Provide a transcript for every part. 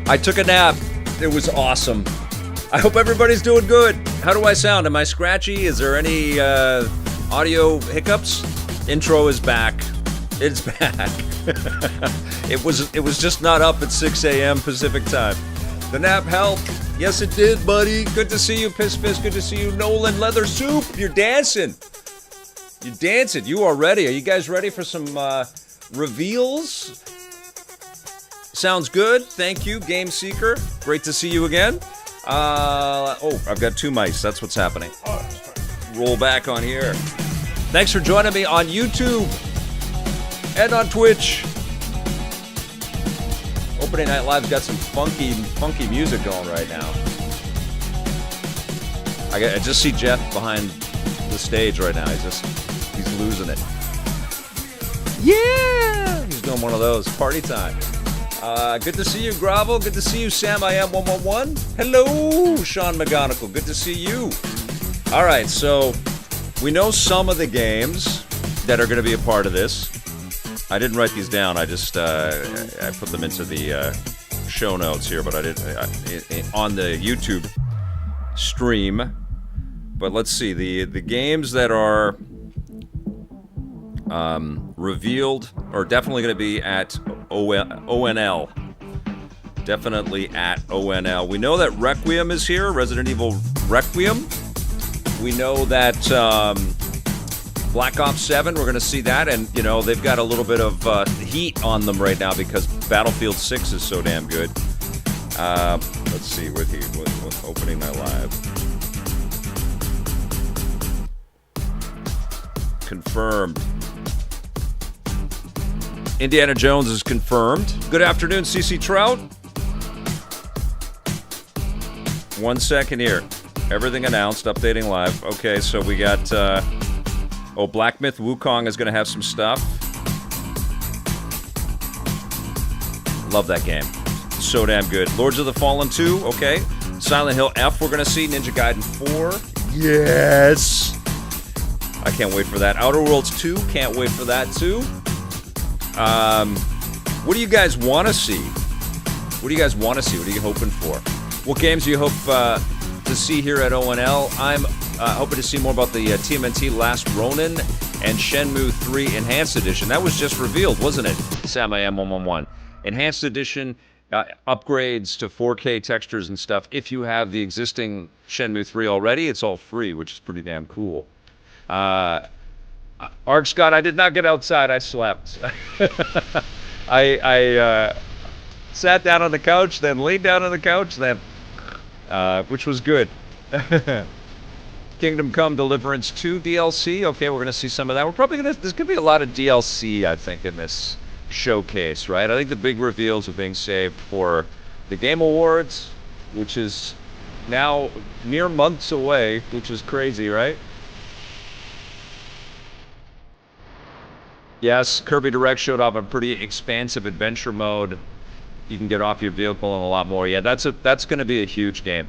I took a nap. It was awesome. I hope everybody's doing good. How do I sound? Am I scratchy? Is there any audio hiccups? Intro is back. It's back. It was just not up at 6 a.m. Pacific time. The nap helped. Yes, it did, buddy. Good to see you, Piss Fist. Good to see you, Nolan Leather Soup. You're dancing. You're dancing. You are ready. Are you guys ready for some reveals? Sounds good. Thank you, Game Seeker. Great to see you again. I've got two mice. That's what's happening. Roll back on here. Thanks for joining me on YouTube and on Twitch. Opening Night Live's got some funky music going right now. I just see Jeff behind the stage right now. He's losing it. Yeah! He's doing one of those. Party time. Good to see you, Grovel. Good to see you, Sam I Am 111. Hello, Sean McGonigal. Good to see you. All right, so we know some of the games that are going to be a part of this. I didn't write these down. I just I put them into the show notes here, but I didn't on the YouTube stream. But let's see the games that are revealed are definitely going to be at ONL. Definitely at ONL. We know that Requiem is here, Resident Evil Requiem. We know that Black Ops 7, we're going to see that, and you know they've got a little bit of heat on them right now because Battlefield 6 is so damn good. Let's see with Opening Night Live. Confirmed. Indiana Jones is confirmed. Good afternoon, CC Trout. 1 second here. Everything announced, updating live. Okay, so we got, Black Myth Wukong is going to have some stuff. Love that game. So damn good. Lords of the Fallen 2, okay. Silent Hill F, we're going to see. Ninja Gaiden 4. Yes! I can't wait for that. Outer Worlds 2, can't wait for that too. What do you guys want to see? What do you guys want to see? What are you hoping for? What games do you hope to see here at ONL? I'm hoping to see more about the TMNT Last Ronin and Shenmue 3 Enhanced Edition. That was just revealed, wasn't it? Sam I Am 111. Enhanced Edition, upgrades to 4K textures and stuff. If you have the existing Shenmue 3 already, it's all free, which is pretty damn cool. Arg Scott, I did not get outside. I slept. I sat down on the couch, then laid down on the couch, then, which was good. Kingdom Come Deliverance 2 DLC. Okay, we're going to see some of that. We're probably going to, there's going to be a lot of DLC, I think, in this showcase, right? I think the big reveals are being saved for the Game Awards, which is now mere months away, which is crazy, right? Yes, Kirby Direct showed off a pretty expansive adventure mode. You can get off your vehicle and a lot more. Yeah, that's going to be a huge game.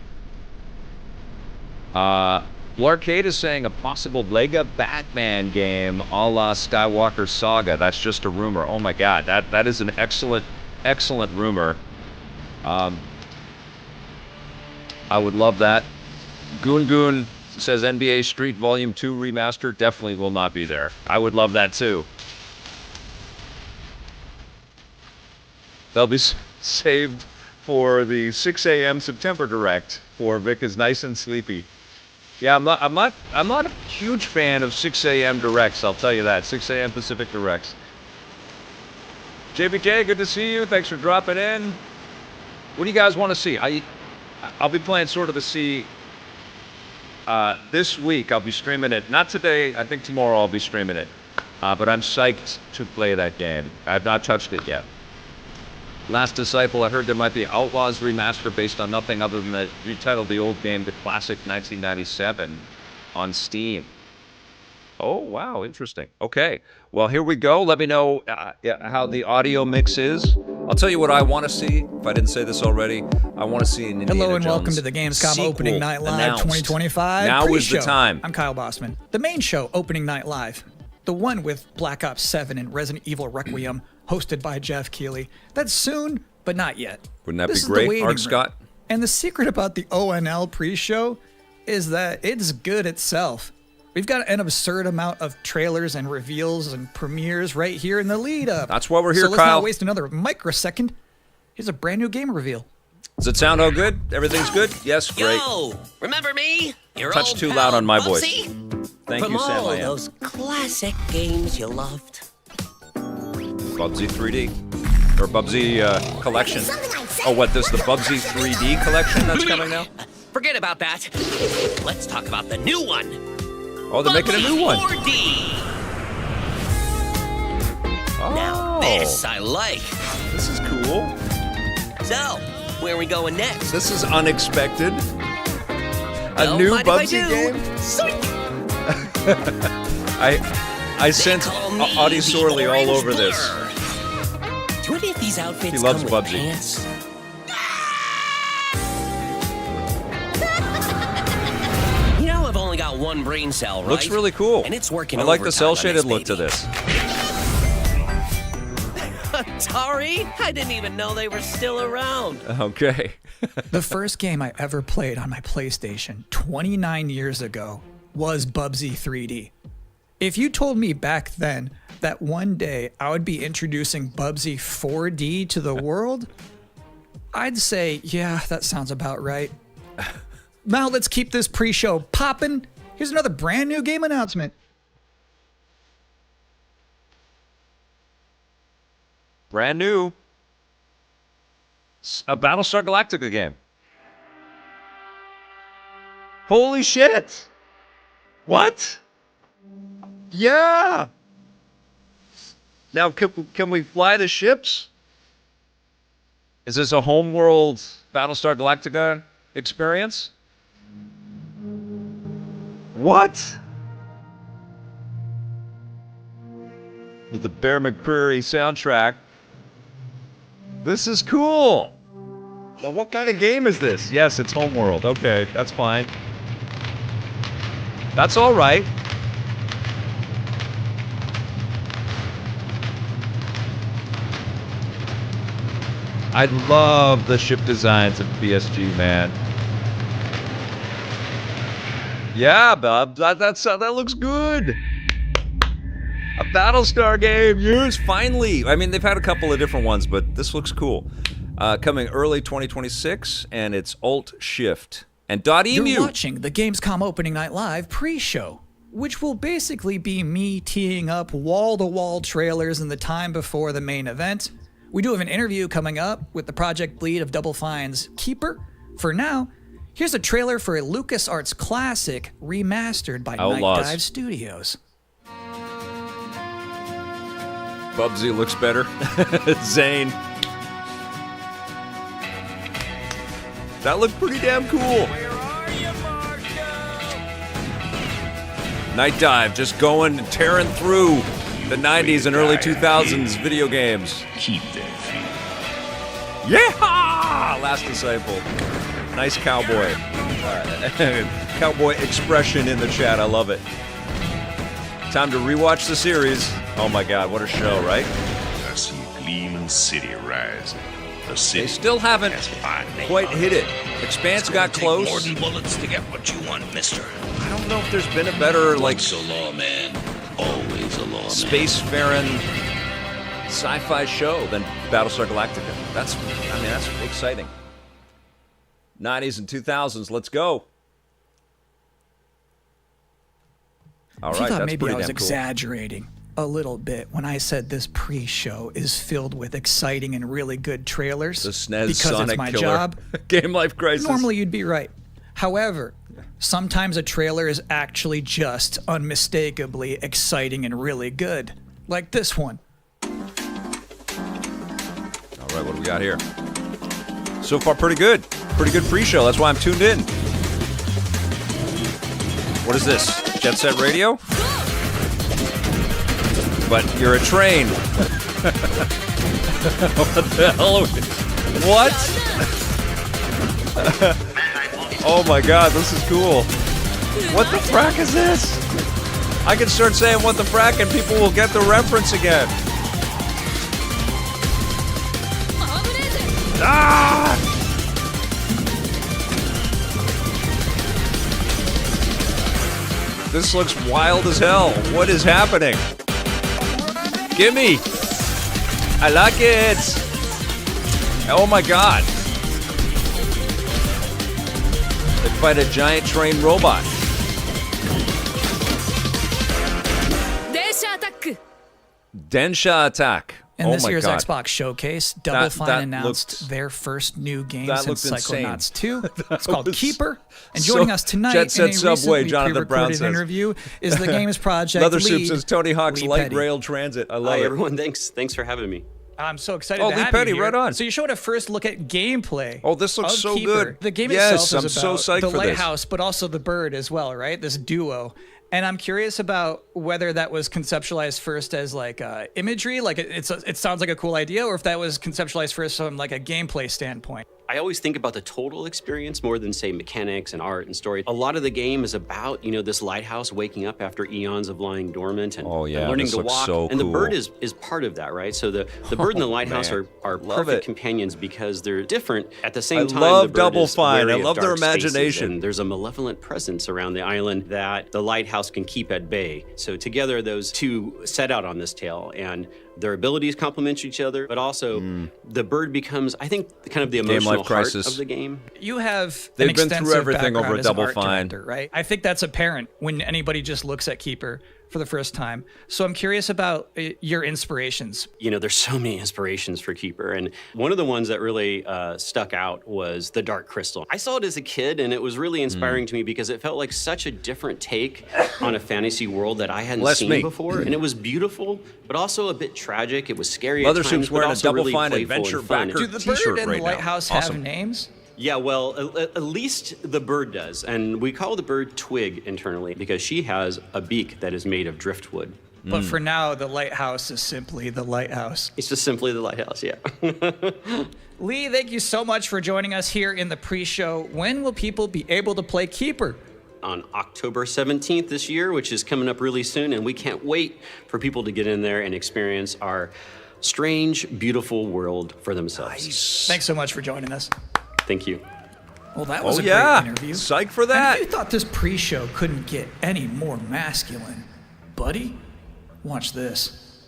Blarcade is saying a possible Lego Batman game a la Skywalker Saga. That's just a rumor. Oh my God, that is an excellent rumor. I would love that. Goon says NBA Street Volume 2 Remaster definitely will not be there. I would love that too. They'll be saved for the 6 a.m. September Direct for Vic is nice and sleepy. Yeah, I'm not a huge fan of 6 a.m. Directs, I'll tell you that. 6 a.m. Pacific Directs. JBJ, good to see you. Thanks for dropping in. What do you guys want to see? I'll be playing Sword of the Sea this week. I'll be streaming it. Not today. I think tomorrow I'll be streaming it. But I'm psyched to play that game. I've not touched it yet. Last Disciple, I heard there might be Outlaws remaster based on nothing other than the retitled the old game, the classic 1997, on Steam. Oh, wow, interesting. Okay, well, here we go. Let me know how the audio mix is. I'll tell you what I want to see. If I didn't say this already, I want to see an Indiana Hello and Jones welcome to the Gamescom Opening Night Live announced. 2025 Now pre-show. is the time. I'm Kyle Bossman. The main show, Opening Night Live, the one with Black Ops 7 and Resident Evil Requiem, hosted by Geoff Keighley. That's soon, but not yet. Wouldn't that This be is the great, waiting Art room. Scott? And the secret about the ONL pre-show is that it's good itself. We've got an absurd amount of trailers and reveals and premieres right here in the lead up. That's why we're here, so let's Kyle. not waste another microsecond. Here's a brand new game reveal. Does it sound all good? Everything's good? Yes, great. Yo, remember me? Your Touch old too pal, loud on my Bubsy? voice. Thank From you, Sam. all I am. those classic games you loved. Bubsy 3D. Or Bubsy Collection. Oh, what, this the Bubsy 3D collection that's coming now? Forget about that. Let's talk about the new one. Oh, they're making a new one. 4D. Oh, Now this I like. this is cool. So, where are we going next? This is unexpected. A Don't new mind if I Bubsy do. game? Sweet. I sense Call me Audie the Sorley all Orange over this. Blur. Do any of these outfits He loves come with Bubsy. pants? You know, I've only got one brain cell, right? Looks really cool. And it's working I like the overtime on cel-shaded this look to baby. this. Atari? I didn't even know they were still around. Okay. The first game I ever played on my PlayStation 29 years ago was Bubsy 3D. If you told me back then that one day I would be introducing Bubsy 4D to the world, I'd say, yeah, that sounds about right. Now let's keep this pre-show popping. Here's another brand new game announcement. Brand new. A Battlestar Galactica game. Holy shit! What? Yeah! Now, can we fly the ships? Is this a homeworld Battlestar Galactica experience? What? With the Bear McCreary soundtrack. This is cool. Now, what kind of game is this? Yes, it's Homeworld. Okay, that's fine. That's all right. I love the ship designs of BSG, man. Yeah, Bob, that looks good. A Battlestar game, yes, finally. I mean, they've had a couple of different ones, but this looks cool. Coming early 2026, and it's Alt-Shift. And .emu. You're watching the Gamescom Opening Night Live pre-show, which will basically be me teeing up wall-to-wall trailers in the time before the main event. We do have an interview coming up with the project lead of Double Fine's Keeper. For now, here's a trailer for a LucasArts classic remastered by Outlaws. Night Dive Studios. Bubsy looks better. Zane. That looked pretty damn cool. Where are you, Marco? Night Dive, just going, tearing through the 90s and early 2000s video games. Keep that feeling. Yeah! Last Disciple. Nice cowboy. Cowboy expression in the chat. I love it. Time to rewatch the series. Oh my god, what a show, right? I see Gleaming City rising. The city They still haven't has finally quite hit it. Expanse got close. More than bullets to get what you want, mister. I don't know if there's been a better, like, Once a lawman, always a lawman. spacefaring sci-fi show than Battlestar Galactica. That's exciting. 90s and 2000s, let's go. All If right, you thought that's maybe pretty I was damn cool. exaggerating a little bit when I said this pre-show is filled with exciting and really good trailers, The SNES because Sonic it's my Killer. job, Game Life Crisis. normally you'd be right. However, sometimes a trailer is actually just unmistakably exciting and really good. Like this one. All right, what do we got here? So far, pretty good. Pretty good pre-show. That's why I'm tuned in. What is this? Jet Set Radio? but you're a train. What the hell? What? Oh my god, this is cool. What the frack is this? I can start saying what the frack and people will get the reference again. Ah! This looks wild as hell. What is happening? Gimme! I like it! Oh my god. They fight a giant train robot. Densha attack. In Oh this my year's god. Xbox showcase, Double That Fine announced looked- their first new game that since looked insane. Psychonauts 2. It's called was Keeper. And so- joining us tonight Jet Set in a Subway, recently Jonathan Brown pre-recorded says. interview is the Games Project Leather Soup lead, says Tony Hawk's Lee light Petty. rail transit. I love Hi it. everyone, thanks for having me. I'm so excited Oh, to Lee have Petty, you here. right on. So you showed a first look at gameplay. Oh, this looks of so Keeper. good. The game Yes, itself is I'm so about psyched the for this. lighthouse, but also the bird as well, right? This duo. And I'm curious about whether that was conceptualized first as like imagery, like it sounds like a cool idea, or if that was conceptualized first from like a gameplay standpoint. I always think about the total experience more than say mechanics and art and story. A lot of the game is about, this lighthouse waking up after eons of lying dormant and, Oh, yeah, and learning this to looks walk. so and the bird cool. is part of that, right? So the bird and the lighthouse man. are Love perfect it. companions because they're different. At the same I time, love the bird Double is Fine. wary I of love their dark spaces, imagination. and there's a malevolent presence around the island that the lighthouse can keep at bay. So together, those two set out on this tale, and their abilities complement each other, but also the bird becomes, I think, kind of the emotional Life heart Crisis. of the game. You have They've an been through extensive everything background over as an Double art Fine. director, right? I think that's apparent when anybody just looks at Keeper for the first time. So I'm curious about your inspirations. There's so many inspirations for Keeper, and one of the ones that really stuck out was the Dark Crystal. I saw it as a kid, and it was really inspiring to me because it felt like such a different take on a fantasy world that I hadn't Bless seen me. before, and it was beautiful, but also a bit tragic. It was scary Leather at Soup's times, but wearing a also Double really Fine playful adventure and fun. backer Do the t-shirt bird and right the now. lighthouse Awesome. have names? Yeah, well, at least the bird does, and we call the bird Twig internally because she has a beak that is made of driftwood. But for now, the lighthouse is simply the lighthouse. It's just simply the lighthouse, yeah. Lee, thank you so much for joining us here in the pre-show. When will people be able to play Keeper? On October 17th this year, which is coming up really soon, and we can't wait for people to get in there and experience our strange, beautiful world for themselves. Thanks so much for joining us. Thank you. Well, that was Oh a yeah, great interview. psych for And that. if you thought this pre-show couldn't get any more masculine, buddy, watch this.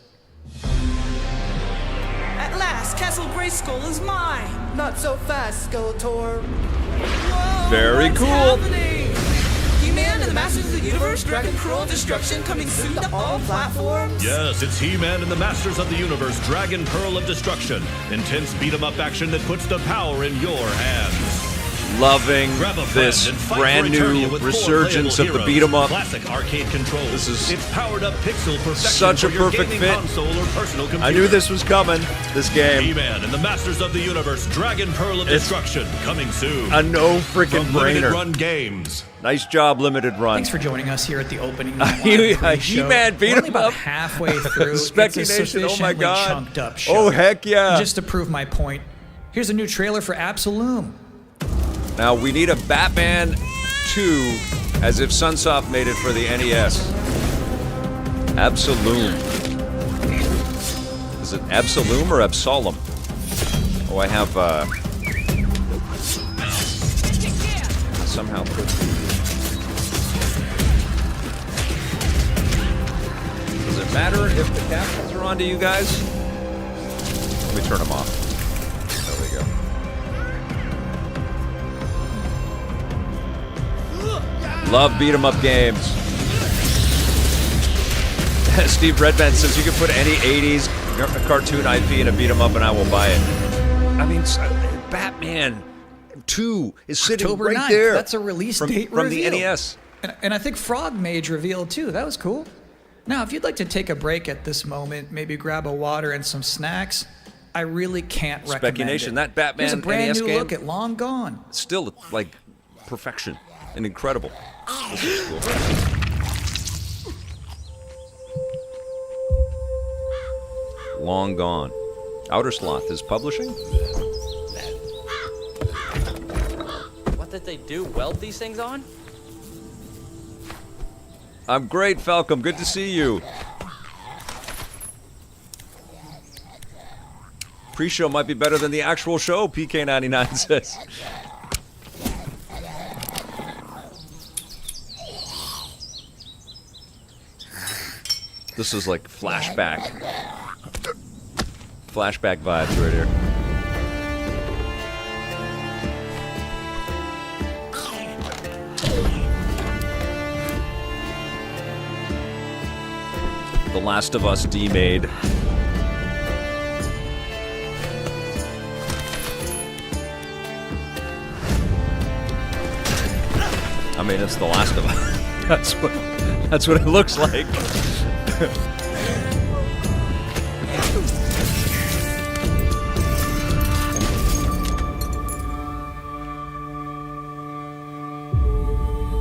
At last, Castle Grayskull is mine. Not so fast, Skeletor. Whoa, Very what's cool. happening? He-Man and the Masters of the Universe, Dragon Pearl of Destruction, coming soon to all platforms. Yes, it's He-Man and the Masters of the Universe, Dragon Pearl of Destruction. Intense beat-em-up action that puts the power in your hands. Loving Grab a friend this and fight brand for eternity new with 4 resurgence of playable the beat 'em up. Classic arcade controls. This is it's powered up pixel perfection such a for your perfect gaming fit. console or personal computer. I knew this was coming. This game, He-Man and the Masters of the Universe, Dragon Pearl of It's Destruction, coming soon. a no freaking From Limited brainer. Run Games. Nice job, Limited Run. Thanks for joining us here at the opening. He-Man beat We're only him about up. halfway through. Speculation, It's a oh my sufficiently God. chunked up show. Oh, heck yeah. Just to prove my point, here's a new trailer for Absolum. Now we need a Batman 2, as if Sunsoft made it for the NES. Absolum. Is it Absolum or Absolum? Oh, I have somehow put. Does it matter if the captions are on to you guys? Let me turn them off. There we go. Love beat 'em up games. Steve Redman says you can put any 80s cartoon IP in a beat 'em up and I will buy it. I mean, Batman 2 is sitting October right 9th. there. That's a release date from the reveal. NES. And I think Frog Mage revealed too. That was cool. Now, if you'd like to take a break at this moment, maybe grab a water and some snacks, I really can't recommend Speculation, it. that Batman Here's a brand NES new game? look at Long Gone. Still like perfection and incredible. This is cool. Long gone. Outer Sloth is publishing? What did they do? Weld these things on? I'm great, Falcom. Good to see you. Pre-show might be better than the actual show, PK99 says. This is like flashback. Flashback vibes right here. The Last of Us D-Made. I mean, it's The Last of Us. That's what it looks like.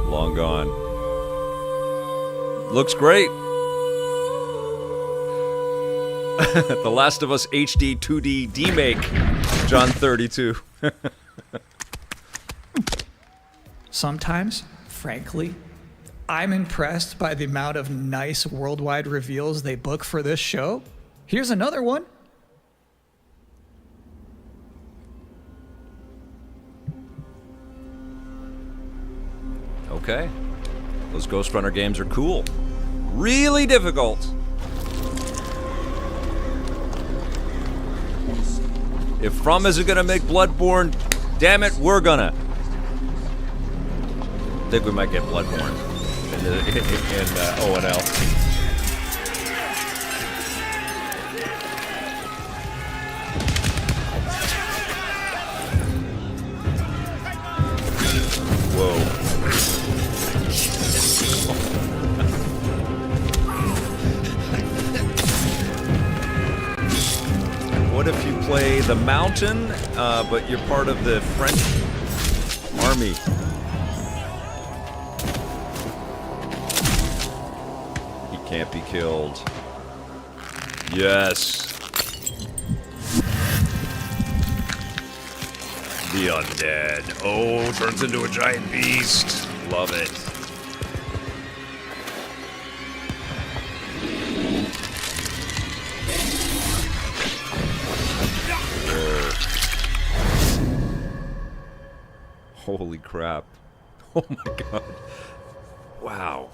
Long gone. Looks great. The Last of Us HD 2D D-Make. John 32. Sometimes, frankly, I'm impressed by the amount of nice worldwide reveals they book for this show. Here's another one. Okay. Those Ghost Runner games are cool. Really difficult. If From isn't gonna make Bloodborne, damn it, we're gonna. I think we might get Bloodborne in O&L. Whoa. What if you play the Mountain, but you're part of the French army? He can't be killed. Yes. The undead. Oh, turns into a giant beast. Love it. Holy crap. Oh my god. Wow.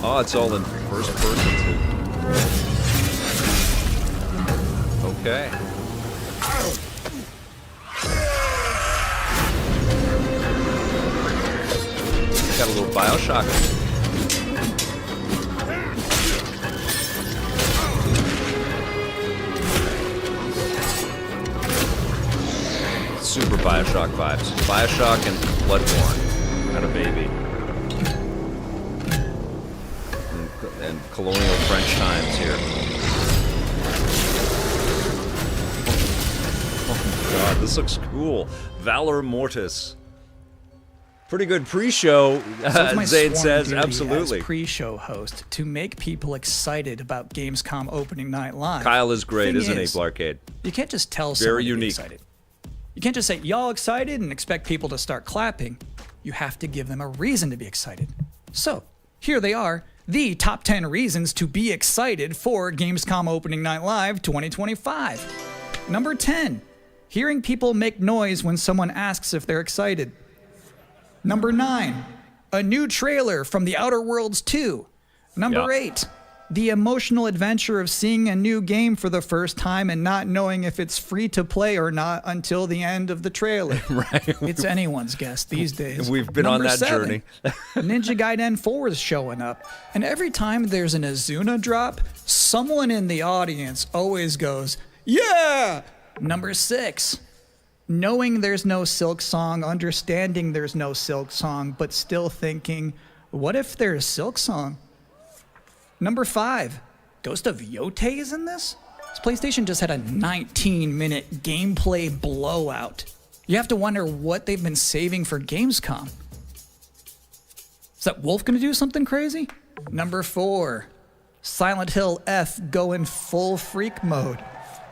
Oh, it's all in first person too. Okay. Got a little Bioshock. Super Bioshock vibes. Bioshock and Bloodborne. Got a baby. And colonial French times here. Oh my god, this looks cool. Valor Mortis. Pretty good pre-show, Zayd says. Absolutely. As pre-show host to make people excited about Gamescom opening night live. Kyle is great, isn't he, is, Blarcade? You can't just tell someone Very to be unique. excited. You can't just say, y'all excited, and expect people to start clapping. You have to give them a reason to be excited. So, here they are, the top 10 reasons to be excited for Gamescom Opening Night Live 2025. Number 10, hearing people make noise when someone asks if they're excited. Number 9, a new trailer from The Outer Worlds 2. Number 8, the emotional adventure of seeing a new game for the first time and not knowing if it's free to play or not until the end of the trailer. Right. It's anyone's guess these days. We've been Number on that 7, journey. Ninja Gaiden 4 is showing up. And every time there's an Azuna drop, someone in the audience always goes, yeah! Number 6, knowing there's no Silk Song, understanding there's no Silk Song, but still thinking, what if there's Silk Song? Number 5, Ghost of Yotei is in this? This PlayStation just had a 19-minute gameplay blowout. You have to wonder what they've been saving for Gamescom. Is that Wolf gonna do something crazy? Number 4, Silent Hill F going full freak mode.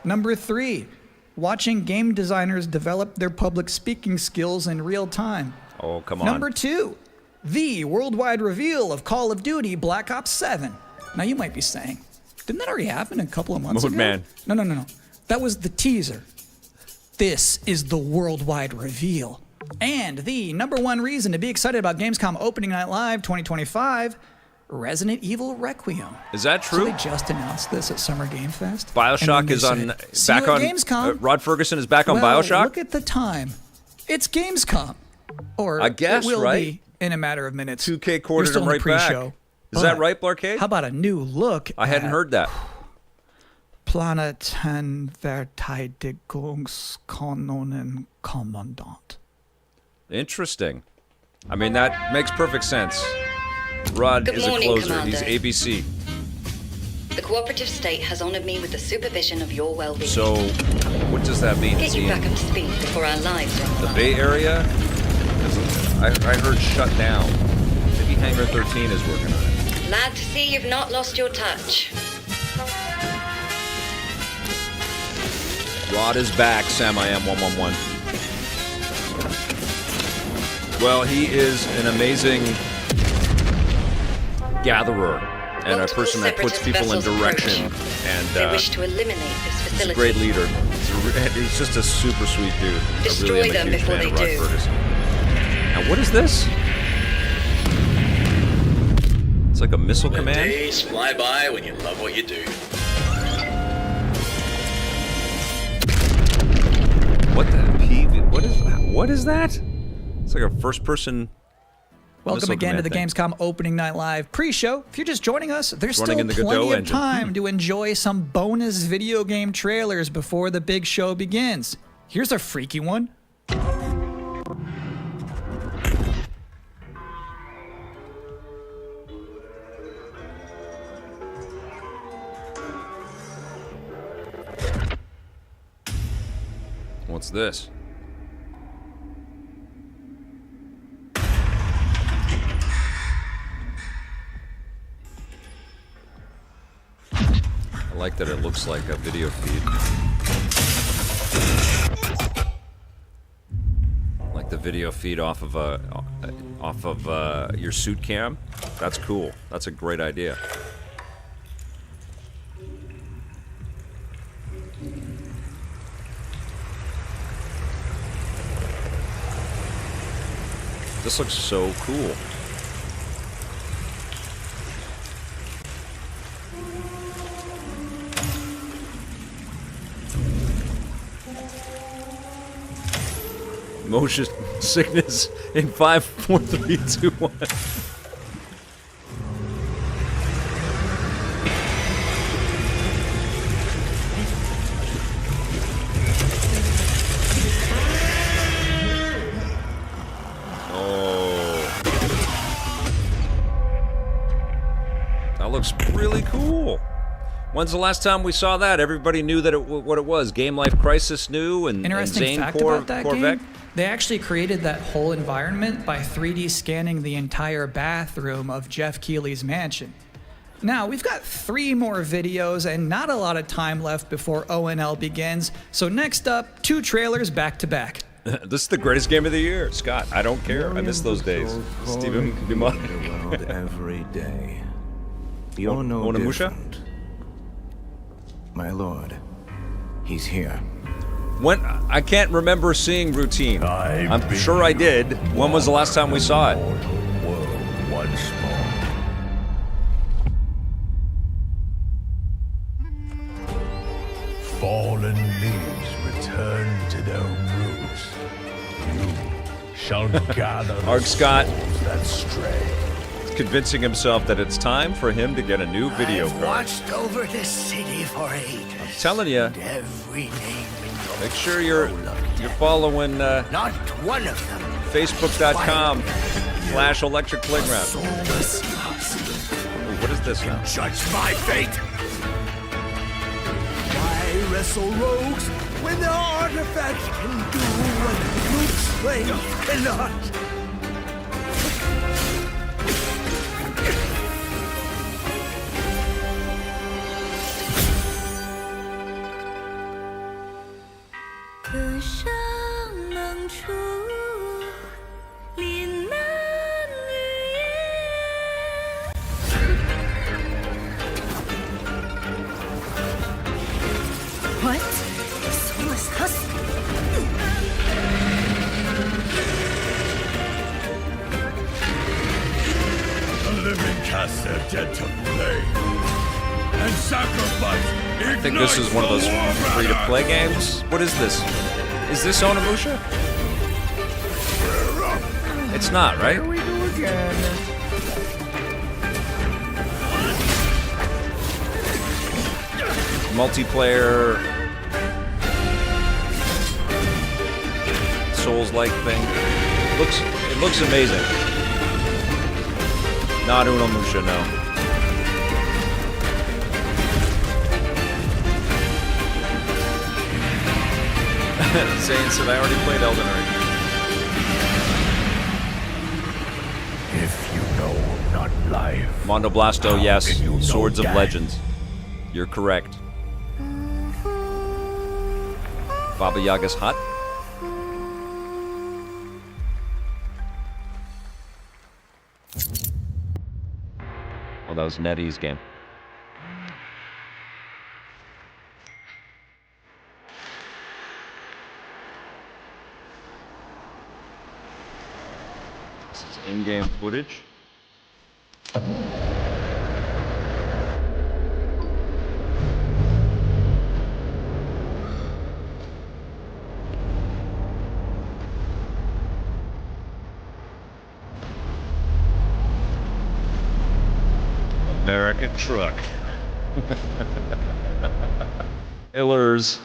Number 3, watching game designers develop their public speaking skills in real time. Oh, come on. Number 2, the worldwide reveal of Call of Duty Black Ops 7. Now you might be saying, didn't that already happen a couple of months ago? Man. No. That was the teaser. This is the worldwide reveal. And the number 1 reason to be excited about Gamescom Opening Night Live 2025, Resident Evil Requiem. Is that So true? they just announced this at Summer Game Fest. BioShock is on back on Gamescom. Rod Ferguson is back on Well, BioShock. Look at the time. It's Gamescom. Or I guess, it will right? be in a matter of minutes. 2K We're quartered still him in right the back. pre-show. Is that But right, Blarcade? How about a new look I hadn't at heard that. Planeten Verteidigungskanonen Kommandant. Interesting. I mean, that makes perfect sense. Rod Good is a morning, closer. Commander. He's ABC. The cooperative state has honored me with the supervision of your well-being. So, what does that mean? Get Is you he back in up to speed before our lives run the wild. Bay Area? 'Cause I heard shut down. Maybe Hangar 13 is working on it. Glad to see you've not lost your touch. Rod is back, Sam I Am 111. Well, he is an amazing gatherer and a person that puts people in direction. And They wish to eliminate this he's a facility. great leader. He's just a super sweet dude. Destroy I really am them a huge before fan they of Rod do. Ferguson. Now, what is this? It's like a missile command. Days fly by when you love what you do. What the PV? What is that? It's like a first-person. Welcome missile again to the command thing. Gamescom Opening Night Live pre-show. If you're just joining us, there's Running still in the Godot plenty of engine. time to enjoy some bonus video game trailers before the big show begins. Here's a freaky one. What's this? I like that it looks like a video feed. Like the video feed off of your suit cam. That's cool. That's a great idea. This looks so cool. Motion sickness in 5, 4, 3, 2, 1. That looks really cool. When's the last time we saw that? Everybody knew that what it was. Game Life Crisis knew and Interesting Zane fact about that Corvette. game, they actually created that whole environment by 3D scanning the entire bathroom of Geoff Keighley's mansion. Now, we've got 3 more videos and not a lot of time left before ONL begins, so next up, 2 trailers back to back. This is the greatest game of the year, Scott. I don't care. I miss those days. Stephen Dumas. Every day. You're no Onimusha? different. My lord, he's here. When I can't remember seeing Routine. I'm sure I did. When was the last time we saw it? Once more. Fallen leaves return to their roots. You shall gather the Arg Scott souls that stray. convincing himself that it's time for him to get a new video I've card. watched over this city for ages. I'm telling you, Every name in your make sure you're following Not one of them. Facebook.com/Electric Playground. What is this now? Judge my fate. Why wrestle rogues when their artifacts can do what brute strength cannot? What? Soulless husk? The living cast their dead to flame and sacrifice. I think this is one of those free-to-play games. What is this? Is this Onimusha? It's not, right? Here we go again. Multiplayer Souls-like thing. It looks amazing. Not Onimusha, no. Zane said I already played Elden Ring. If you know not life. Mondo Blasto, yes. can you know Swords of death? Legends. You're correct. Baba Yaga's hut. Well, that was Nettie's game. This is in-game footage. American truck. Illers.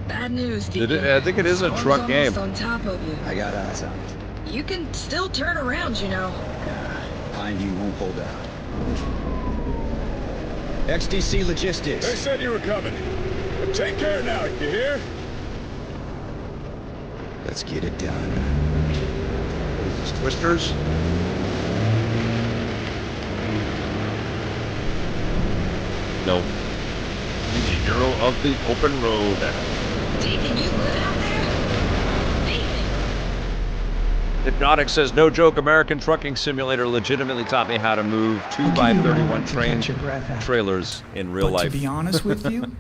Bad news, I think it is a truck game. on top of you. I got eyes on it. You can still turn around, you know. Behind you won't hold out. XTC Logistics. They said you were coming. But take care now, you hear? Let's get it done. Is this Twisters? No. The hero of the open road. Taking you live out there? Hypnotic says, no joke, American Trucking Simulator legitimately taught me how to move 2x31 train trailers in real But life. to be honest with you,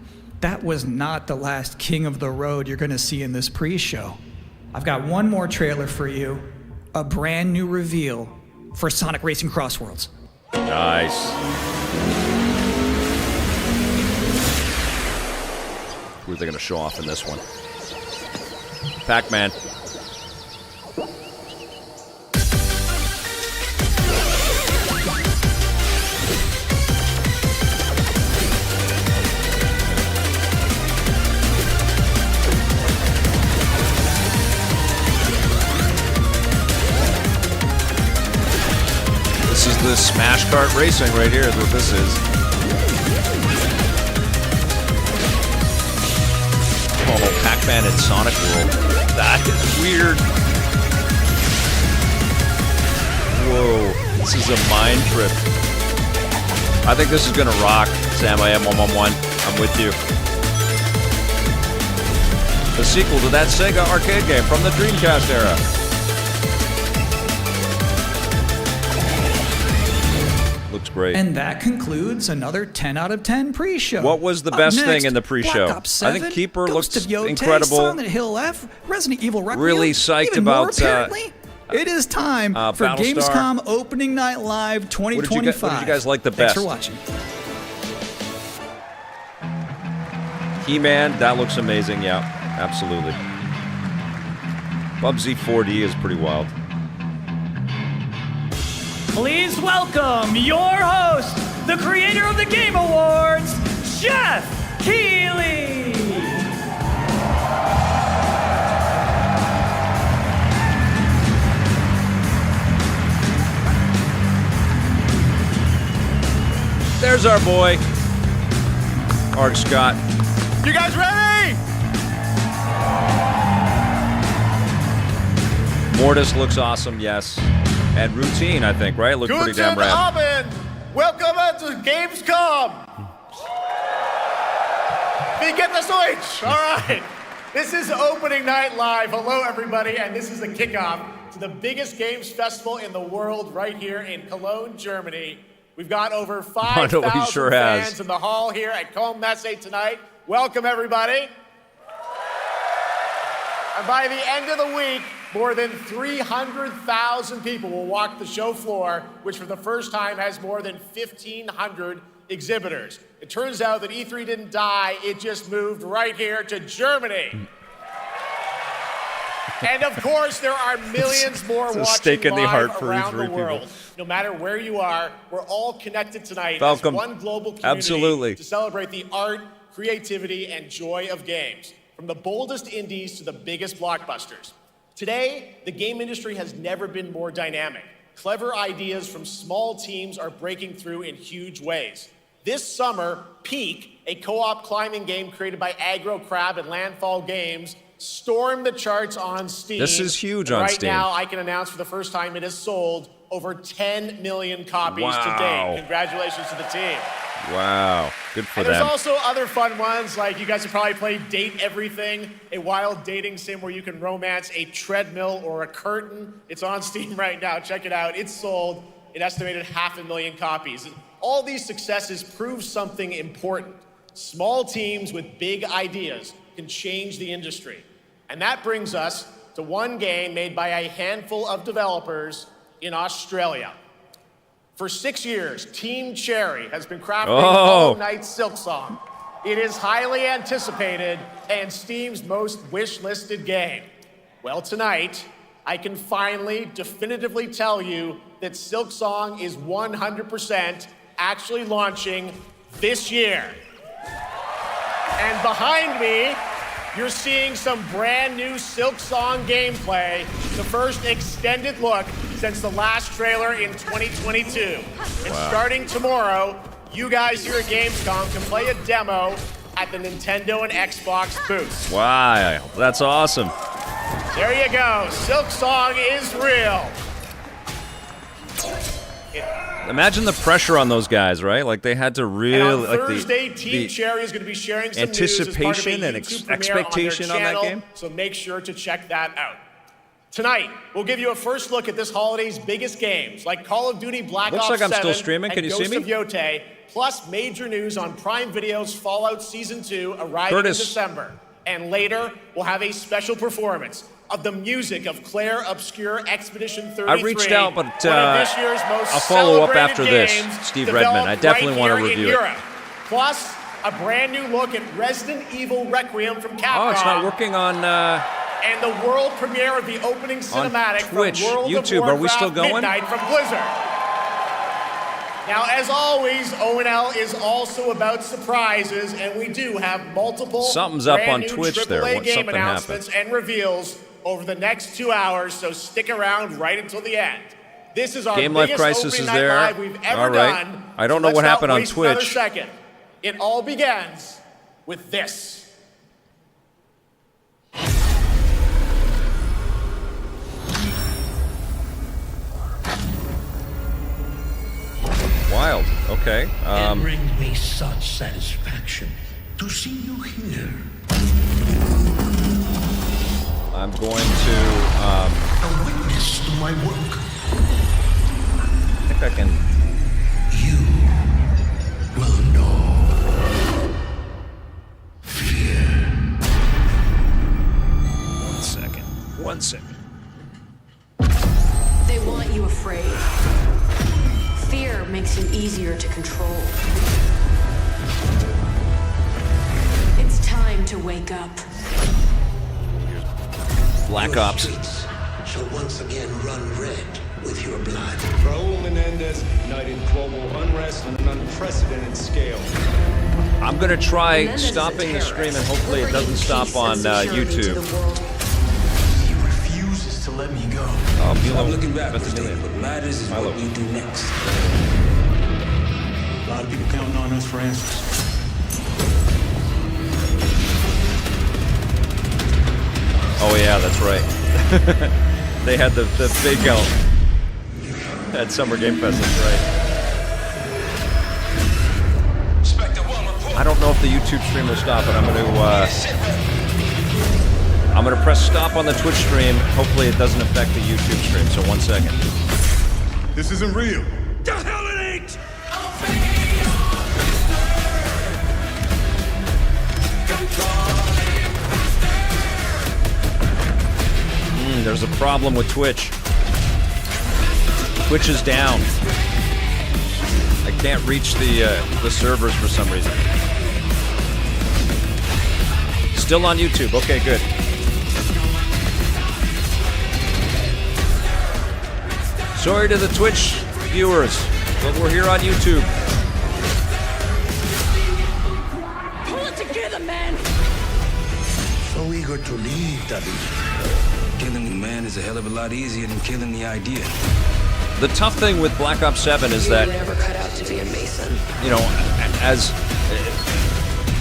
that was not the last king of the road you're going to see in this pre-show. I've got one more trailer for you, a brand new reveal for Sonic Racing Crossworlds. Nice. Who are they going to show off in this one? Pac-Man. This is the Smash Kart Racing right here is what this is. Oh, Pac-Man in Sonic World. That is weird. Whoa, this is a mind trip. I think this is gonna rock, Sam. I am 111. I'm with you. The sequel to that Sega arcade game from the Dreamcast era. Looks great. And that concludes another 10 out of 10 pre-show. What was the Up best next, thing in the pre-show? Black Ops 7, I think Keeper Ghost looks of Yotei, incredible. Silent Hill F, Resident Evil Requiem. Really psyched even more, about, apparently. It is time for Battlestar. Gamescom Opening Night Live 2025. What did you guys like the Thanks best? for watching. He-Man, that looks amazing. Yeah, absolutely. Bubsy 4D is pretty wild. Please welcome your host, the creator of the Game Awards, Geoff Keighley. There's our boy. Arg Scott. You guys ready? Mortis looks awesome, yes. And Routine, I think, right? Looked pretty damn Guten rad. Abend. Welcome to Gamescom. Wie geht das Deutsch? All right. This is opening night live. Hello, everybody, and this is the kickoff to the biggest games festival in the world right here in Cologne, Germany. We've got over 5,000 fans in the hall here at Com Messe tonight. Welcome, everybody. And by the end of the week, more than 300,000 people will walk the show floor, which for the first time has more than 1,500 exhibitors. It turns out that E3 didn't die, it just moved right here to Germany. And of course, there are millions more watching live around the world. No matter where you are, we're all connected tonight as one global community to celebrate the art, creativity, and joy of games, from the boldest indies to the biggest blockbusters. Today, the game industry has never been more dynamic. Clever ideas from small teams are breaking through in huge ways. This summer, Peak, a co-op climbing game created by Aggro Crab and Landfall Games, stormed the charts on Steam. This is huge on Steam. Right now, I can announce for the first time it has sold over 10 million copies to date. Congratulations to the team. Wow, good for them. There's also other fun ones, like you guys have probably played Date Everything, a wild dating sim where you can romance a treadmill or a curtain. It's on Steam right now. Check it out. It's sold an estimated 500,000 copies. All these successes prove something important. Small teams with big ideas can change the industry. And that brings us to one game made by a handful of developers in Australia. For 6 years, Team Cherry has been crafting Hollow Knight's Silksong. It is highly anticipated and Steam's most wish-listed game. Well, tonight, I can finally definitively tell you that Silksong is 100% actually launching this year. And behind me, you're seeing some brand new Silksong gameplay, the first extended look since the last trailer in 2022. And starting tomorrow, you guys here at Gamescom can play a demo at the Nintendo and Xbox booths. Wow, that's awesome. There you go. Silksong is real. Imagine the pressure on those guys, right? Like they had to really and on Thursday, Team Cherry is going to be sharing some anticipation and expectation on that game. So make sure to check that out. Tonight, we'll give you a first look at this holiday's biggest games, like Call of Duty Black Ops 7 I'm still streaming. Can you Ghost see me? of Yotei, plus major news on Prime Video's Fallout Season 2 arriving in December. And later, we'll have a special performance of the music of Clair Obscure Expedition 33. I reached out, but this year's most I'll follow up celebrated after this, games Steve Redmond. I definitely want to review it. Plus, a brand new look at Resident Evil Requiem from Capcom. Oh, it's not working on... and the world premiere of the opening cinematic Twitch, from World YouTube. of Warcraft Are we still going? Midnight from Blizzard. Now, as always, O&L is also about surprises, and we do have multiple Something's up on brand new Twitch there. AAA game Something announcements and reveals over the next 2 hours, so stick around right until the end. This is our Game Life biggest Crisis opening is night there. live we've ever All right. done. I don't know so what let's happened not on waste another Twitch. second. It all begins with this. Wild. Okay. It brings me such satisfaction to see you here. I'm going to. A witness to my work. I think I can. You will know fear. 1 second. They want you afraid. Fear makes you easier to control. It's time to wake up. Black Ops. Shall once again run red with your blood. Raul Menendez ignited global unrest on an unprecedented scale. I'm gonna try stopping the stream, and hopefully it doesn't stop on YouTube. He refuses to let me go. I'm looking back, but ladders is what we do next. A lot of people counting on us for answers. that's right. They had the big out at Summer Game Fest, that's right. I don't know if the YouTube stream will stop, but I'm gonna press stop on the Twitch stream. Hopefully it doesn't affect the YouTube stream, so 1 second. This isn't real. The hell it ain't! There's a problem with Twitch. Twitch is down. I can't reach the servers for some reason. Still on YouTube. Okay, good. Sorry to the Twitch viewers, but we're here on YouTube. Pull it together, man! So eager to leave, David. Killing the man is a hell of a lot easier than killing the idea. The tough thing with Black Ops 7 is that, Never cut out to be a Mason. you know, as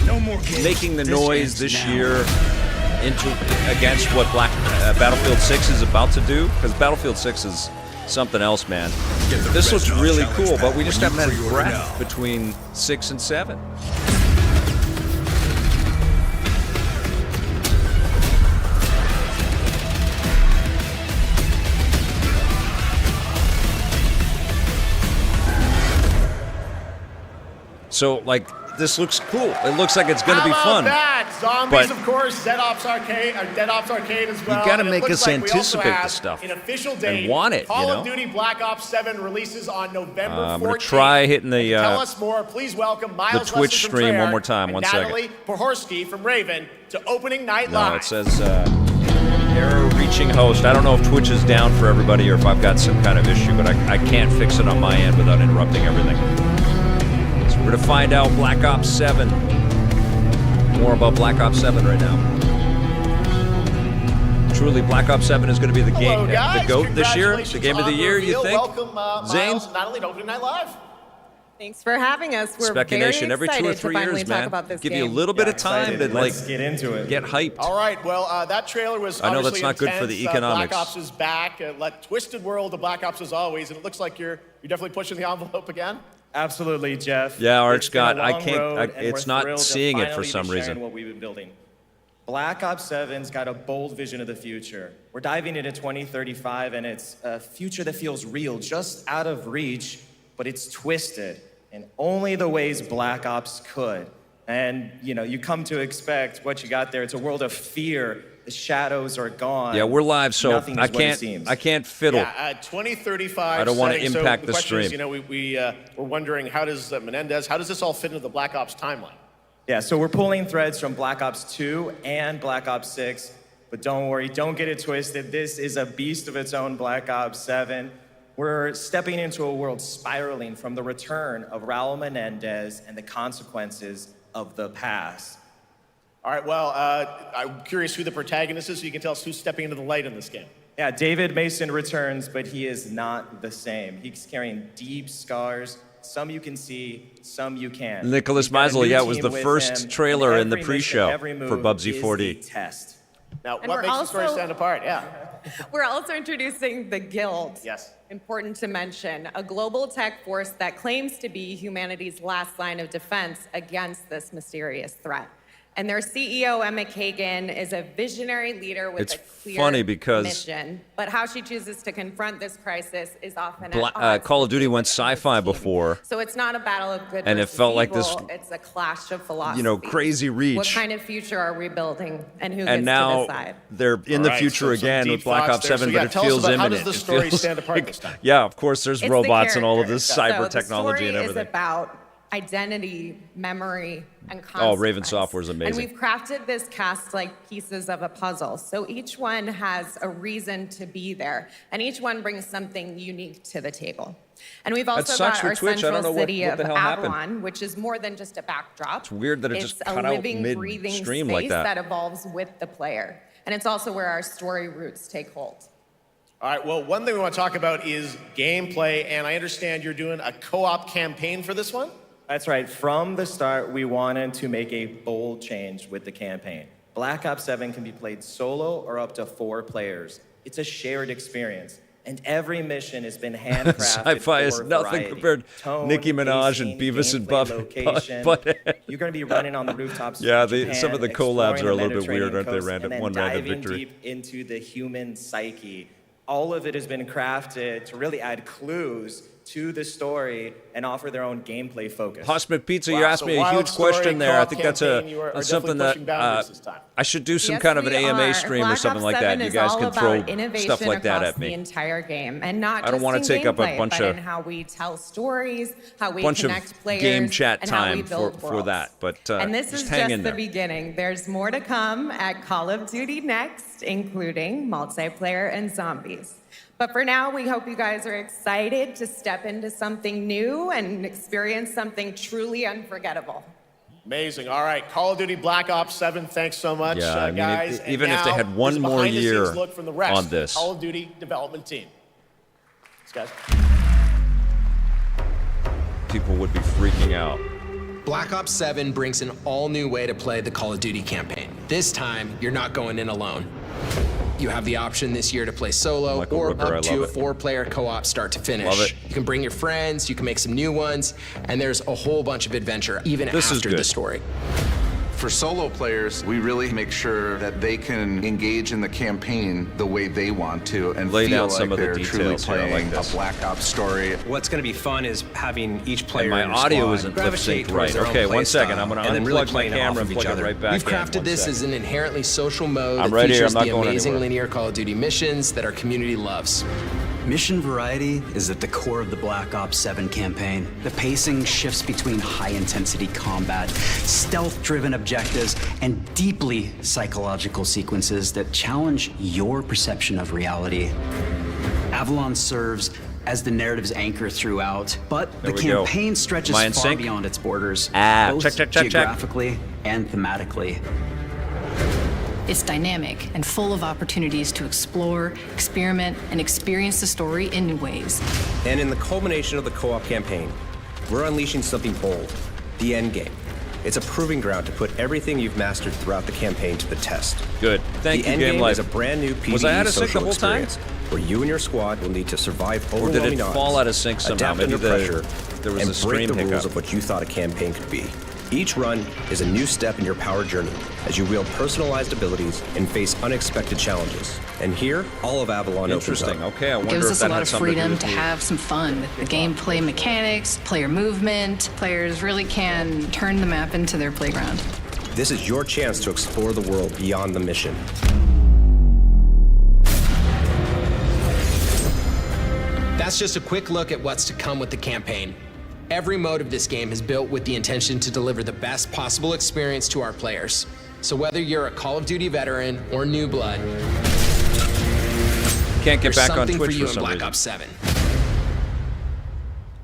No more games. making the noise this year against what Battlefield 6 is about to do, because Battlefield 6 is something else, man. This looks really cool, but we just haven't had breath between 6 and 7. So, like, this looks cool. It looks like it's going to be fun. That? Zombies, But of course, Dead Ops Arcade as well. You gotta And it make looks us like we also anticipate have this stuff an official and date. want it, Call you of know? Duty Black Ops 7 releases on November 14th. I'm going to try hitting To tell the us more, please welcome Miles Twitch Leslie from stream Clair one more time. and 1 second. Natalie Pohorsky from Raven to Opening Night No, Live. it says error reaching host. I don't know if Twitch is down for everybody or if I've got some kind of issue, but I can't fix it on my end without interrupting everything. So we're going to find out Black Ops 7. More about Black Ops 7 right now. Truly, Black Ops 7 is going to be the Hello, game, guys. the GOAT this year, the Congratulations game of the on year, you reveal. think? Welcome, Zane? Miles and Natalie to Opening Night Live. Thanks for having us. We're Speculation very every excited 2 or to 3 finally years, talk man. about this Give game. you a little bit of time to Let's like get into it. get hyped. All right, well, that trailer was I know that's obviously not good for the intense. economics. Black Ops is back. Twisted world of Black Ops as always, and it looks like you're definitely pushing the envelope again. Absolutely, Jeff. Yeah, Art It's been Scott, a I long can't- road, I- and it's we're not thrilled to seeing it for finally be some sharing reason. What we've been building. Black Ops 7's got a bold vision of the future. We're diving into 2035, and it's a future that feels real, just out of reach, but it's twisted in only the ways Black Ops could. And, you know, you come to expect what you got there. It's a world of fear. The shadows are gone. Yeah, we're live, so Nothing is what it seems. I can't fiddle. Yeah, 2035. I don't want to setting. impact so the question is, stream. you know, we're wondering how does Menendez, how does this all fit into the Black Ops timeline? Yeah, so we're pulling threads from Black Ops 2 and Black Ops 6, but don't worry, don't get it twisted. This is a beast of its own, Black Ops 7. We're stepping into a world spiraling from the return of Raul Menendez and the consequences of the past. All right, well, I'm curious who the protagonist is, so you can tell us who's stepping into the light in this game. Yeah, David Mason returns, but he is not the same. He's carrying deep scars. Some you can see, some you can't. Nicholas He's got a Meisel, new yeah, it was team the with first him, trailer and in the every mission, pre-show every for move Bubsy is 4D. a test. Now, And what we're makes the story also- stand apart? Yeah. We're also introducing the Guild. Yes. Important to mention, a global tech force that claims to be humanity's last line of defense against this mysterious threat. And their CEO, Emma Kagan, is a visionary leader with It's a clear funny because- mission. But how she chooses to confront this crisis is often at odds. Call of Duty went sci-fi before. So it's not a battle of good And it versus felt like evil, this, it's a clash of philosophy. you know, crazy reach. What kind of future are we building, and who And gets now to decide? they're in All the right, future so some again deep with Black thoughts Ops there. 7, So, but yeah, it tell us feels about how imminent. does the It story feels stand apart this time? Yeah, of course, there's It's the robots and all of characters. this cyber So technology and The everything. story is about identity, memory, and Oh, consequence. Raven Software is And amazing. we've crafted this cast like pieces of a puzzle. So each one has a reason to be there, and each one brings something unique to the table. And we've also sucks got with our Twitch. I don't central know city what of the hell happened. Avalon, which is more than just a backdrop. It's weird that it just cut a out living, breathing mid-stream space like that. evolves with the player. And it's also where our story roots take hold. All right, well, one thing we want to talk about is gameplay, and I understand you're doing a co-op campaign for this one? That's right. From the start, we wanted to make a bold change with the campaign. Black Ops 7 can be played solo or up to 4 players. It's a shared experience. And every mission has been handcrafted Sci-fi is for nothing variety. compared to Tone, Nicki Minaj pacing, and Beavis and gameplay, Butthead. location. But You're going to be running on the rooftops. yeah, of Japan, some of the collabs are a little bit weird, aren't they? and then One random diving victory. deep into the human psyche. All of it has been crafted to really add clues to the story and offer their own gameplay focus. Hosmit Pizza, you asked me a huge question there. I think that's something that I should do some kind of an AMA stream or something like that. You guys can throw stuff like that at me. The entire game, and not I don't want to take up a bunch of how we tell stories, how we bunch connect of players, game chat and how we time build for worlds. that. But and this is hang just in the there. beginning. There's more to come at Call of Duty Next, including multiplayer and zombies. But for now, we hope you guys are excited to step into something new and experience something truly unforgettable. Amazing. All right, Call of Duty Black Ops 7, thanks so much, Yeah, I mean, guys. even And if they now, had one this more behind-the-scenes year look from the rest on this. Call of Duty development team. Thanks, guys. People would be freaking out. Black Ops 7 brings an all-new way to play the Call of Duty campaign. This time, you're not going in alone. You have the option this year to play solo Michael or Rooker, I up to a love it. 4-player co-op start to finish. Love it. You can bring your friends, you can make some new ones, and there's a whole bunch of adventure even This is after good. the story. For solo players, we really make sure that they can engage in the campaign the way they want to and Lay feel down some like of the they're truly details here. I like playing this. a Black Ops story. What's going to be fun is having each player And my in your audio squad isn't lip gravitate synced towards right. their own Okay, play one second. style, I'm going to and then really unplug my playing off camera and of plug each it other. right back We've in. crafted One this second. as an inherently social mode I'm that right here. features I'm not the going amazing anywhere. linear Call of Duty missions that our community loves. Mission variety is at the core of the Black Ops 7 campaign. The pacing shifts between high-intensity combat, stealth-driven objectives, and deeply psychological sequences that challenge your perception of reality. Avalon serves as the narrative's anchor throughout, but There the we go. campaign stretches Am I in far sync? beyond its borders, both check. geographically and thematically. It's dynamic and full of opportunities to explore, experiment, and experience the story in new ways. And in the culmination of the co-op campaign, we're unleashing something bold, the end game. It's a proving ground to put everything you've mastered throughout the campaign to the test. Good. Thank the you, end Game game Life. is a brand new PvE Was I out of sync the social whole time? experience where you and your squad will need to survive Or did overwhelming it odds, fall out of sync somehow? adapt Maybe under pressure, there was and a break stream the rules hiccup. of what you thought a campaign could be. Each run is a new step in your power journey as you wield personalized abilities and face unexpected challenges. And here, all of Avalon opens up. Interesting. Okay, I It wonder gives if us that a lot had of something to do freedom with to me. have some fun with the gameplay mechanics, player movement. Players really can turn the map into their playground. This is your chance to explore the world beyond the mission. That's just a quick look at what's to come with the campaign. Every mode of this game is built with the intention to deliver the best possible experience to our players. So whether you're a Call of Duty veteran or new blood, Can't get there's back on something Twitch for you for in some Black reason. Ops 7.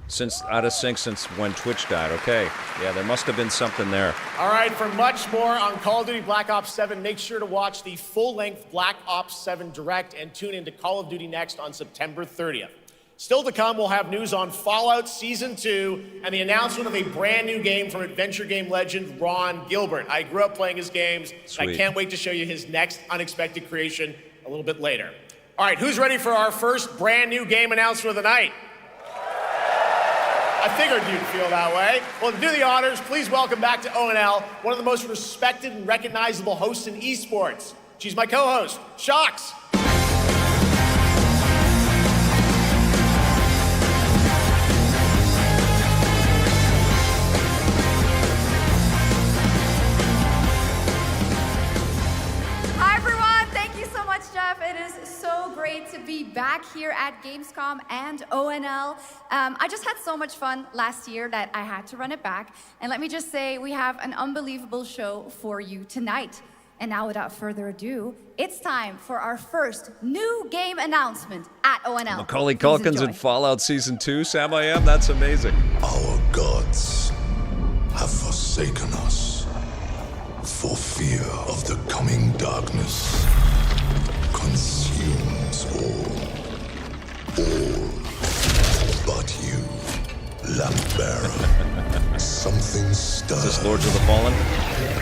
Since out of sync since when Twitch died. Okay. Yeah, there must have been something there. All right, for much more on Call of Duty Black Ops 7, make sure to watch the full-length Black Ops 7 Direct and tune into Call of Duty Next on September 30th. Still to come, we'll have news on Fallout Season 2 and the announcement of a brand new game from adventure game legend Ron Gilbert. I grew up playing his games, and I can't wait to show you his next unexpected creation a little bit later. All right, who's ready for our first brand new game announcement of the night? I figured you'd feel that way. Well, to do the honors, please welcome back to ONL one of the most respected and recognizable hosts in esports. She's my co-host, Shox. Hi everyone, thank you so much, Jeff. It is so great to be back here at Gamescom and ONL. I just had so much fun last year that I had to run it back. And let me just say, we have an unbelievable show for you tonight. And now without further ado, it's time for our first new game announcement at ONL. Macaulay Please Culkin's enjoy. in Fallout Season 2, Sam I Am? That's amazing. Our gods have forsaken us for fear of the coming darkness consumes all but you, Lampbearer. Something stirs. Is this Lords of the Fallen?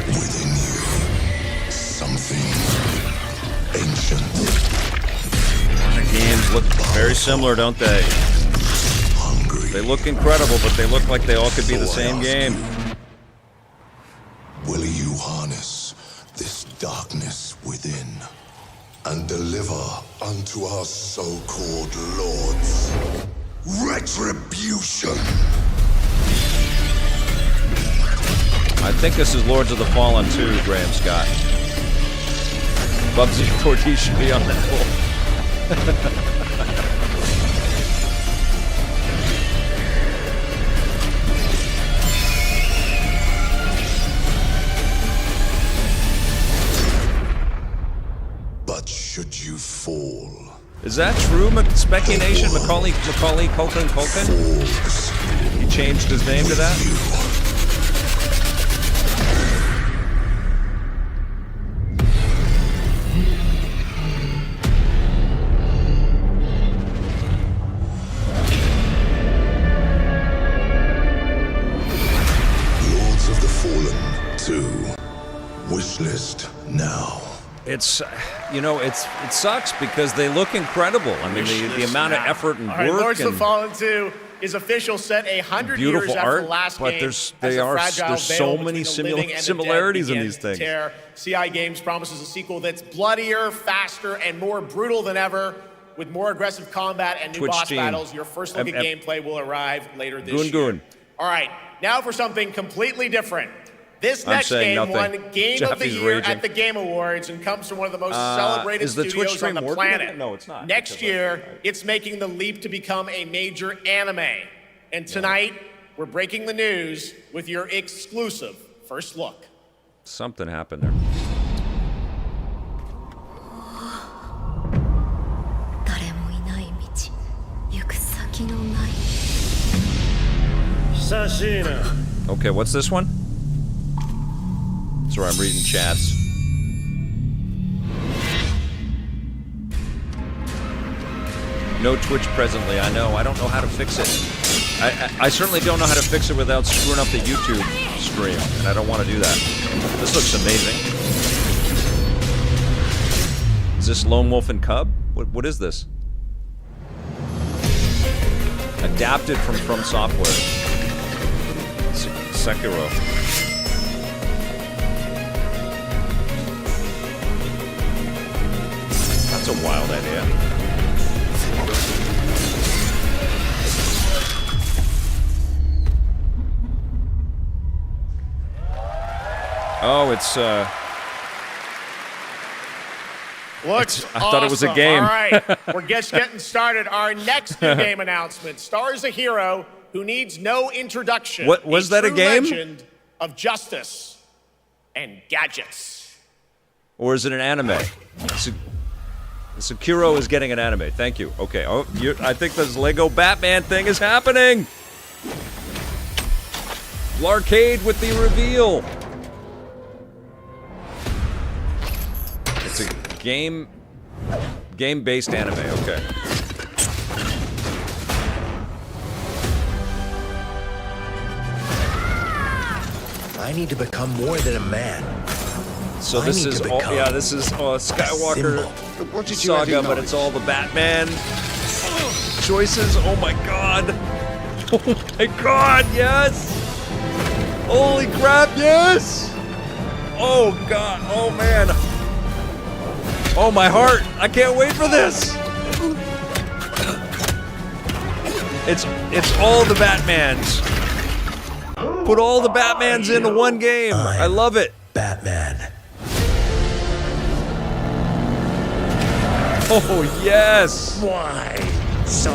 Within you, something ancient. The games look very similar, don't they? They look incredible, but they look like they all could be the same game. Will you harness this darkness within and deliver unto our so-called lords retribution? I think this is Lords of the Fallen too, Graham Scott. Bubsy 4D should be on that wall. But should you fall, is that true, Speculation? Macaulay Culkin? He changed his name to that? Lords of the Fallen 2, wish list now. It's, you know, it sucks because they look incredible. I mean, the amount of effort and All right, work Lords of and the Fallen 2 is official, set 100 years beautiful after art, the last but game. there's As so many similarities in these things. Tear. CI Games promises a sequel that's bloodier, faster, and more brutal than ever, with more aggressive combat and new Twitch boss team. battles. Your first look at gameplay will arrive later this year. Goon. All right, now for something completely different. This I'm next saying game nothing. won Game of the Jeffy's Year raging. at the Game Awards and comes from one of the most celebrated is the Twitch studios stream on the working on planet. it? No, it's not, Next because year, it's making the leap to become a major anime. And tonight, we're breaking the news with your exclusive first look. Something happened there. Okay, what's this one? Sorry, I'm reading chats. No Twitch presently, I know. I don't know how to fix it. I certainly don't know how to fix it without screwing up the YouTube stream, and I don't want to do that. This looks amazing. Is this Lone Wolf and Cub? What is this? Adapted from Software. Sekiro. That's a wild idea. Oh, it's Looks I thought it was a awesome. game. All right, we're just getting started. Our next new game announcement stars a hero who needs no introduction. What was that a true game? Legend of justice and gadgets. Or is it an anime? Sekiro is getting an anime. Thank you. Okay. Oh, I think this Lego Batman thing is happening. L'arcade with the reveal. It's a game-based anime. Okay. I need to become more than a man. So this is all, yeah, this is Skywalker saga, but it's all the Batman choices. Oh my god! Oh my god! Yes! Holy crap! Yes! Oh god! Oh man! Oh my heart! I can't wait for this! It's all the Batmans. Put all the Batmans into one game. I love it. Batman. Oh, yes! Why so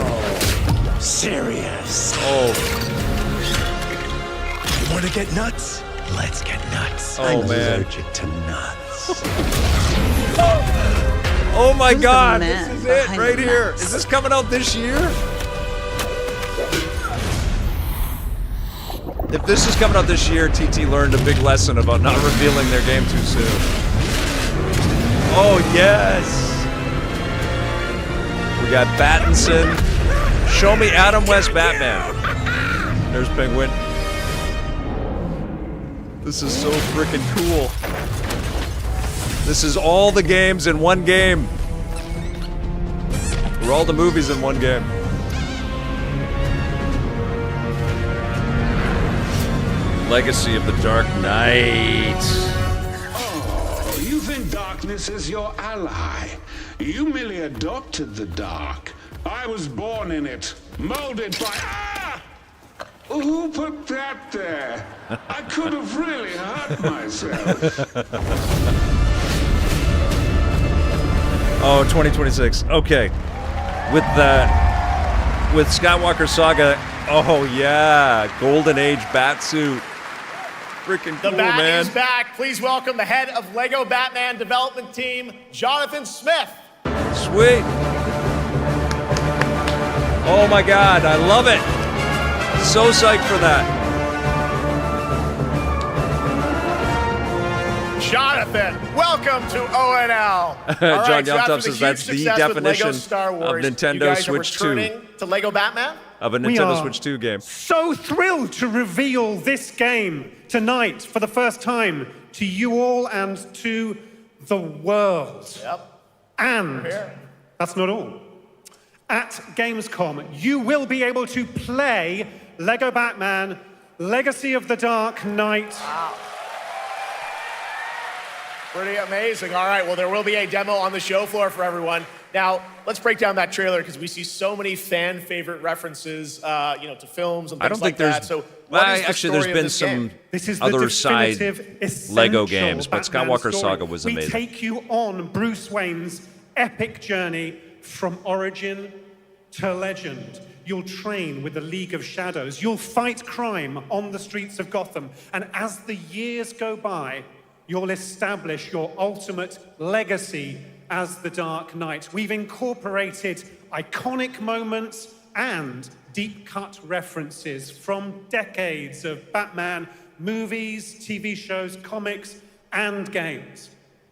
serious? Oh. You want to get nuts? Let's get nuts. Oh, I'm man. allergic to nuts. Oh my Who's god, the this man is it behind right the here. nuts? Is this coming out this year? If this is coming out this year, TT learned a big lesson about not revealing their game too soon. Oh, yes! We got Pattinson. Show me Adam West Batman. There's Penguin. This is so freaking cool. This is all the games in one game. Or all the movies in one game. Legacy of the Dark Knight. Oh, you think darkness is your ally. You merely adopted the dark. I was born in it, molded by... Ah! Who put that there? I could have really hurt myself. Oh, 2026. Okay. With Skywalker Saga, oh yeah, Golden Age Batsuit. Freaking cool, The Bat man. is back. Please welcome the head of Lego Batman development team, Jonathan Smith. Sweet. Oh my God, I love it. So psyched for that. Jonathan, welcome to ONL. John Yomtop says that's the definition of Nintendo Switch 2. To Lego Batman? Of a Nintendo Switch 2 game. So thrilled to reveal this game tonight for the first time to you all and to the world. Yep. And that's not all. At Gamescom, you will be able to play Lego Batman Legacy of the Dark Knight. Wow. Pretty amazing. All right, well, there will be a demo on the show floor for everyone. Now, let's break down that trailer because we see so many fan favorite references, to films and things I don't like think that. So, actually, there's been some other side Lego games, but Skywalker Saga was amazing. We take you on Bruce Wayne's epic journey from origin to legend. You'll train with the League of Shadows. You'll fight crime on the streets of Gotham. And as the years go by, you'll establish your ultimate legacy as the Dark Knight. We've incorporated iconic moments and deep-cut references from decades of Batman movies, TV shows, comics, and games,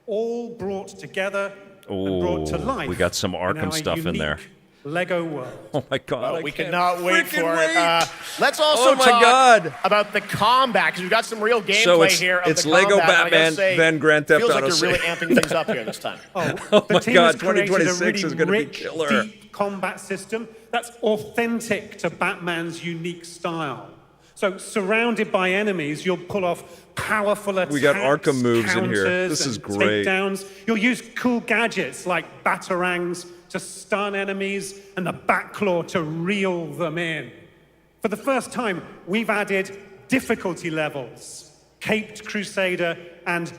all brought together and brought to life. We got some Arkham stuff in there. Lego world. Oh my God! Well, we cannot wait for it. Let's also talk about the combat because we've got some real gameplay here. It's Lego Batman, then Grand Theft Auto. Feels like you're really amping things up here this time. Oh my God! 2026 is going to be killer. Deep combat system that's authentic to Batman's unique style. So, surrounded by enemies, you'll pull off powerful attacks. We got Arkham moves in here. This is great. Takedowns. You'll use cool gadgets like batarangs to stun enemies and the Batclaw to reel them in. For the first time, we've added difficulty levels, Caped Crusader and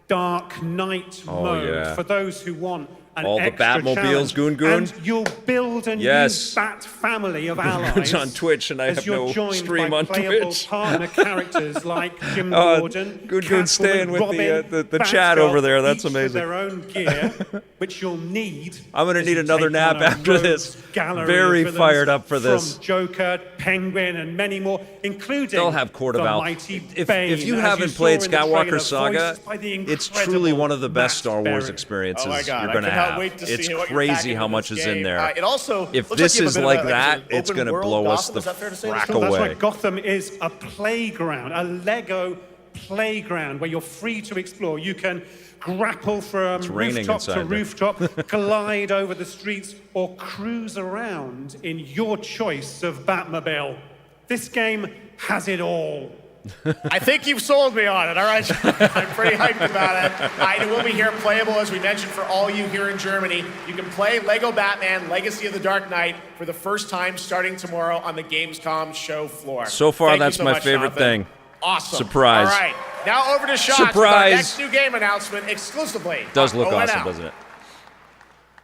Dark Knight mode for those who want an all the extra Batmobiles, challenge. Goon Goon. And you'll build a new Bat family of allies. It's on Twitch, and I have no stream on Twitch. Partner characters like Jim Gordon, Goon Goon staying with Robin, the chat over there. That's each amazing. With their own gear, which you'll need. I'm going to need another nap after this. Very fired up for this. From Joker, Penguin, and many more, including They'll have Court of the Owls. mighty If Bane, you as haven't saw played in the Skywalker trailer, Saga, voiced by the it's truly one of the best Star Wars Barrett. experiences Oh my God, you're I going to cannot have. wait to see It's what you're crazy packing how into much this is in game. there. It also if looks this like you have is a bit like of a- that, like an it's open going to world blow us Gotham. the Is that fair to say? frack That's away. right. Gotham is a playground, a Lego playground where you're free to explore. You can grapple from raining rooftop inside to there. rooftop, glide over the streets, or cruise around in your choice of Batmobile. This game has it all. I think you've sold me on it, all right? I'm pretty hyped about it. It will be here playable, as we mentioned, for all you here in Germany. You can play Lego Batman Legacy of the Dark Knight for the first time starting tomorrow on the Gamescom show floor. So far, Thank you that's so my much, favorite Jonathan. thing. Awesome. Surprise. All right, now over to Shots with our Surprise. next new game announcement exclusively. Does look on awesome, ONL. doesn't it?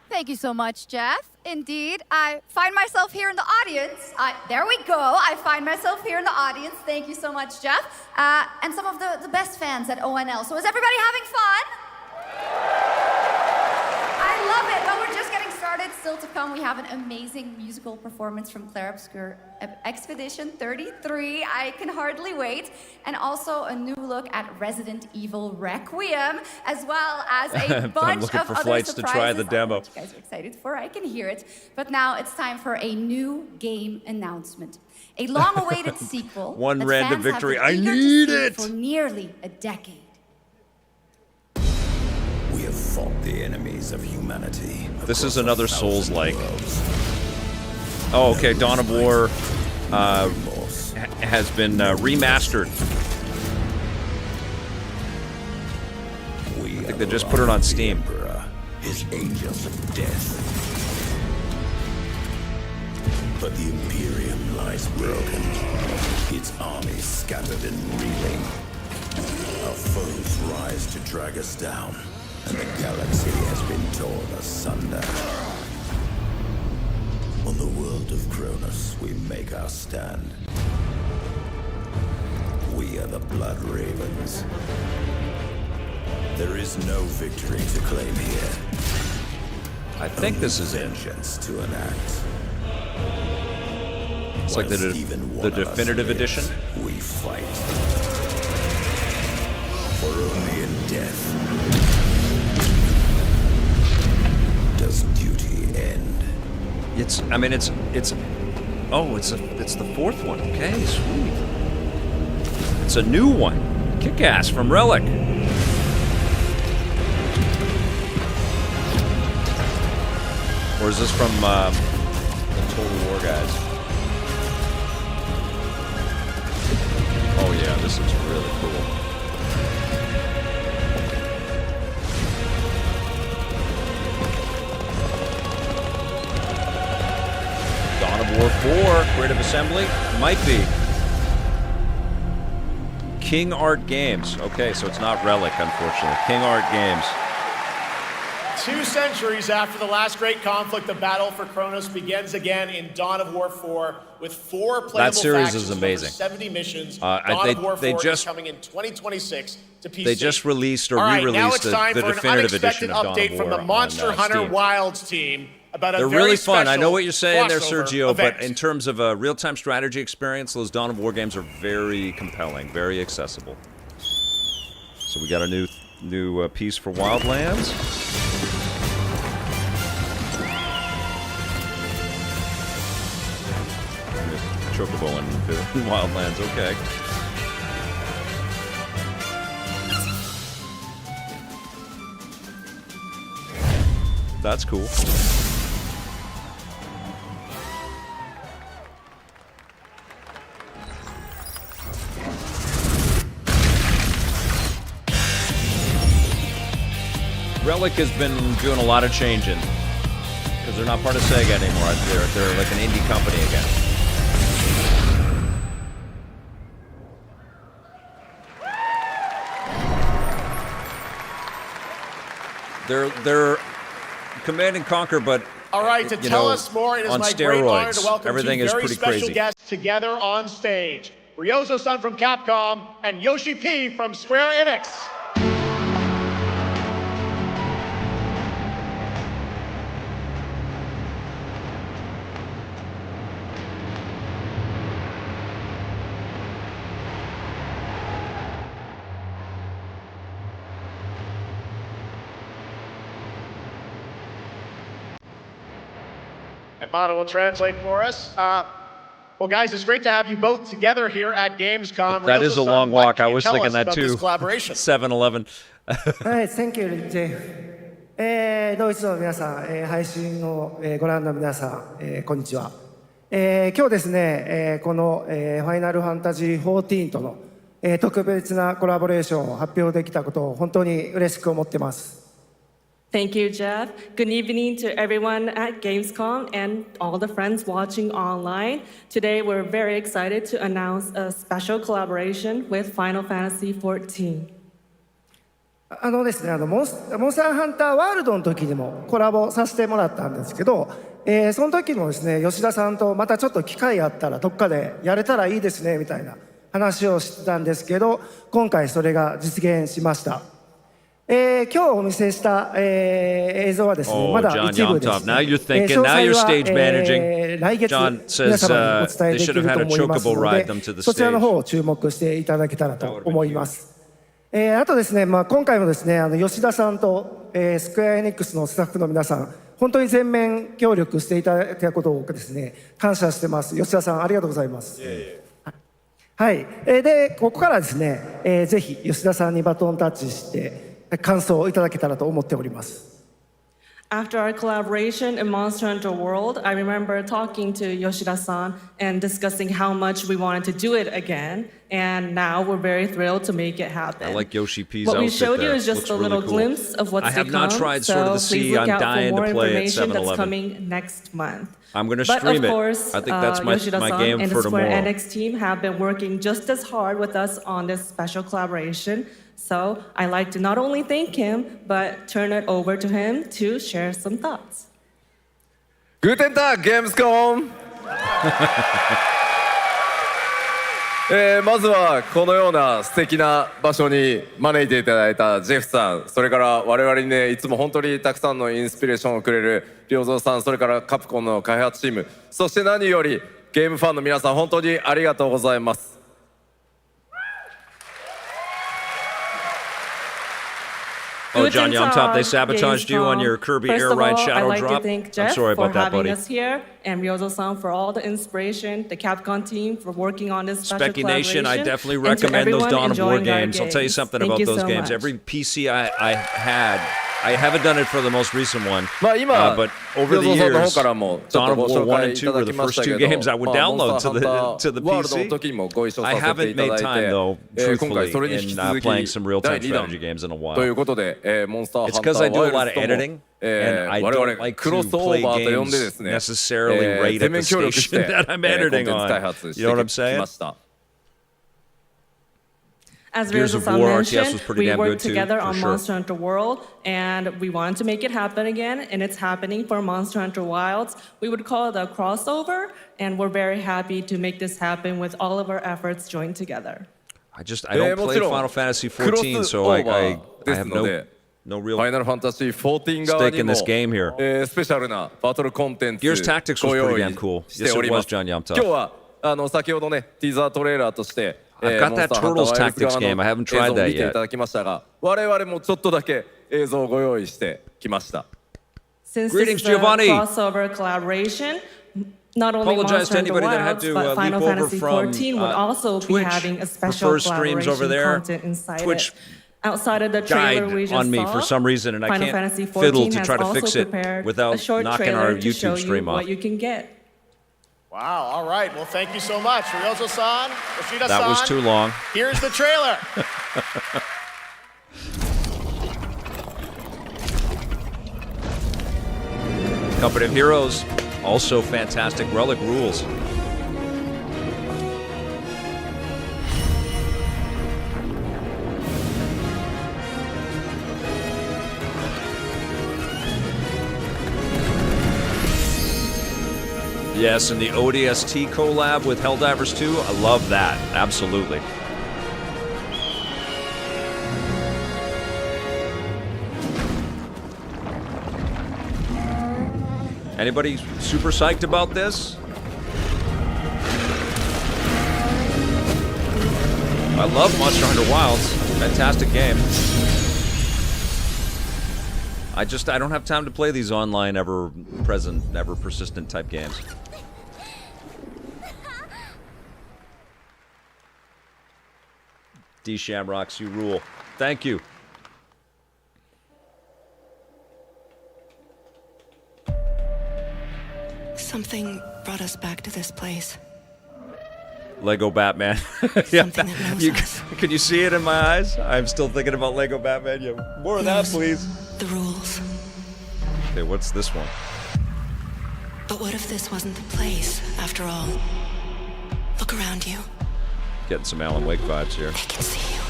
Thank you so much, Jeff. Indeed, I find myself here in the audience. There we go. I find myself here in the audience. Thank you so much, Jeff. And some of the best fans at ONL. So is everybody having fun? I love it. But we're just getting started. Still to come, we have an amazing musical performance from Clair Obscure Expedition 33. I can hardly wait. And also a new look at Resident Evil Requiem, as well as a bunch I'm looking of for other flights to try the surprises. demo. What you guys are excited for, I can hear it. But now it's time for a new game announcement. A long-awaited sequel. One that random fans have victory. been I eager to need see it. For nearly a decade. We have fought the enemies of humanity. This is another Souls-like. Oh, okay. Dawn of War has been remastered. I think they just put it on Steam. His angels of death. But the Imperium lies broken, its armies scattered and reeling. Our foes rise to drag us down, and the galaxy has been torn asunder. On the world of Kronos, we make our stand. We are the Blood Ravens. There is no victory to claim here. I think this is it. Vengeance to enact. It's like the definitive edition. We fight. For only in death does duty end. It's the fourth one. Okay, sweet. It's a new one. Kick-ass from Relic. Or is this from the Total War guys? Oh yeah, this is really cool. Dawn of War 4, Creative Assembly? Might be. King Art Games. Okay, so it's not Relic, unfortunately. King Art Games. 2 centuries after the last great conflict, the battle for Kronos begins again in Dawn of War 4 with 4 playable that series factions is amazing. Over 70 missions. Dawn of War 4 is coming in 2026 to PC. They just released or re-released now it's time the for definitive an edition unexpected of Dawn of update War from the Monster Hunter Steam. Wilds team about a They're very really fun. I know what you're saying there, crossover Sergio, event. but in terms of a real-time strategy experience, those Dawn of War games are very compelling, very accessible. So we got a new piece for Wildlands. Chocobo in Wildlands, okay. That's cool. Relic has been doing a lot of changing because they're not part of Sega anymore. They're like an indie company again. They're Command and Conquer, but all right, to tell us more, it is my great honor to welcome Everything two is very pretty special crazy. guests together on stage. Ryozo-san from Capcom and Yoshi P from Square Enix. And Mono will translate for us. Well, guys, it's great to have you both together here at Gamescom. That is a long walk. I was thinking that too. 7-Eleven. はい、Thank you, Jeff. ドイツの皆さん、配信をご覧の皆さん、こんにちは。今日ですね、このファイナルファンタジー14との特別なコラボレーションを発表できたことを本当に嬉しく思ってます。Thank you, Jeff. Good evening to everyone at Gamescom and all the friends watching online. Today, we're very excited to announce a special collaboration with Final Fantasy XIV. ですね、モンスターハンターワールドの時にもコラボさせてもらったんですけど、その時もですね、吉田さんとまたちょっと機会あったらどっかでやれたらいいですねみたいな話をしてたんですけど、今回それが実現しました。今日お見せした、映像はですね、まだ一部です、ね。Now you're thinking, now you're stage managing. John says they should have had a chocobo ride them to the stage. そちらの方を注目していただけたらと思います。あとですね、今回もですね、吉田さんと、スクエアエニックスのスタッフの皆さん、本当に全面協力していただいたことをですね、感謝してます。吉田さん、ありがとうございます。はい。で、ここからですね、ぜひ吉田さんにバトンタッチして、感想をいただけたらと思っております。After our collaboration in Monster Hunter World, I remember talking to Yoshida-san and discussing how much we wanted to do it again. And now we're very thrilled to make it happen. I like Yoshi P's What outfit we showed there. you is just Looks a little really cool. glimpse of what's I have to not come. tried Sword of the So please Sea. look I'm out for dying more to play at information that's 7-Eleven. coming next month. I'm going to But stream of course, it. I think that's my Yoshida-san game and for the Square tomorrow. Enix team have been working just as hard with us on this special collaboration. So I'd like to not only thank him, but turn it over to him to share some thoughts. Guten Tag, Gamescom! まずはこのような素敵な場所に招いていただいたジェフさん、それから我々にね、いつも本当にたくさんのインスピレーションをくれる良三さん、それからカプコンの開発チーム、そして何よりゲームファンの皆さん、本当にありがとうございます。Oh, John Yomtop, they sabotaged you on your Kirby First Air of Ride all, Shadow I'd like Drop. to thank Jeff I'm sorry for about that, having buddy. us here, and Ryozo-san for all the inspiration, the Capcom team for working on this special Specky Nation, I definitely and to recommend those everyone Dawn of War enjoying our games. I'll tell you something Thank about you those so games. much. Every PC I had, I haven't done it for the most recent one, まあ今、 but over the 良三さんの方 years, からもちょっ Dawn と of ご War 紹 1 介 and い 2 were ただ the きまし first たけ two ど、 games I would まあ download to モンスター the ワールドの PC. 時にもご一緒 I させて haven't いただ made いて、 time, though, 今回それ truthfully, に引き in 続き playing some 第 real-time 2弾 strategy games in a while. ということで、モンスターハン It's タ because I ー do ワ a イ lot ル of ドも editing, and I 我 don't 々 like クロ to スオ play ーバーと呼んでで games すね、 necessarily right 全 at 面 the 協力し station て that I'm コンテ editing ンツ開 on. 発し You know what I'm てき saying? ました。As Gears of Ryozo-san War RTS was mentioned, pretty we damn good worked too, together for on sure. Monster Hunter World, and we wanted to make it happen again, and it's happening for Monster Hunter Wilds. We would call it a crossover, and we're very happy to make this happen with all of our efforts joined together. I don't play Final Fantasy 14, so I have no real ファイナルファンタジー14側 stake に in も this game here. スペシャルなバトルコンテンツ Gears Tactics was ご用 pretty 意 damn cool. しており Yes, it ま was, す。 John Yomtop. 今日は先ほどねティーザートレーラーとして I've got that Turtles Tactics game. I haven't tried that 映像を見てい yet. ただきましたが、我々もちょっとだけ映像をご用意してきました。 Since Greetings, this is a Giovanni. crossover collaboration, not only Apologize Monster to Hunter anybody that had Wilds, to but leap Final over Fantasy from 14 would also be Twitch having a special prefers streams over collaboration there. content inside Twitch it. Outside of the trailer died we just on me saw, for some reason, and I Final can't Fantasy fiddle 14 to has try to also fix it prepared without a short knocking our trailer to show YouTube stream you off. what you can get. Wow, all right. Well, thank you so much. Ryozo-san, Yoshida-san. That was too long. Here's the trailer. Company of Heroes, also fantastic. Relic rules. Yes, and the ODST collab with Helldivers 2, I love that. Absolutely. Anybody super psyched about this? I love Monster Hunter Wilds. Fantastic game. I don't have time to play these online, ever-present, ever-persistent type games. D Shamrocks, you rule. Thank you. Something brought us back to this place. Lego Batman. Yeah, can you see it in my eyes? I'm still thinking about Lego Batman. Yeah, more of that, please. The rules. Okay, what's this one? But what if this wasn't the place, after all? Look around you. Getting some Alan Wake vibes here. They can see you.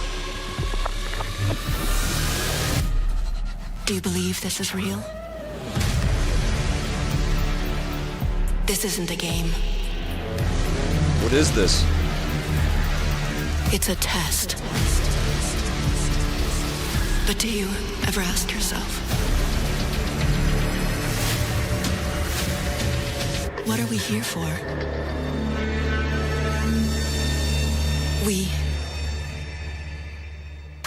Do you believe this is real? This isn't a game. What is this? It's a test. But do you ever ask yourself, what are we here for?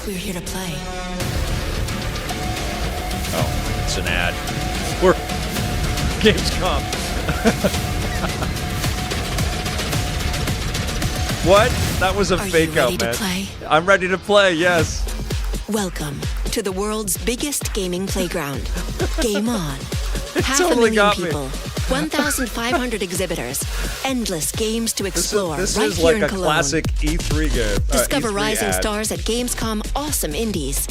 We're here to play. Oh, it's an ad. We're Gamescom. What? That was a fake out, man. Play? I'm ready to play, yes. Welcome to the world's biggest gaming playground. Game on. Half totally a million got me. people, 1,500 exhibitors, endless games to explore This right is here like in a Cologne. classic E3 game. Discover E3 rising ad. stars at Gamescom Awesome Indies.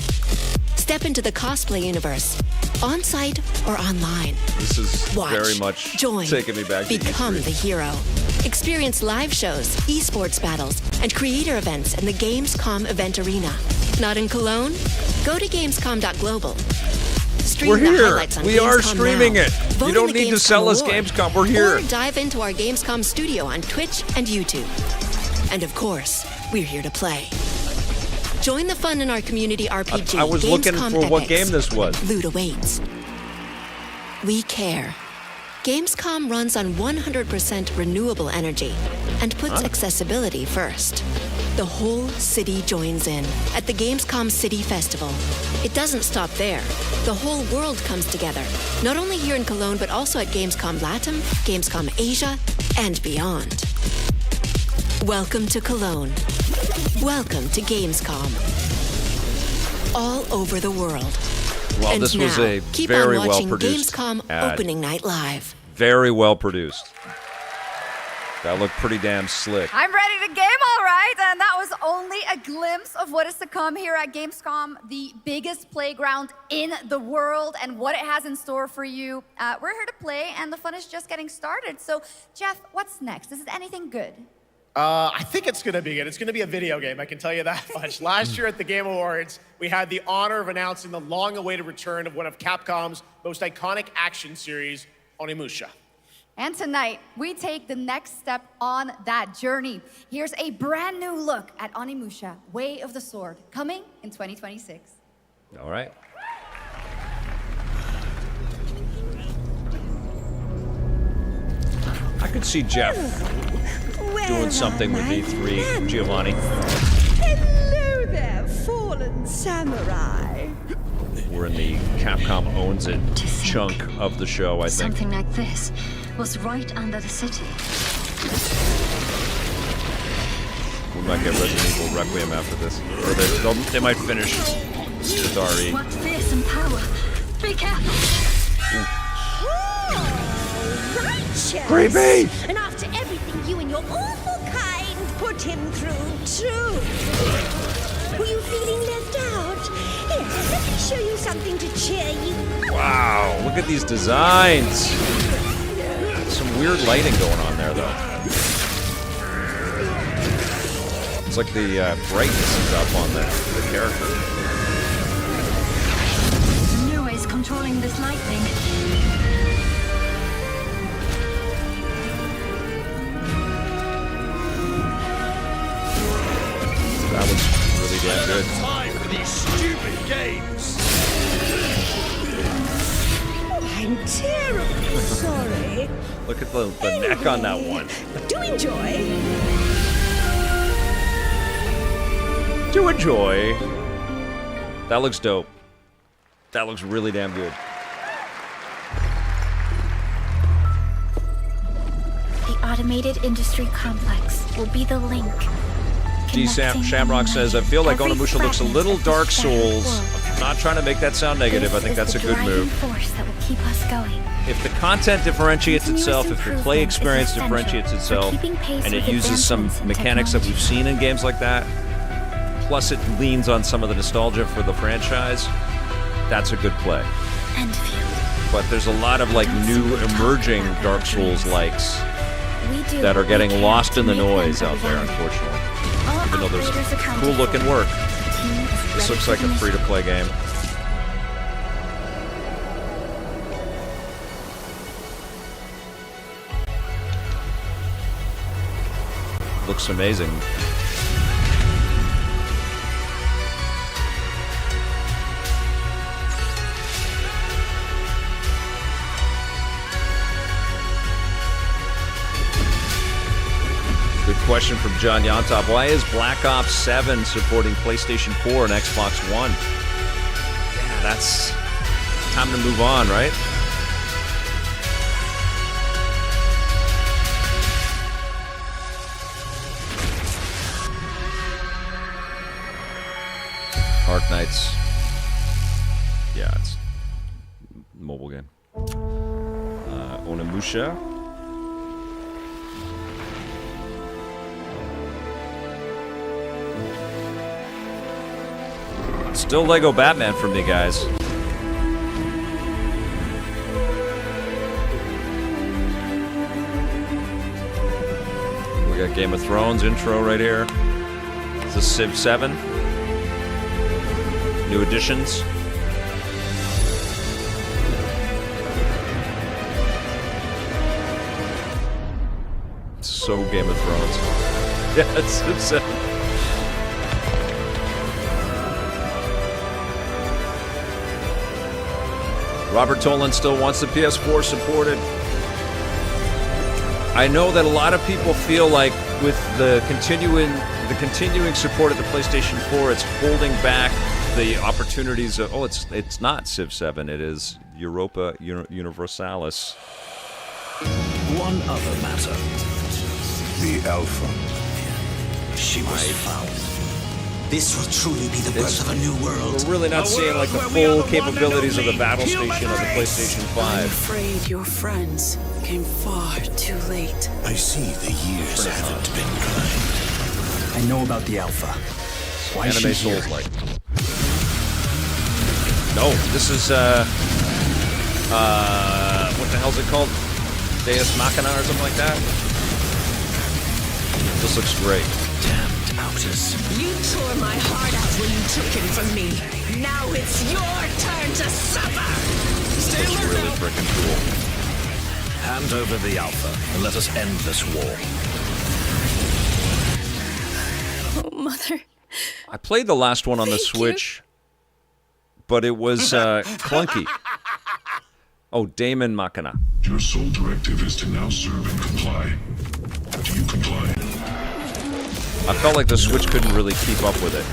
Step into the cosplay universe, on-site or online. This is Watch, very much join, taking me back to become E3. the hero. Experience live shows, esports battles, and creator events in the Gamescom event arena. Not in Cologne? Go to Gamescom.global. Stream We're the here. highlights on We are Gamescom streaming now. it. Vote You in don't the need to Gamescom sell us award. Gamescom. We're here. Or dive into our Gamescom studio on Twitch and YouTube. And of course, we're here to play. Join the fun in our community RPG. I was looking Gamescom for what Epics. game this was. Loot awaits. We care. Gamescom runs on 100% renewable energy and puts accessibility first. The whole city joins in at the Gamescom City Festival. It doesn't stop there. The whole world comes together, not only here in Cologne, but also at Gamescom Latam, Gamescom Asia, and beyond. Welcome to Cologne. Welcome to Gamescom. All over the world. Well, and this was now, a keep very on watching well-produced Gamescom ad. Opening Night Live. Very well produced. That looked pretty damn slick. I'm ready to game, all right. And that was only a glimpse of what is to come here at Gamescom, the biggest playground in the world, and what it has in store for you. We're here to play, and the fun is just getting started. So, Geoff, what's next? Is it anything good? I think it's going to be good. It's going to be a video game, I can tell you that much. Last year at the Game Awards, we had the honor of announcing the long-awaited return of one of Capcom's most iconic action series, Onimusha. And tonight, we take the next step on that journey. Here's a brand new look at Onimusha, Way of the Sword, coming in 2026. All right. I could see Geoff doing something with E3, Giovanni. Hello there, fallen samurai. We're in the Capcom owns it chunk of the show, I think. Something like this was right under the city. We might get Resident Evil Requiem after this. Or they might finish with RE. What fearsome power! Be careful! Righteous! Creepy! And after everything you and your awful kind put him through, too. Were you feeling left out? Here, let me show you something to cheer you up. Wow, look at these designs. Some weird lighting going on there, though. It's like the brightness is up on the character. No ways controlling this lightning. That was really damn good. Time for these stupid games. Oh, I'm terribly sorry. Look at the neck on that one. Do enjoy. To enjoy. That looks dope. That looks really damn good. The automated industry complex will be the link. G. Shamrock says, I feel like Onimusha looks a little Dark Souls. I'm not trying to make that sound negative. I think that's a good move. Force that will keep us going. If the content differentiates itself, if the play experience differentiates itself, and it uses some mechanics that we've seen in games like that, plus it leans on some of the nostalgia for the franchise, that's a good play. But there's a lot of like new emerging Dark Souls likes that are getting lost in the noise out there, unfortunately. Even though there's cool looking work. This looks like a free-to-play game. Looks amazing. Good question from John Yontop. Why is Black Ops 7 supporting PlayStation 4 and Xbox One? Yeah, that's time to move on, right? Arc Knights. Yeah, it's a mobile game. Onimusha. Still Lego Batman for me, guys. We got Game of Thrones intro right here. This is Civ 7. New additions. So Game of Thrones. Yeah, it's Civ 7. Robert Tolan still wants the PS4 supported. I know that a lot of people feel like with the continuing support of the PlayStation 4, it's holding back the opportunities of, it's not Civ 7, it is Europa Universalis. One other matter. The Alpha. She was found. This will truly be the birth of a new world. We're really not seeing like the full capabilities of the battle station of the PlayStation 5. I'm afraid your friends came far too late. I see the years haven't been kind. I know about the Alpha. Why is Anime she here? Souls-like. No, this is what the hell's it called? Deus Machina or something like that? This looks great. Damned Outus. You tore my heart out when you took him from me. Now it's your turn to suffer. Stay Looks really freaking cool. Hand over the Alpha and let us end this war. Oh, Mother. I played the last one on the Switch, but it was clunky. Oh, Daemon Machina. Your sole directive is to now serve and comply. Do you comply? I felt like the Switch couldn't really keep up with it.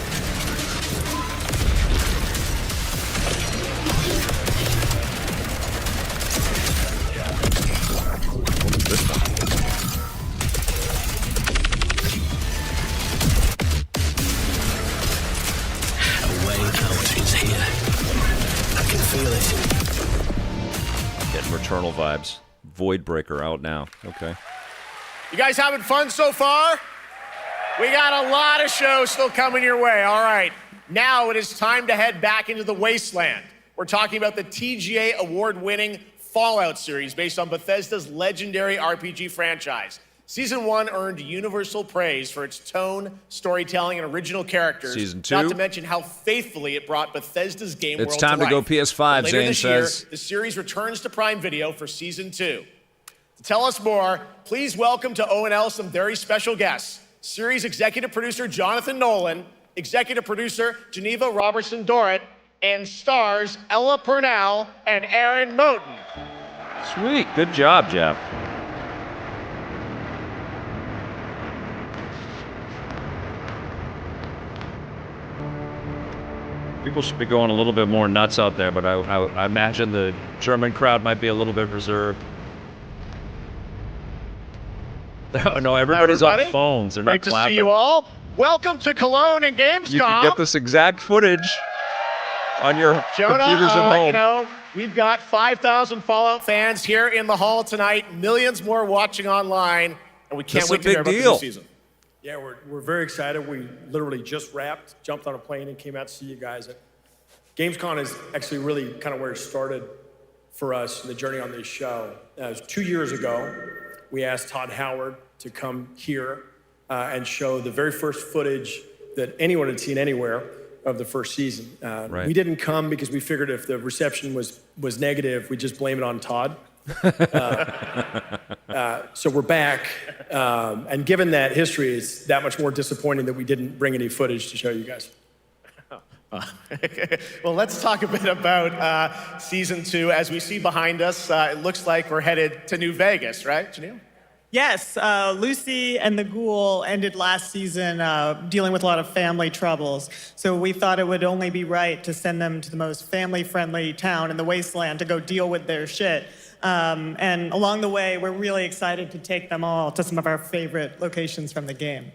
What is this one? A way out is here. I can feel it. Getting Returnal vibes. Voidbreaker out now. Okay. You guys having fun so far? We got a lot of shows still coming your way. All right, now it is time to head back into the wasteland. We're talking about the TGA award-winning Fallout series based on Bethesda's legendary RPG franchise. Season 1 earned universal praise for its tone, storytelling, and original characters. Season 2? Not to mention how faithfully it brought Bethesda's game world to life. It's time to go PS5, Later Zane this says. year, the series returns to Prime Video for Season 2. To tell us more, please welcome to ONL some very special guests. Series executive producer Jonathan Nolan, executive producer Geneva Robertson-Dorrit, and stars Ella Purnell and Aaron Moten. Sweet. Good job, Jeff. People should be going a little bit more nuts out there, but I imagine the German crowd might be a little bit reserved. No, everybody's on phones. They're not Great to clapping. see you all. Welcome to Cologne and Gamescom. You can get this exact footage on your Jonah, computers at home. You know, we've got 5,000 Fallout fans here in the hall tonight, millions more watching online, and we can't wait to hear about the new season. Yeah, we're very excited. We literally just wrapped, jumped on a plane, and came out to see you guys. Gamescom is actually really kind of where it started for us, the journey on this show. It was 2 years ago. We asked Todd Howard to come here and show the very first footage that anyone had seen anywhere of the first season. Right. We didn't come because we figured if the reception was negative, we'd just blame it on Todd. So we're back, and given that history, it's that much more disappointing that we didn't bring any footage to show you guys. Well, let's talk a bit about Season 2. As we see behind us, it looks like we're headed to New Vegas, right, Janelle? Yes, Lucy and the Ghoul ended last season dealing with a lot of family troubles. So we thought it would only be right to send them to the most family-friendly town in the wasteland to go deal with their shit. And along the way, we're really excited to take them all to some of our favorite locations from the game.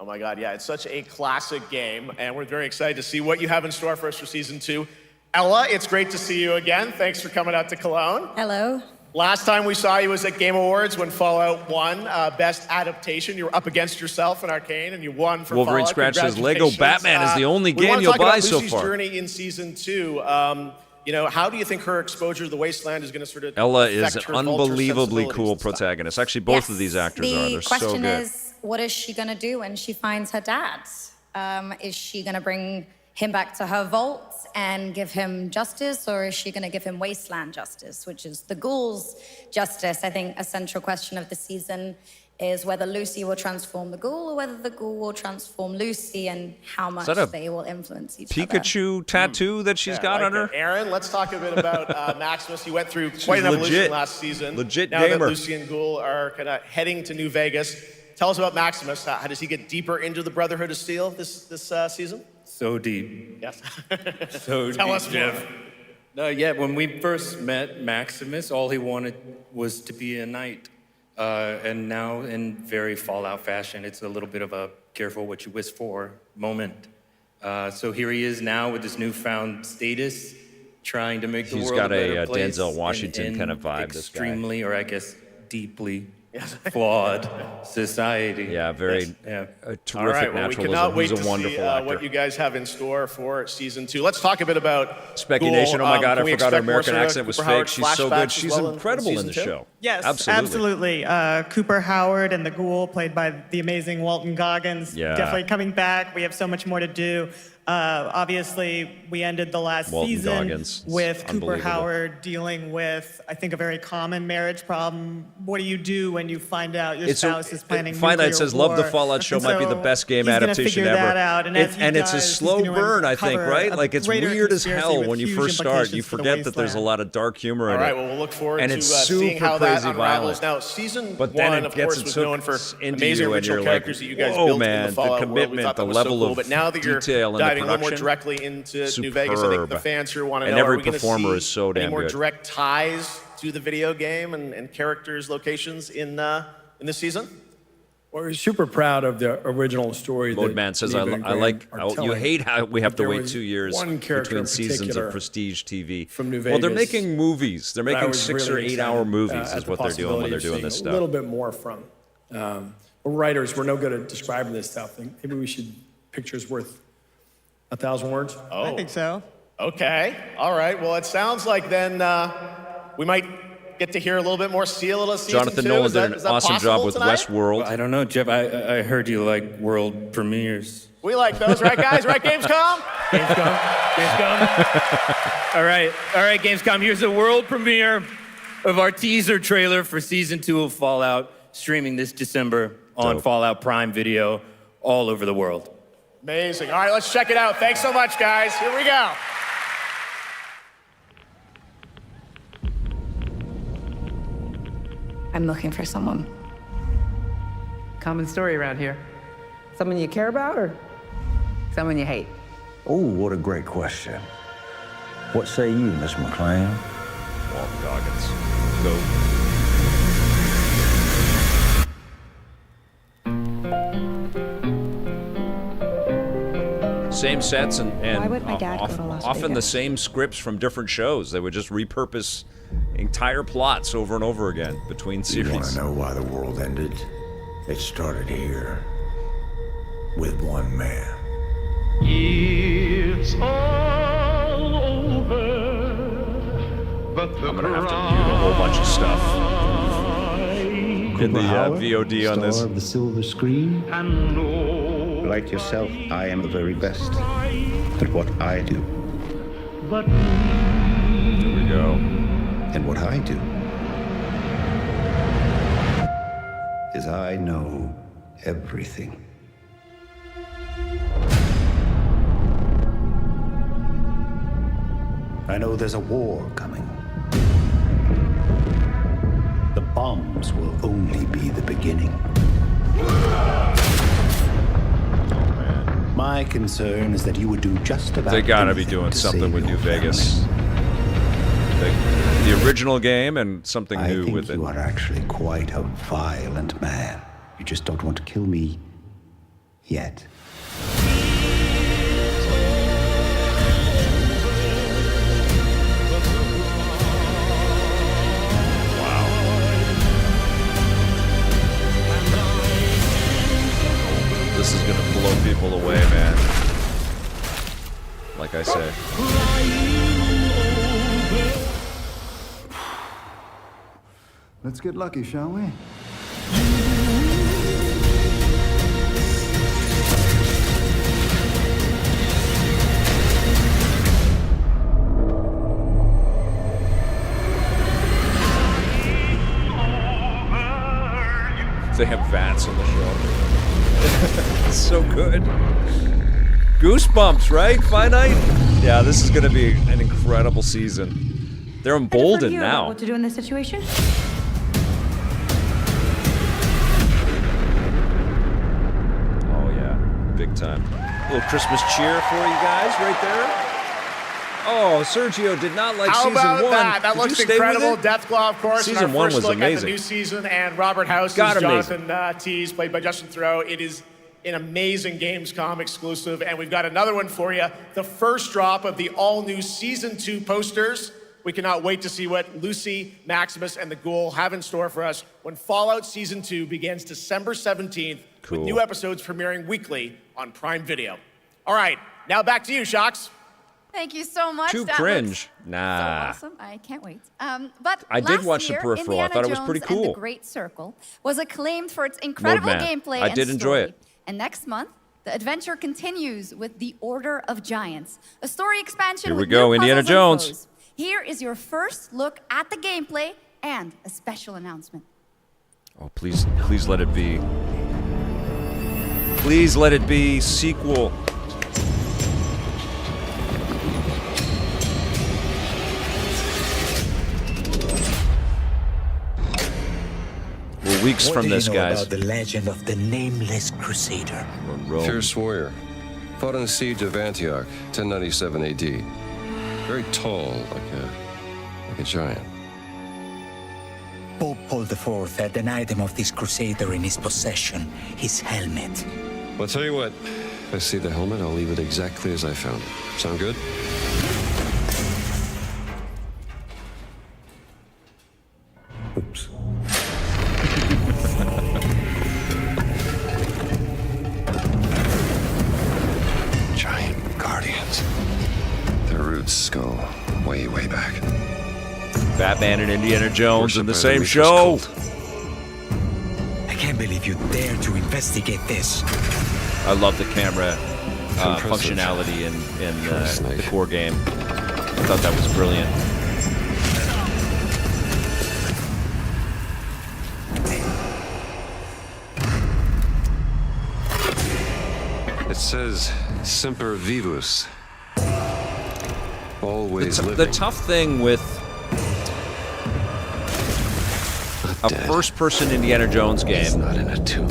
Oh my God, yeah, it's such a classic game, and we're very excited to see what you have in store for us for Season 2. Ella, it's great to see you again. Thanks for coming out to Cologne. Hello. Last time we saw you was at Game Awards when Fallout won Best Adaptation. You were up against yourself in Arcane, and you won for Wolverine Fallout. Scratch says Lego Batman is the only game you'll buy so Lucy's far. journey in Season 2. How do you think her exposure to the Wasteland is going to sort of Ella is affect an her vulture unbelievably sensibilities cool and stuff? protagonist. Actually, both of these actors are. They're The question so good. is, what is she going to do when she finds her dad? Is she going to bring him back to her vault and give him justice, or is she going to give him Wasteland justice, which is the ghouls' justice? I think a central question of the season is whether Lucy will transform the ghoul or whether the ghoul will transform Lucy, and how much that a they will influence each Pikachu tattoo that she's got on her? Aaron, let's talk a bit about Maximus. He went through quite an evolution last season. Legit now gamer. that Lucy and Ghoul are kind of heading to New Vegas. Tell us about Maximus. How does he get deeper into the Brotherhood of Steel this season? So deep. Yes. So Tell deep, us Jeff. Yeah, when we first met Maximus, all he wanted was to be a knight. And now, in very Fallout fashion, it's a little bit of a careful what you wish for moment. So here he is now with this newfound status, trying to make the world a better place. He's got a Denzel Washington kind of vibe, this guy. Extremely, or I guess deeply flawed society. Yeah, very terrific All right, well, we naturalism. cannot wait He's a to wonderful see actor. what you guys have in store for Season 2. Let's talk a bit about Speculation. Ghoul. Oh my God, Can I we forgot her expect more American sort of accent was Cooper fake. Howard She's so flashbacks good. as She's well in incredible in the Season 2? show. Yes, absolutely. Cooper Howard and the Ghoul, played by the amazing Walton Goggins, Yeah. definitely coming back. We have so much more to do. Obviously, we ended the last Walton season Goggins. It's with Cooper unbelievable. Howard dealing with, I think, a very common marriage problem. What do you do when you find out your spouse is planning Finite nuclear says, war? love the Fallout show, And might be the so best game he's gonna adaptation figure ever. that out, and as he it's a does, he's slow gonna burn, I think, uncover right? a Like, it's greater weird as conspiracy hell with when you huge first start. You implications for the forget that there's a wasteland. lot of dark humor in All it. right, well, we'll look forward and to it's seeing super how that crazy unravels. violent. Now, Season But then 1, it of gets course, was it known for into amazing you, and original you're characters like, that you guys whoa, built man, in the the Fallout world. We commitment, thought that the was level so cool. of But now that you're detail in the diving a little more production, directly into New Vegas, I think the superb. fans here want to And know, every are we gonna performer see is so any damn more good. direct ties to the video game and characters' locations in this season? Well, we're super proud of the original story. Mode that Man says, Neva I and Graham like, are you telling. hate how we have to There wait was 2 years one character between in seasons particular of prestige TV. from New Well, they're Vegas making movies. They're that I making was 6 or really 8 hour excited, movies at is the what they're doing when possibility they're of doing seeing this a stuff. little bit more from. We're writers. We're no good at describing this stuff. Maybe we should. Pictures worth 1,000 words. Oh. I think so. Okay. All right. Well, it sounds like then we might get to hear a little bit more, see a little of Season 2. Jonathan Nolan Is that- did is an that awesome job possible with tonight? Westworld. I don't know, Jeff. I heard you like world premieres. We like those, right, guys? Right, Gamescom? Gamescom. All right, Gamescom. Here's a world premiere of our teaser trailer for Season 2 of Fallout, streaming this December on Fallout Prime Video all over the world. Amazing. All right, let's check it out. Thanks so much, guys. Here we go. I'm looking for someone. Common story around here. Someone you care about or someone you hate? Oh, what a great question. What say you, Miss McClane? Walton Goggins. Go. Same sets and Why would my dad go to Las often the Vegas? same scripts from different shows. They would just repurpose entire plots over and over again between You want series. to know why the world ended? It started here with one man. It's all over, but the I'm gonna have to mute a whole bunch of stuff in the VOD on this. Star of the silver screen. Like yourself, I am the very best at what I do. Here we go. And what I do is I know everything. I know there's a war coming. The bombs will only be the beginning. My concern is that you would do just about They gotta be anything doing to something save with your New Vegas. The original game and something I new think with it. you are actually quite a violent man. You just don't want to kill me yet. level away, man. Like I say. Let's get lucky, shall we? They have Vats on the show. It's so good. Goosebumps, right? Finite? Yeah, this is going to be an incredible season. They're emboldened now. What to do in this situation? Oh, yeah. Big time. A little Christmas cheer for you guys right there. Oh, Sergio did not like season 1. How about that? That Did looks you stay incredible. with it? Deathclaw, of course. Season and our 1 first was look amazing. At the new season, and Robert House is Jonathan Tease, played by Justin Theroux. It is an amazing Gamescom exclusive, and we've got another one for you. The first drop of the all-new Season 2 posters. We cannot wait to see what Lucy, Maximus, and the Ghoul have in store for us when Fallout Season 2 begins December 17th, with new episodes premiering weekly on Prime Video. All right, now back to you, Shox. Thank you so much. Too That cringe. looks Nah. So awesome. I can't wait. But I did watch last the year, Peripheral. I Indiana thought it was pretty Jones and cool. The Great Circle was acclaimed for its incredible Roadman. gameplay I and did enjoy story. it. And next month, the adventure continues with The Order of Giants, a story expansion Here we with go, new Indiana puzzles and Jones. foes. Here is your first look at the gameplay and a special announcement. Oh, please let it be. Please let it be sequel. We're weeks from this, guys. About the legend of the nameless crusader? Fierce warrior. Fought in the siege of Antioch, 1097 AD. Very tall, like a giant. Pope Paul IV had an item of this crusader in his possession, his helmet. Well, I'll tell you what. If I see the helmet, I'll leave it exactly as I found it. Sound good? Oops. Giant guardians. Their roots go way, way back. Batman and Indiana Jones in the same show. I can't believe you dare to investigate this. I love the camera functionality in the core game. I thought that was brilliant. It says Semper Vivus. Always living. The tough thing with a first-person Indiana Jones game not in a tomb.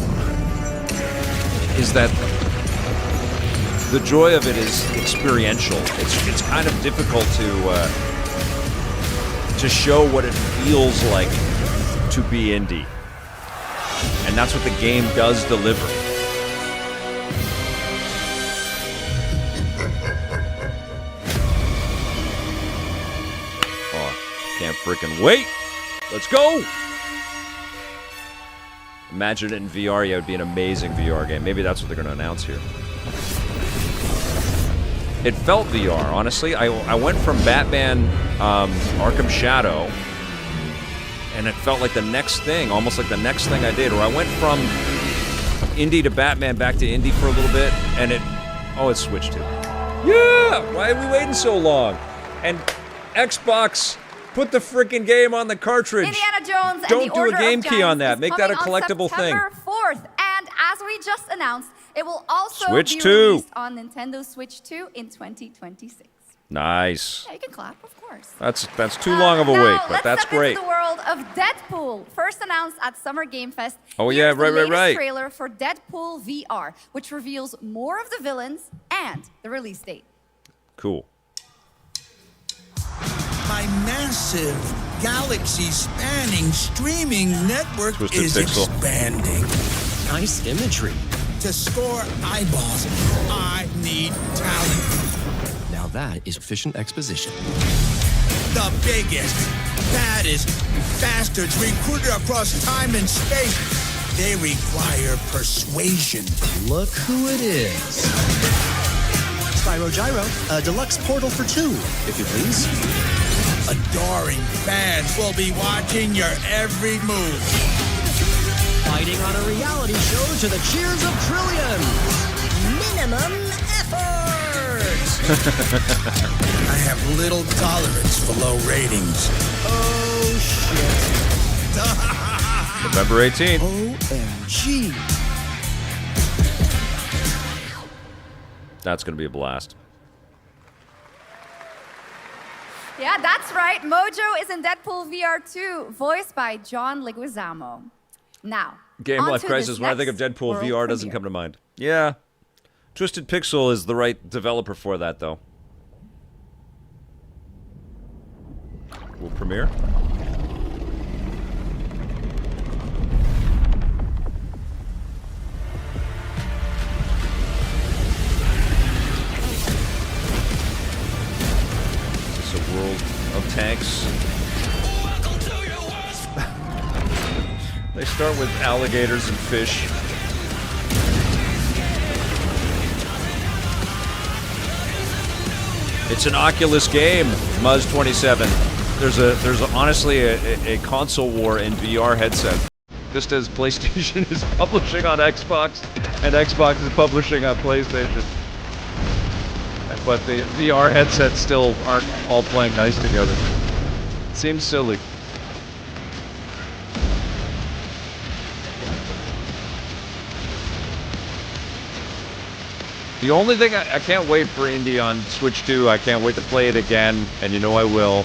is that the joy of it is experiential. It's kind of difficult to show what it feels like to be indie, and that's what the game does deliver. Can't freaking wait. Let's go. Imagine it in VR. Yeah, it would be an amazing VR game. Maybe that's what they're going to announce here. It felt VR, honestly. I went from Batman Arkham Shadow, and it felt like the next thing, almost like the next thing I did. Or I went from indie to Batman, back to indie for a little bit, and it switched to. Yeah! Why are we waiting so long? And Xbox... Put the freaking game on the cartridge. Indiana Jones and Don't the do Order a game of key on Giants that. Make that a coming on collectible thing. September 4th. And as we just announced, it will also Switch be 2. released on Nintendo Switch 2 in 2026. Nice. Yeah, you can clap, of course. That's too long of a wait, but that's great. Into the world of Deadpool, first announced at Summer Game Fest. Oh yeah, Here's the latest right. trailer for Deadpool VR, which reveals more of the villains and the release date. Cool. My massive, galaxy-spanning streaming network Twisted is Pixel. expanding. Nice imagery. To score eyeballs, I need talent. Now that is efficient exposition. The biggest, baddest bastards recruited across time and space They require persuasion. Look who it is. Spyro Gyro, a deluxe portal for 2, if you please. Adoring fans will be watching your every move. Fighting on a reality show to the cheers of trillions. Minimum effort. I have little tolerance for low ratings. Oh, shit. November 18th. OMG. That's going to be a blast. Yeah, that's right. Mojo is in Deadpool VR 2, voiced by John Leguizamo. Now, Game Life onto Crisis, this when I think of next Deadpool world VR, doesn't premiere. come to mind. Yeah. Twisted Pixel is the right developer for that, though. Will premiere? Is this a world of tanks? They start with alligators and fish. It's an Oculus game, Muzz27. There's honestly a console war in VR headset. Just as PlayStation is publishing on Xbox and Xbox is publishing on PlayStation. But the VR headsets still aren't all playing nice together. Seems silly. The only thing I can't wait for Indie on Switch 2. I can't wait to play it again, and you know I will.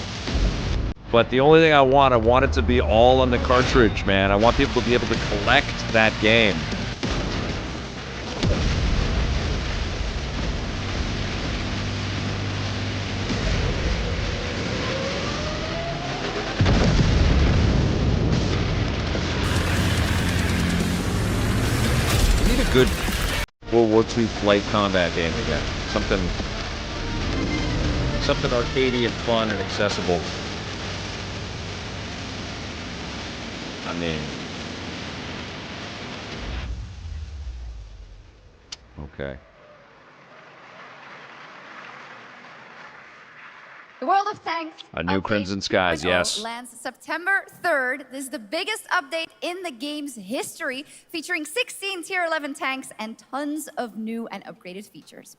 But the only thing I want it to be all on the cartridge, man. I want people to be able to collect that game. We need a good World War II flight combat game again. Something arcadey and fun and accessible. I mean, okay. The World of Tanks. A new Crimson Skies, yes. Lands September 3rd. This is the biggest update in the game's history, featuring 16 Tier 11 tanks and tons of new and upgraded features.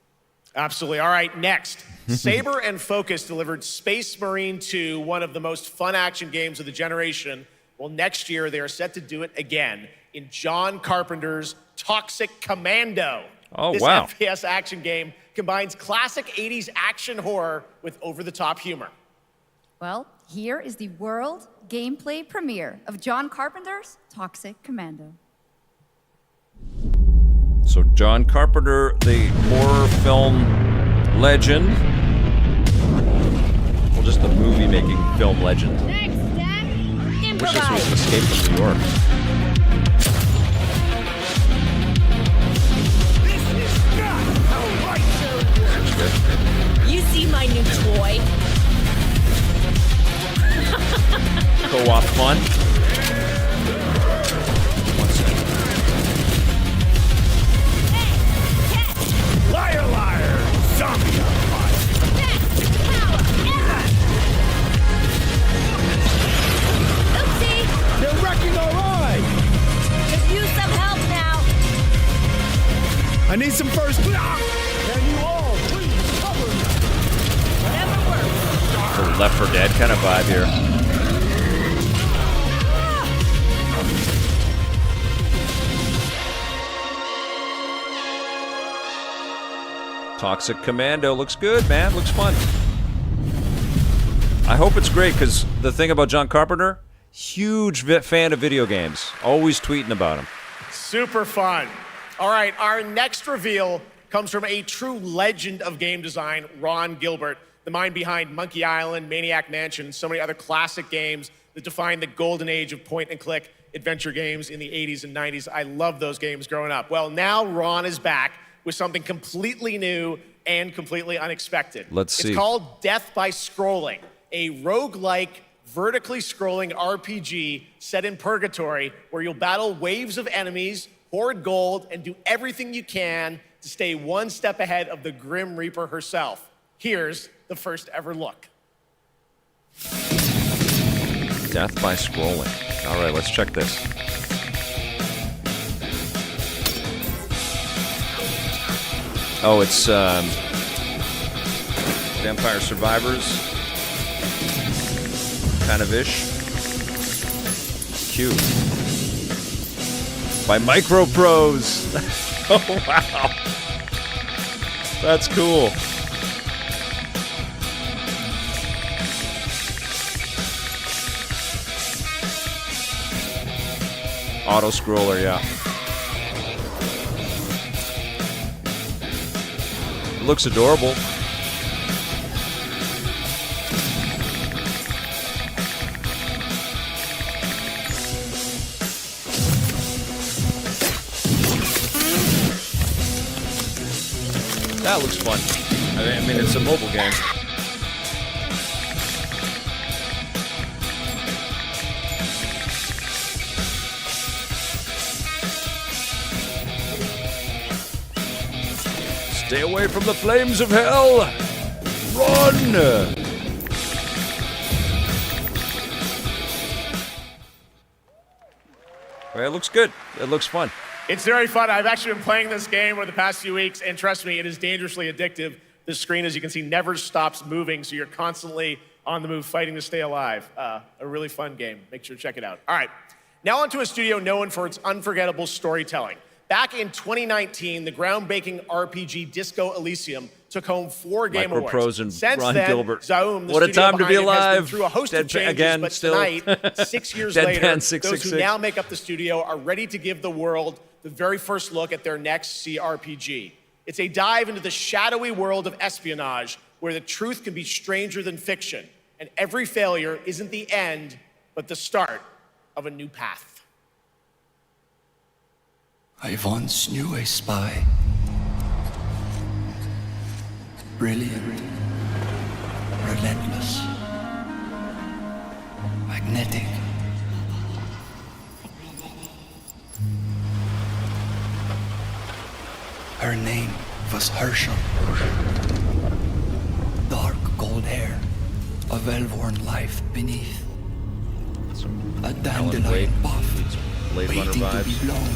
Absolutely. All right, next. Saber and Focus delivered Space Marine 2, one of the most fun action games of the generation. Well, next year, they are set to do it again in John Carpenter's Toxic Commando. Oh, this wow. FPS action game combines classic 80s action horror with over-the-top humor. Well, here is the world gameplay premiere of John Carpenter's Toxic Commando. So John Carpenter, the horror film legend. Well, just the movie-making film legend. Next step, I wish this was an Escape from New York. You see my new toy? Co-op fun. Liar, liar! Zombie on fire! Best power ever! Oopsie! They're wrecking our ride! Could use some help now. I need some first. Can you all please cover me? Whatever works. A Left 4 Dead kind of vibe here. Toxic Commando looks good, man. Looks fun. I hope it's great, because the thing about John Carpenter, huge fan of video games. Always tweeting about them. Super fun. All right, our next reveal comes from a true legend of game design, Ron Gilbert, the mind behind Monkey Island, Maniac Mansion, and so many other classic games that defined the golden age of point-and-click adventure games in the 80s and 90s. I loved those games growing up. Well, now Ron is back with something completely new and completely unexpected. Let's see. It's called Death by Scrolling, a roguelike vertically scrolling RPG set in purgatory where you'll battle waves of enemies, hoard gold, and do everything you can to stay one step ahead of the Grim Reaper herself. Here's the first ever look. Death by scrolling. All right, let's check this. Oh, it's Vampire Survivors, kind of ish. Cute. By Micro Pros. Oh, wow. That's cool. Auto scroller, yeah. It looks adorable. That looks fun. I mean, it's a mobile game. Stay away from the flames of hell! Run! Well, it looks good. It looks fun. It's very fun. I've actually been playing this game over the past few weeks, and trust me, it is dangerously addictive. The screen, as you can see, never stops moving, so you're constantly on the move, fighting to stay alive. A really fun game. Make sure to check it out. All right, now onto a studio known for its unforgettable storytelling. Back in 2019, the groundbreaking RPG Disco Elysium took home 4 Game Micro Awards. Pros and Since Ron then, Gilbert. Zaum, the What a studio time to be behind it, has been alive. through a host of changes, again, but still. tonight, 6 years Deadpan later, 666. those who now make up the studio are ready to give the world the very first look at their next CRPG. It's a dive into the shadowy world of espionage, where the truth can be stranger than fiction, and every failure isn't the end, but the start of a new path. I once knew a spy. Brilliant, relentless, magnetic. Her name was Herschel. Dark gold hair, a well-worn life beneath. A dandelion buff, Blade Runner waiting to be vibes. blown.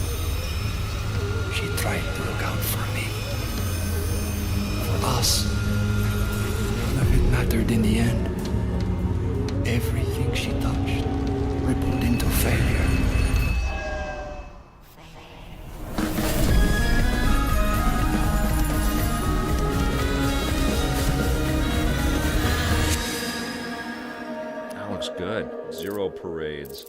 She tried to look out for me. For us. But it mattered in the end. Everything she touched rippled into failure. That looks good. Zero parades.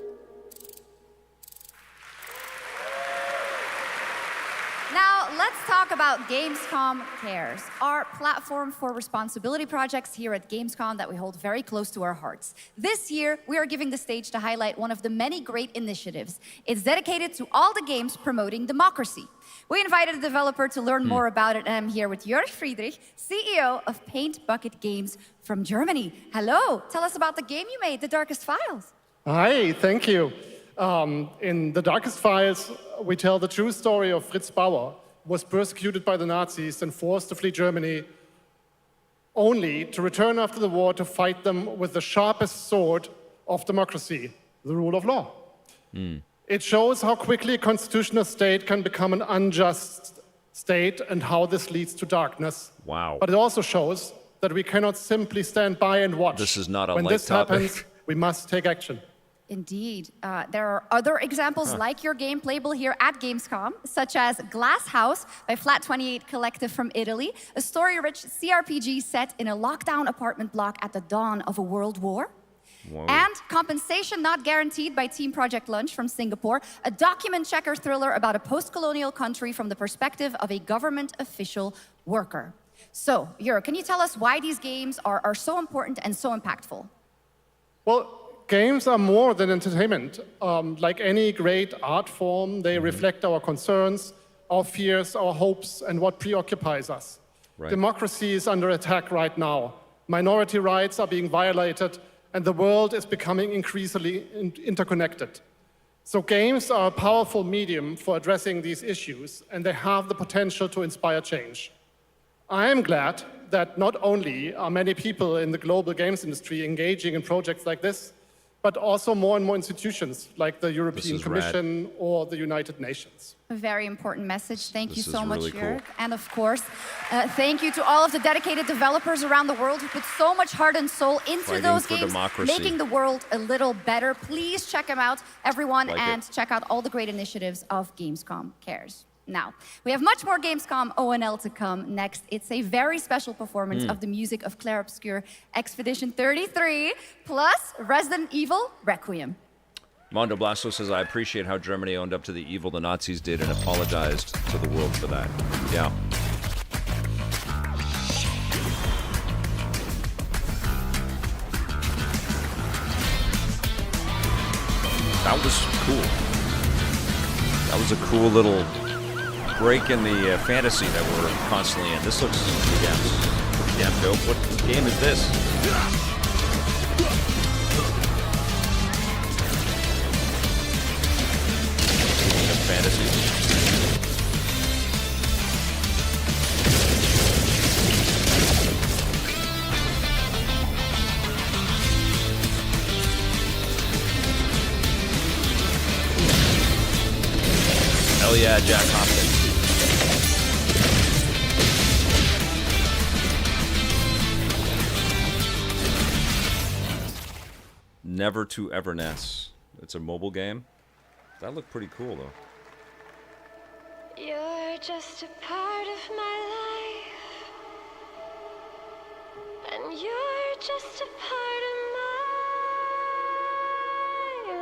Now, let's talk about Gamescom Cares, our platform for responsibility projects here at Gamescom that we hold very close to our hearts. This year, we are giving the stage to highlight one of the many great initiatives. It's dedicated to all the games promoting democracy. We invited a developer to learn more about it, and I'm here with Jörg Friedrich, CEO of Paint Bucket Games from Germany. Hello, tell us about the game you made, The Darkest Files. Hi, thank you. In The Darkest Files, we tell the true story of Fritz Bauer, who was persecuted by the Nazis and forced to flee Germany, only to return after the war to fight them with the sharpest sword of democracy, the rule of law. It shows how quickly a constitutional state can become an unjust state and how this leads to darkness. Wow. But it also shows that we cannot simply stand by and watch. This is not a when light this topic. happens, we must take action. Indeed. There are other examples like your game playable here at Gamescom, such as Glass House by Flat 28 Collective from Italy, a story-rich CRPG set in a lockdown apartment block at the dawn of a world war. Whoa. And Compensation Not Guaranteed by Team Project Lunch from Singapore, a document checker thriller about a post-colonial country from the perspective of a government official worker. So, Jörg, can you tell us why these games are so important and so impactful? Well, games are more than entertainment. Like any great art form, they reflect our concerns, our fears, our hopes, and what preoccupies us. Right. Democracy is under attack right now. Minority rights are being violated, and the world is becoming increasingly interconnected. So games are a powerful medium for addressing these issues, and they have the potential to inspire change. I am glad that not only are many people in the global games industry engaging in projects like this, but also more and more institutions like the European Commission or the United Nations. A very important message. Thank you so much, really Jörg. cool. And of course, thank you to all of the dedicated developers around the world who put so much heart and soul into Fighting those for games, democracy. making the world a little better. Please check them out, everyone, Like and it. check out all the great initiatives of Gamescom Cares. Now, we have much more Gamescom ONL to come next. It's a very special performance of the music of Clair Obscure Expedition 33, plus Resident Evil Requiem. Mondo Blasto says, I appreciate how Germany owned up to the evil the Nazis did and apologized to the world for that. Yeah. That was cool. That was a cool little break in the fantasy that we're constantly in. This looks damn dope. What game is this? Fantasy. Hell yeah, Jack Hopkins. Never to Everness. It's a mobile game. That looked pretty cool though. You're just a part of my life, and you're just a part of my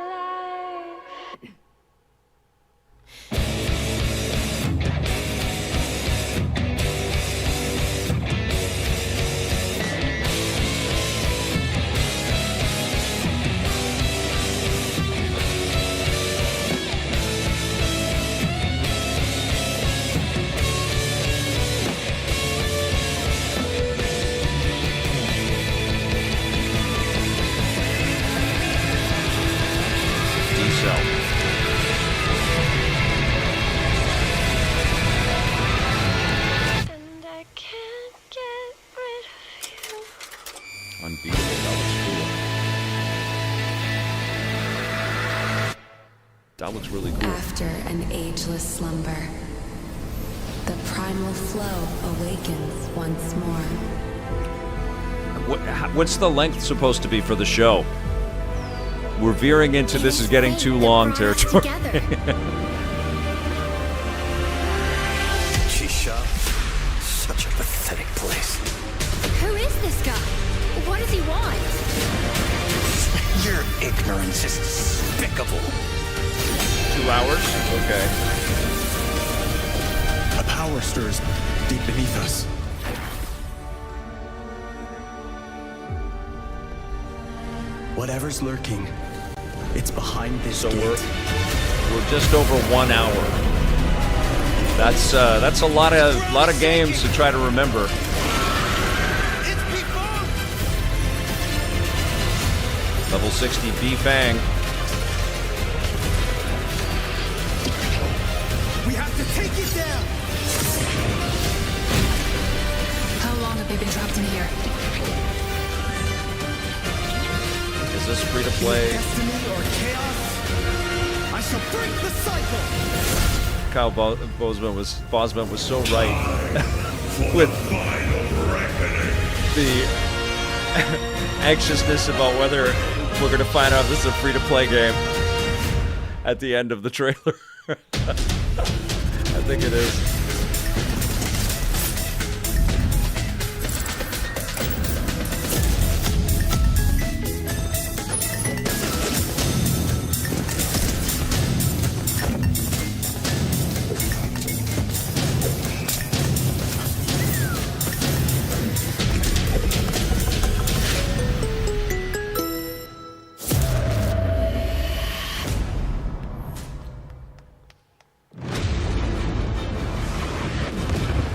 life. And I can't get rid of you. Unbeatable. That looks really cool. After an ageless slumber, the primal flow awakens once more. What's the length supposed to be for the show? We're veering into this is getting too long territory. Shisha, such a pathetic place. Who is this guy? What does he want? Your ignorance is despicable. 2 hours? Okay. A power stirs deep beneath us. Whatever's lurking, it's behind this So gate. we're just over 1 hour. That's a lot of games to try to remember. Level 60 B Fang. We have to take it down! How long have they been trapped in here? Is this free to play? Destiny or chaos? I shall break the cycle! Kyle Bosman was so right with the anxiousness about whether we're going to find out if this is a free-to-play game at the end of the trailer. I think it is.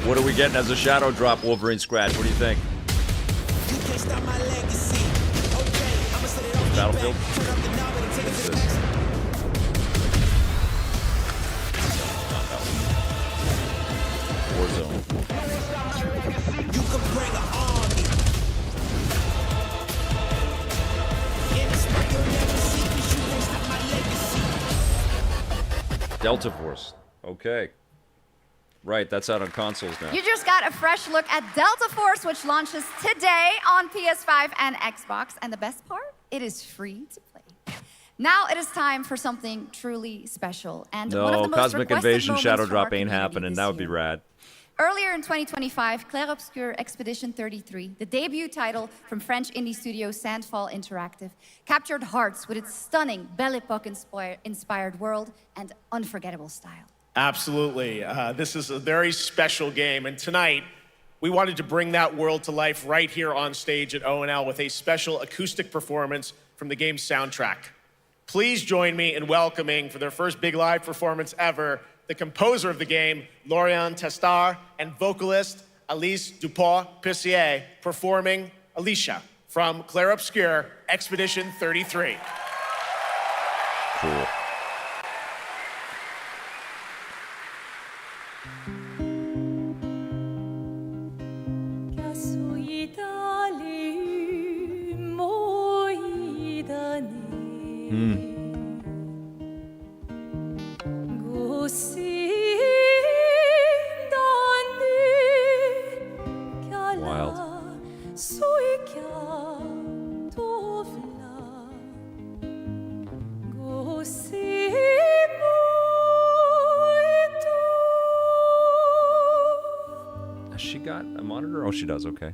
What are we getting as a shadow drop, Wolverine Scratch? What do you think? You can't stop my legacy. Okay, I'ma Battlefield? What's this? Warzone. Delta Force. Okay. Right, that's out on consoles now. You just got a fresh look at Delta Force, which launches today on PS5 and Xbox. And the best part, it is free to play. Now it is time for something truly special. And one of the No, most Cosmic requested Invasion moments Shadow from our Drop ain't community happening. this That would be year. rad. Earlier in 2025, Clair Obscur Expedition 33, the debut title from French indie studio Sandfall Interactive, captured hearts with its stunning Belle Epoque-inspired world and unforgettable style. Absolutely. This is a very special game, and tonight we wanted to bring that world to life right here on stage at ONL with a special acoustic performance from the game's soundtrack. Please join me in welcoming, for their first big live performance ever, the composer of the game, Laurent Testard, and vocalist Alice Dupont-Pessier, performing Alicia from Clair Obscur Expedition 33. Cool. Wild. Has she got a monitor? Oh, she does. Okay.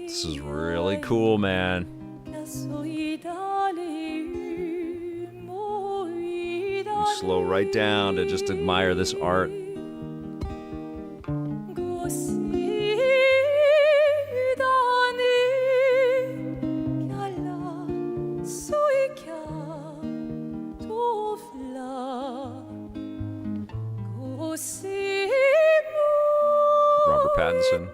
This is really cool, man. You slow right down to just admire this art. Robert Pattinson.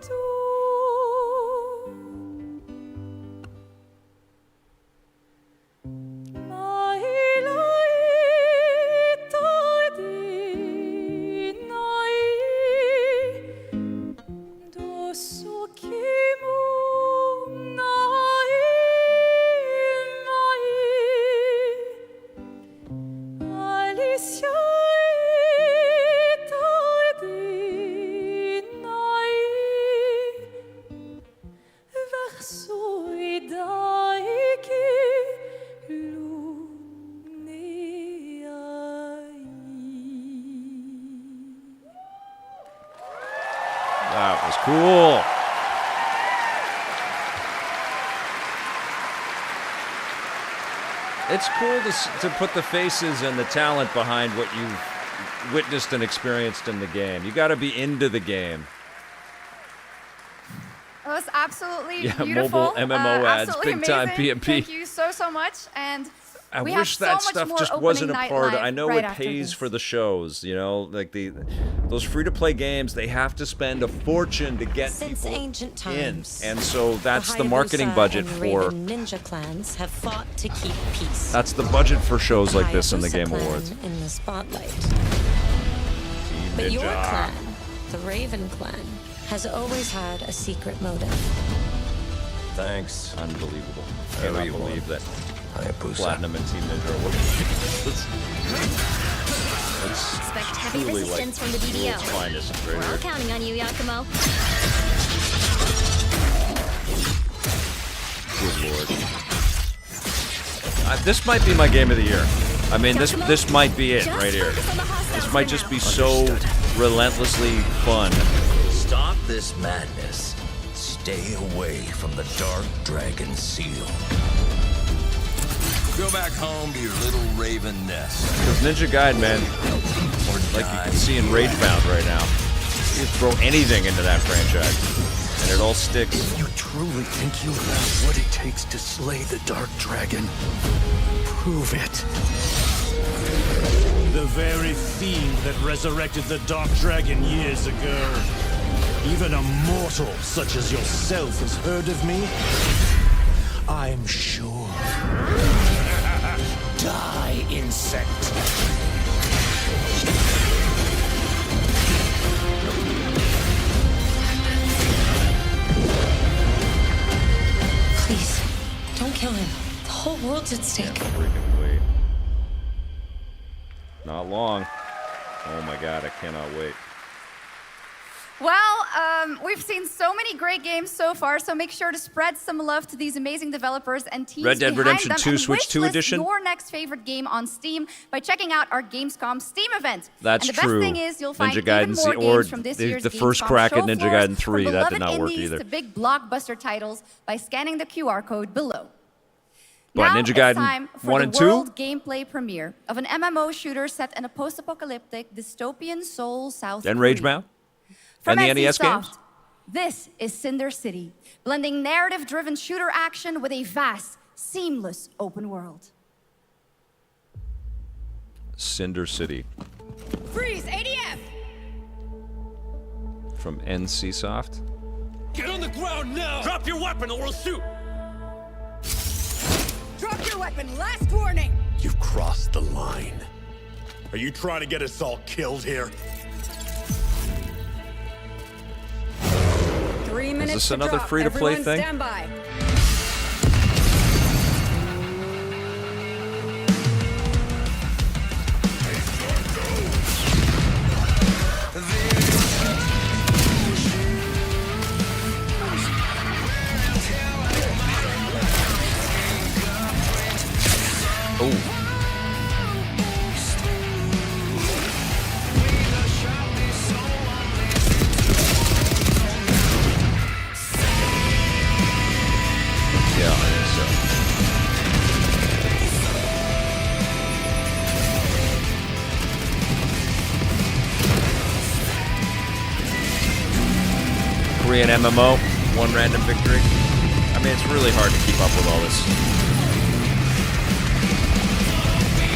That was cool. It's cool to put the faces and the talent behind what you've witnessed and experienced in the game. You got to be into the game. It was absolutely Yeah, beautiful. mobile MMO ads, absolutely big time amazing. PMP. Thank you so much. And I we wish have so that much stuff more just opening wasn't a night part. live I know right it after pays this. for the shows, you know, like those free-to-play games. They have to spend a fortune to get Since people ancient times, in, and so that's the Hayabusa marketing budget and for. Raven ninja clans have fought to keep peace. That's the budget for shows like this in the Hayabusa Game clan Awards. in the spotlight. Team But your Ninja. clan, the Raven clan, has always had a secret motive. Thanks. Unbelievable. I Whatever cannot you believe that Hayabusa. Platinum and Team Ninja are working. It's Expect heavy truly resistance like from the the BDO. world's finest right We're all here. counting on you, Yakumo. Good lord. This might be my game of the year. I mean, this might be it right here. This might just be so relentlessly fun. Stop this madness. Stay away from the Dark Dragon Seal. Go back home to your little raven nest. Because Ninja Gaiden, man, like you can see in Ragebound right now, you can throw anything into that franchise, and it all sticks. You truly think you have what it takes to slay the Dark Dragon? Prove it. The very fiend that resurrected the Dark Dragon years ago. Even a mortal such as yourself has heard of me? I'm sure. Die, insect. Please, don't kill him. The whole world's at stake. Freaking wait. Not long. Oh my god, I cannot wait. Well, we've seen so many great games so far, so make sure to spread some love to these amazing developers and teams Red Dead behind Redemption them 2 and Switch 2 wishlist edition? your next favorite game on Steam by checking out our Gamescom Steam event. That's and the true. best thing is you'll find Ninja even Gaiden more or games from this year's the first Gamescom crack at show Ninja floors, Gaiden 3, from that did beloved not work indies either. to big blockbuster titles by scanning the QR code below. But Now Ninja it's Gaiden time for 1 the and 2? world gameplay premiere of an MMO shooter set in a post-apocalyptic dystopian Seoul, South And Korea. Ragebound? From And the NES NCSoft, games? this is Cinder City, blending narrative-driven shooter action with a vast, seamless open world. Cinder City. Freeze! ADF! From NCSoft. Get on the ground now! Drop your weapon or we'll shoot! Drop your weapon! Last warning! You've crossed the line. Are you trying to get us all killed here? 3 minutes this to another drop. free-to-play Everyone thing? Stand by. Oh. Yeah, I think so. Korean MMO, one random victory. I mean, it's really hard to keep up with all this.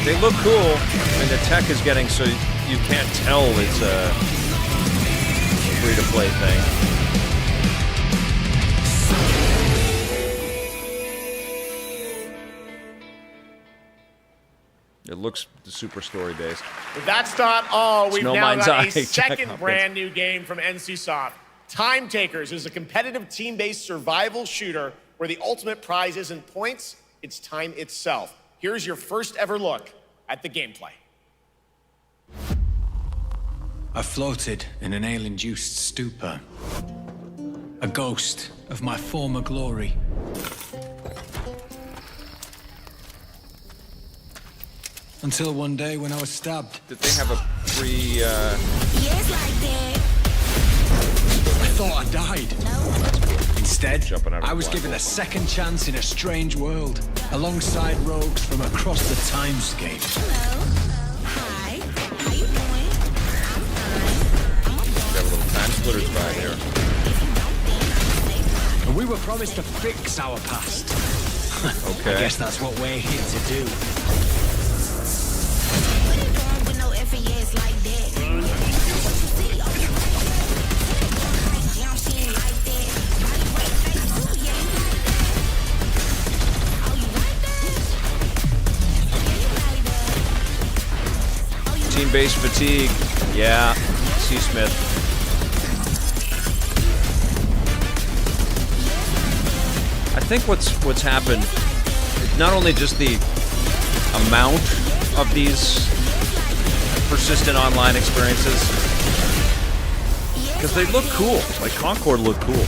They look cool. I mean, the tech is getting so you can't tell it's a free-to-play thing. It looks super story-based. But that's not all. We've No now Mind's got Eye. a Check second out brand new game from NCSoft. Time Takers is a competitive team-based survival shooter where the ultimate prize isn't points, it's time itself. Here's your first ever look at the gameplay. I floated in an ale-induced stupor, a ghost of my former glory. Until one day when I was stabbed. Did they have a free, Yes, like that. I thought I died. Instead, I was given a second chance in a strange world, alongside rogues from across the timescape. Hi. How you doing? Got a little time splitters by there. And we were promised to fix our past. Okay. I guess that's what we're here to do. Team-based fatigue. Yeah. C. Smith. I think what's happened, not only just the amount of these persistent online experiences, because they look cool. Like Concord looked cool,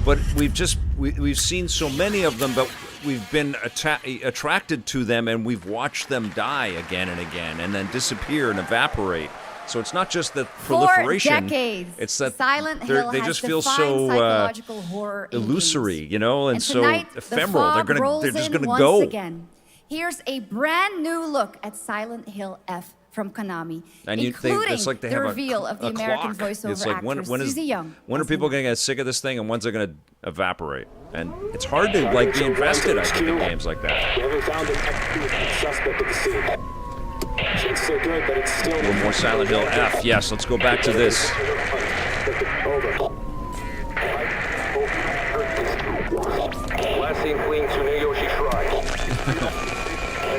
but we've seen so many of them, but we've been attracted to them, and we've watched them die again and again, and then disappear and evaporate. So it's not just the proliferation. For decades, it's that Silent Hill they has just feel defined so psychological horror in illusory, you know, and so tonight, ephemeral. The fog rolls They're just in gonna once go. Again. Here's a brand new look at Silent Hill F from Konami, And you including think it's like they the have reveal of the a American clock. voiceover It's like actor Susie Young. when are people going to get sick of this thing and when's it going to evaporate? And it's hard to like be invested, I think, in games like that. We haven't found an suspect at the scene. It's so good, but it's still... A little more Silent Hill F. Yes, let's go back to this. Last seen fleeing Tsuneyoshi Shrine.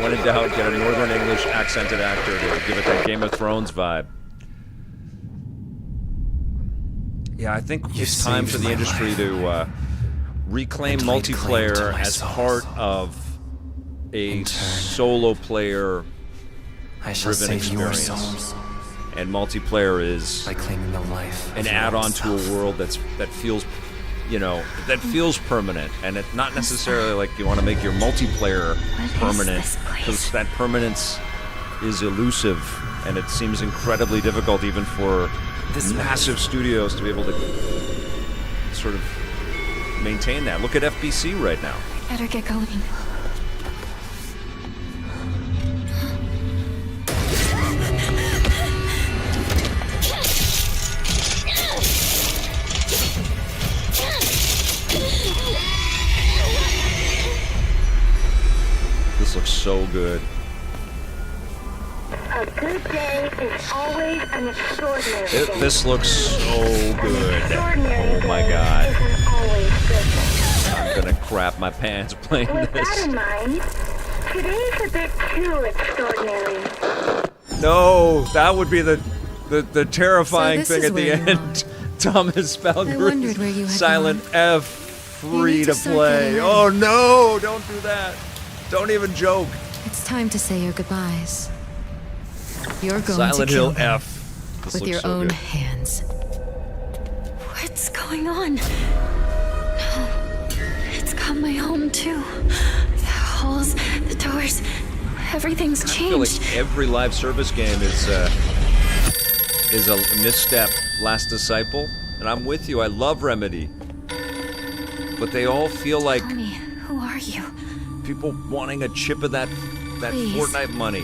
When in doubt, get a Northern English accented actor to give it that Game of Thrones vibe. Yeah, I think it's time for the industry to reclaim multiplayer as part of a solo player driven experience. And multiplayer is an add-on to a world that feels, you know, that feels permanent, and it's not necessarily like you want to make your multiplayer permanent, because that permanence is elusive, and it seems incredibly difficult even for massive studios to be able to sort of maintain that. Look at FBC right now. Better get going. This looks so good. A good day is always an extraordinary day. This looks so good. Oh my god. I'm gonna crap my pants playing With this. that in mind, today's a bit too extraordinary. No, that would be the terrifying So this thing is at the where you end. Thomas wondered where you Falgrim, had Silent gone. F, free need to to start play. getting Oh no, don't do that. Don't even joke. It's time to say your goodbyes. You're going Silent to kill Hill them F. This with looks your so own good. hands. What's going on? No, it's got my home too. The halls, the doors, everything's I feel changed. like every live service game is a misstep. Last Disciple, and I'm with you. I love Remedy, but they all feel like Tell me, who are you? people wanting a chip of that Please. Fortnite money.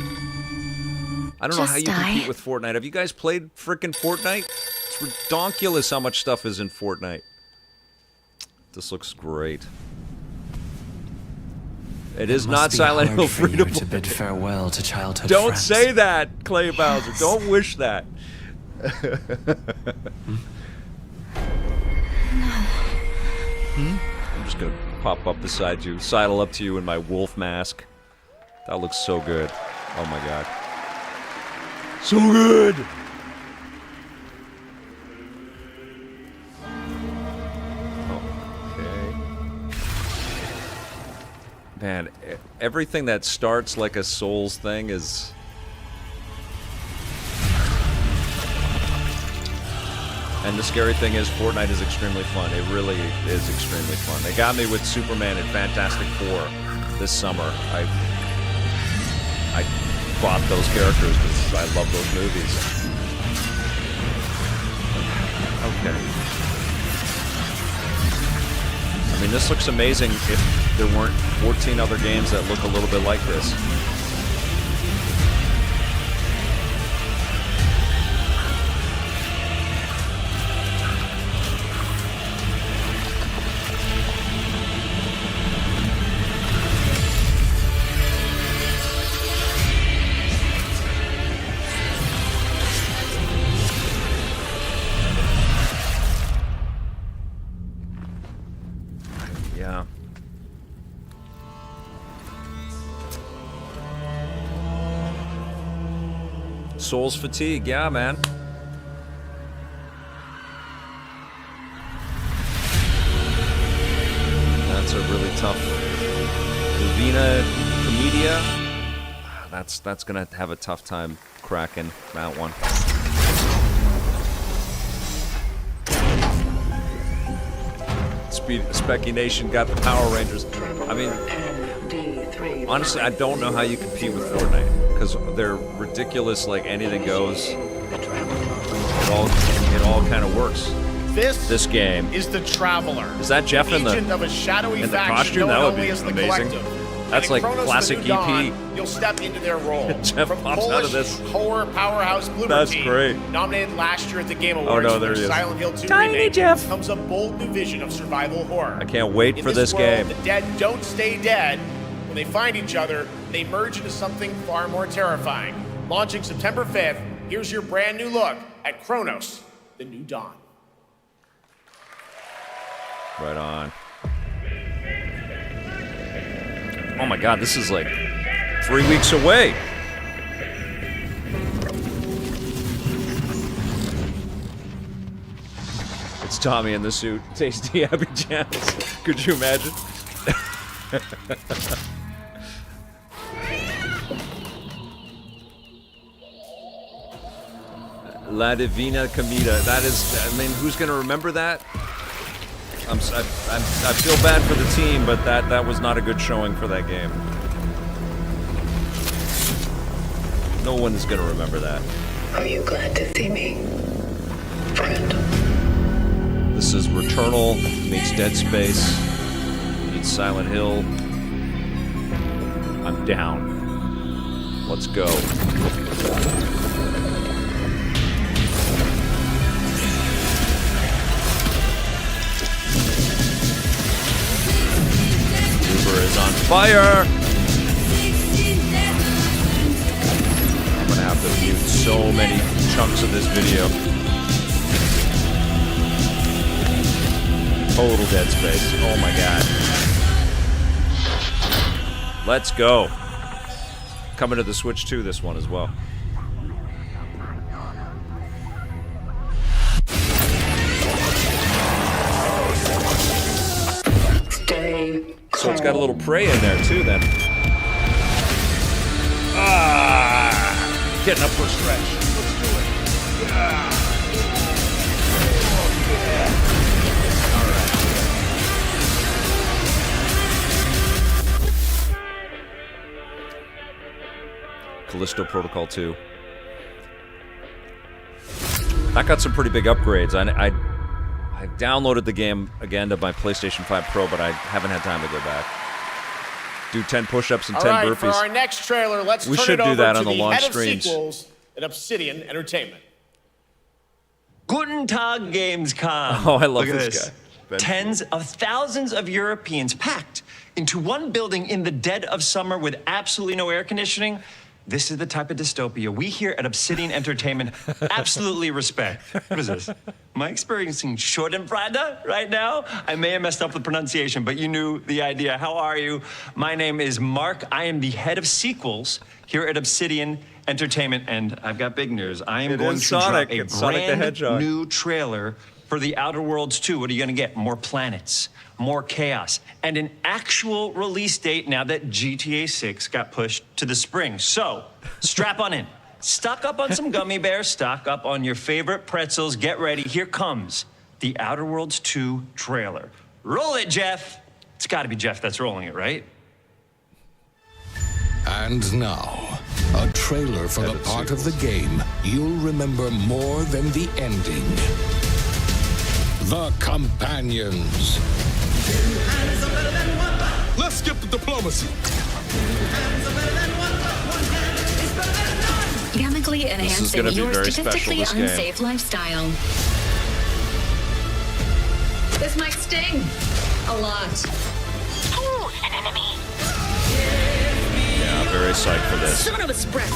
I don't know how Just you die. compete with Fortnite. Have you guys played frickin' Fortnite? It's ridiculous how much stuff is in Fortnite. This looks great. It is not Silent Hill free to play. To bid farewell to childhood Don't friends. say that, Clay Bowser. Don't wish that. I'm just gonna pop up beside you, sidle up to you in my wolf mask. That looks so good. Oh my god. So good! Okay. Man, everything that starts like a Souls thing is... And the scary thing is, Fortnite is extremely fun. It really is extremely fun. They got me with Superman and Fantastic Four this summer. I bought those characters because I love those movies. Okay. I mean, this looks amazing if there weren't 14 other games that look a little bit like this. Yeah. Souls fatigue, yeah, man. That's a really tough Uvina Comedia. That's gonna have a tough time cracking that one. Specky Nation got the Power Rangers. I mean, honestly, I don't know how you compete with Fortnite because they're ridiculous. Like anything goes. It all kind of works. This game is the Traveler. Is that Jeff in the agent of a shadowy in the faction costume? known That would only be as the amazing. Collective. That's And in like Chronos classic the New Dawn, EP. you'll step into their role. Jeff From pops Polish out of this. horror powerhouse Bloober That's Team, great. nominated last year at the Game Oh, Awards no, for there their he is. Silent Hill 2 Tiny remake, Jeff. comes a bold new vision of survival horror. I can't wait In for this world, game. The dead don't stay dead. When they find each other, they merge into something far more terrifying. Launching September 5th, here's your brand new look at Chronos, the New Dawn. Right on. Oh my god, this is like 3 weeks away. It's Tommy in the suit. Tasty Happy Jams. Could you imagine? La Divina Comida. That is, I mean, who's gonna remember that? I feel bad for the team, but that was not a good showing for that game. No one is gonna remember that. Are you glad to see me, friend? This is Returnal meets Dead Space meets Silent Hill. I'm down. Let's go. Is on fire. I'm gonna have to mute so many chunks of this video. Total Dead Space. Oh my god. Let's go. Coming to the Switch 2, this one as well. So it's got a little Prey in there too then. Getting up for a stretch. Let's do it. Alright. Callisto Protocol 2. That got some pretty big upgrades. I downloaded the game again to my PlayStation 5 Pro, but I haven't had time to go back. Do 10 push-ups and 10 All right, burpees. for our next trailer, let's We turn should it do over that to on the the launch head of streams. sequels at Obsidian Entertainment. Guten Tag, Gamescom. Oh, I love Look at this guy. Ben. Tens of thousands of Europeans packed into one building in the dead of summer with absolutely no air conditioning. This is the type of dystopia we here at Obsidian Entertainment absolutely respect. What is this? Am I experiencing Schadenfreude right now? I may have messed up the pronunciation, but you knew the idea. How are you? My name is Mark. I am the head of sequels here at Obsidian Entertainment, and I've got big news. I am going to Sonic. drop a It's Sonic the brand Hedgehog. new trailer for The Outer Worlds 2. What are you going to get? More planets, more chaos, and an actual release date now that GTA 6 got pushed to the spring. So, strap on in. Stock up on some gummy bears, stock up on your favorite pretzels. Get ready. Here comes The Outer Worlds 2 trailer. Roll it, Jeff. It's got to be Jeff that's rolling it, right? And now, a trailer for the part of the game you'll remember more than the ending. The Companions. Let's skip the diplomacy. Chemically is enhancing gonna be your very special, statistically this game. unsafe lifestyle. This might sting a lot. Ooh, an enemy. Yeah, very psyched for this. Son of a spread.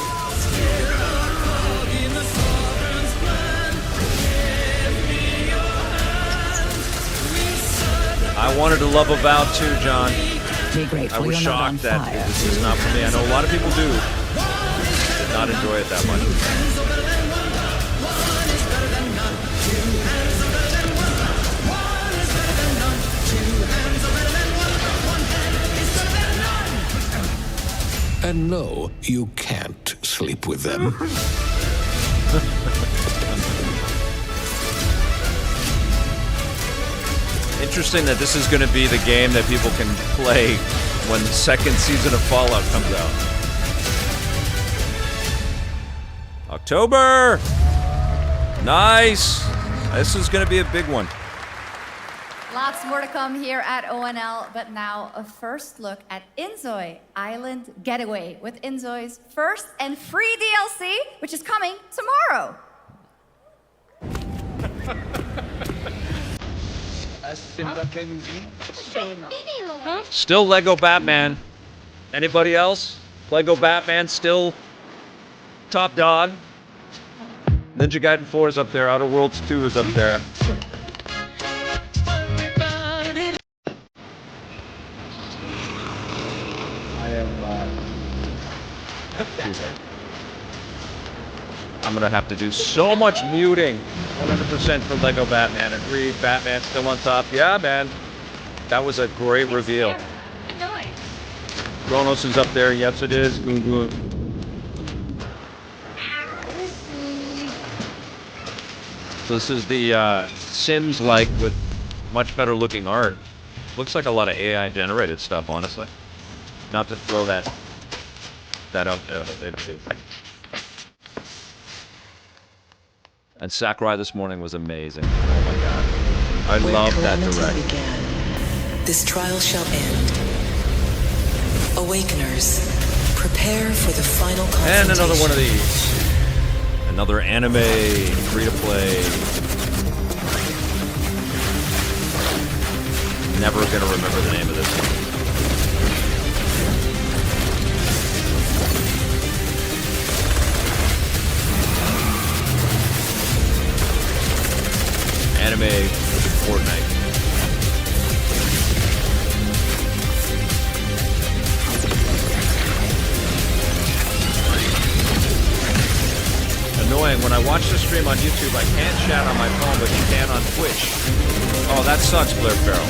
I wanted to love Avowed too, John. Be grateful I was you're not on shocked that fire. this is not for me. I know a lot of people do. Did not enjoy it that much. And no, you can't sleep with them. Interesting that this is going to be the game that people can play when the second season of Fallout comes out. October! Nice! This is going to be a big one. Lots more to come here at ONL, but now a first look at Inzoi Island Getaway with Inzoi's first and free DLC, which is coming tomorrow. Still Lego Batman. Anybody else? Lego Batman still top dog. Ninja Gaiden 4 is up there. Outer Worlds 2 is up there. I'm gonna have to do so much muting. 100% for Lego Batman. Agreed. Batman still on top. Yeah, man. That was a great reveal. Kronos is up there. Yes, it is. So this is the Sims-like with much better looking art. Looks like a lot of AI generated stuff, honestly. Not to throw that out there. And Sakurai this morning was amazing. Oh my god. I love that direct. This trial shall end. Awakeners, prepare for the final confrontation. And another one of these. Another anime, free-to-play. Never gonna remember the name of this one. Anime Fortnite. Annoying, when I watch the stream on YouTube, I can't chat on my phone, but you can on Twitch. Oh, that sucks, Blair Farrell.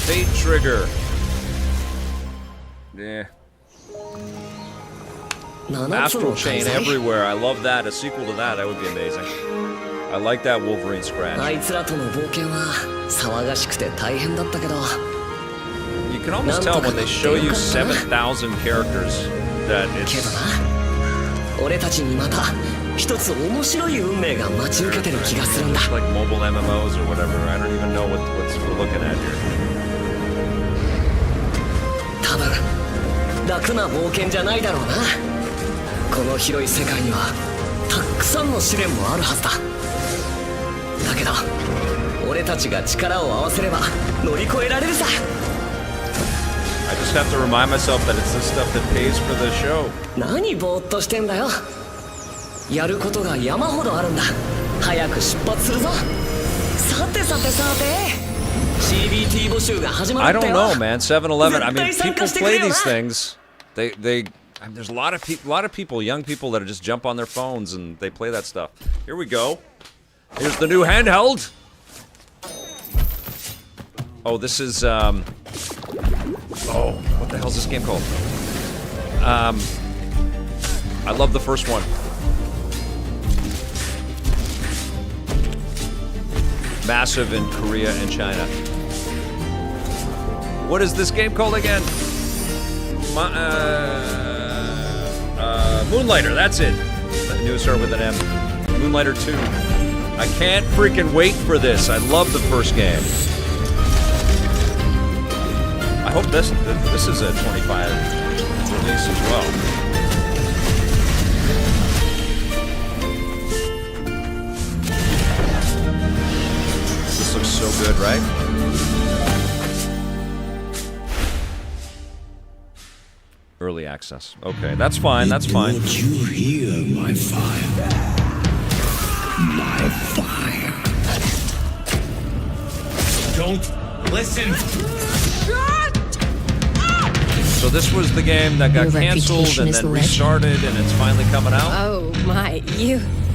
Fate Trigger. Yeah. Astral Chain everywhere. I love that. A sequel to that. That would be amazing. I like that Wolverine scratch. You can almost tell when they show you 7,000 characters that it's like mobile MMOs or whatever. I don't even know what we're looking at here. 楽な冒険じゃないだろうな。この広い世界にはたくさんの試練もあるはずだ。だけど俺たちが力を合わせれば乗り越えられるさ。I just have to remind myself that it's the stuff that pays for the show. 何ぼーっとしてんだよ。やることが山ほどあるんだ。早く出発するぞ。さてさてさて。I don't know, man. 7-Eleven. I mean, people play these things. There's a lot of people, young people that just jump on their phones and they play that stuff. Here we go. Here's the new handheld. Oh, this is oh, what the hell is this game called? I love the first one. Massive in Korea and China. What is this game called again? Moonlighter, that's it. I knew it started with an M. Moonlighter 2. I can't freaking wait for this. I love the first game. I hope this is a 25 release as well. This looks so good, right? Early access. Okay, that's fine. That's fine. Would you hear my fire? My fire. Don't listen. So this was the game that got canceled and then restarted, and it's finally coming out. Oh my,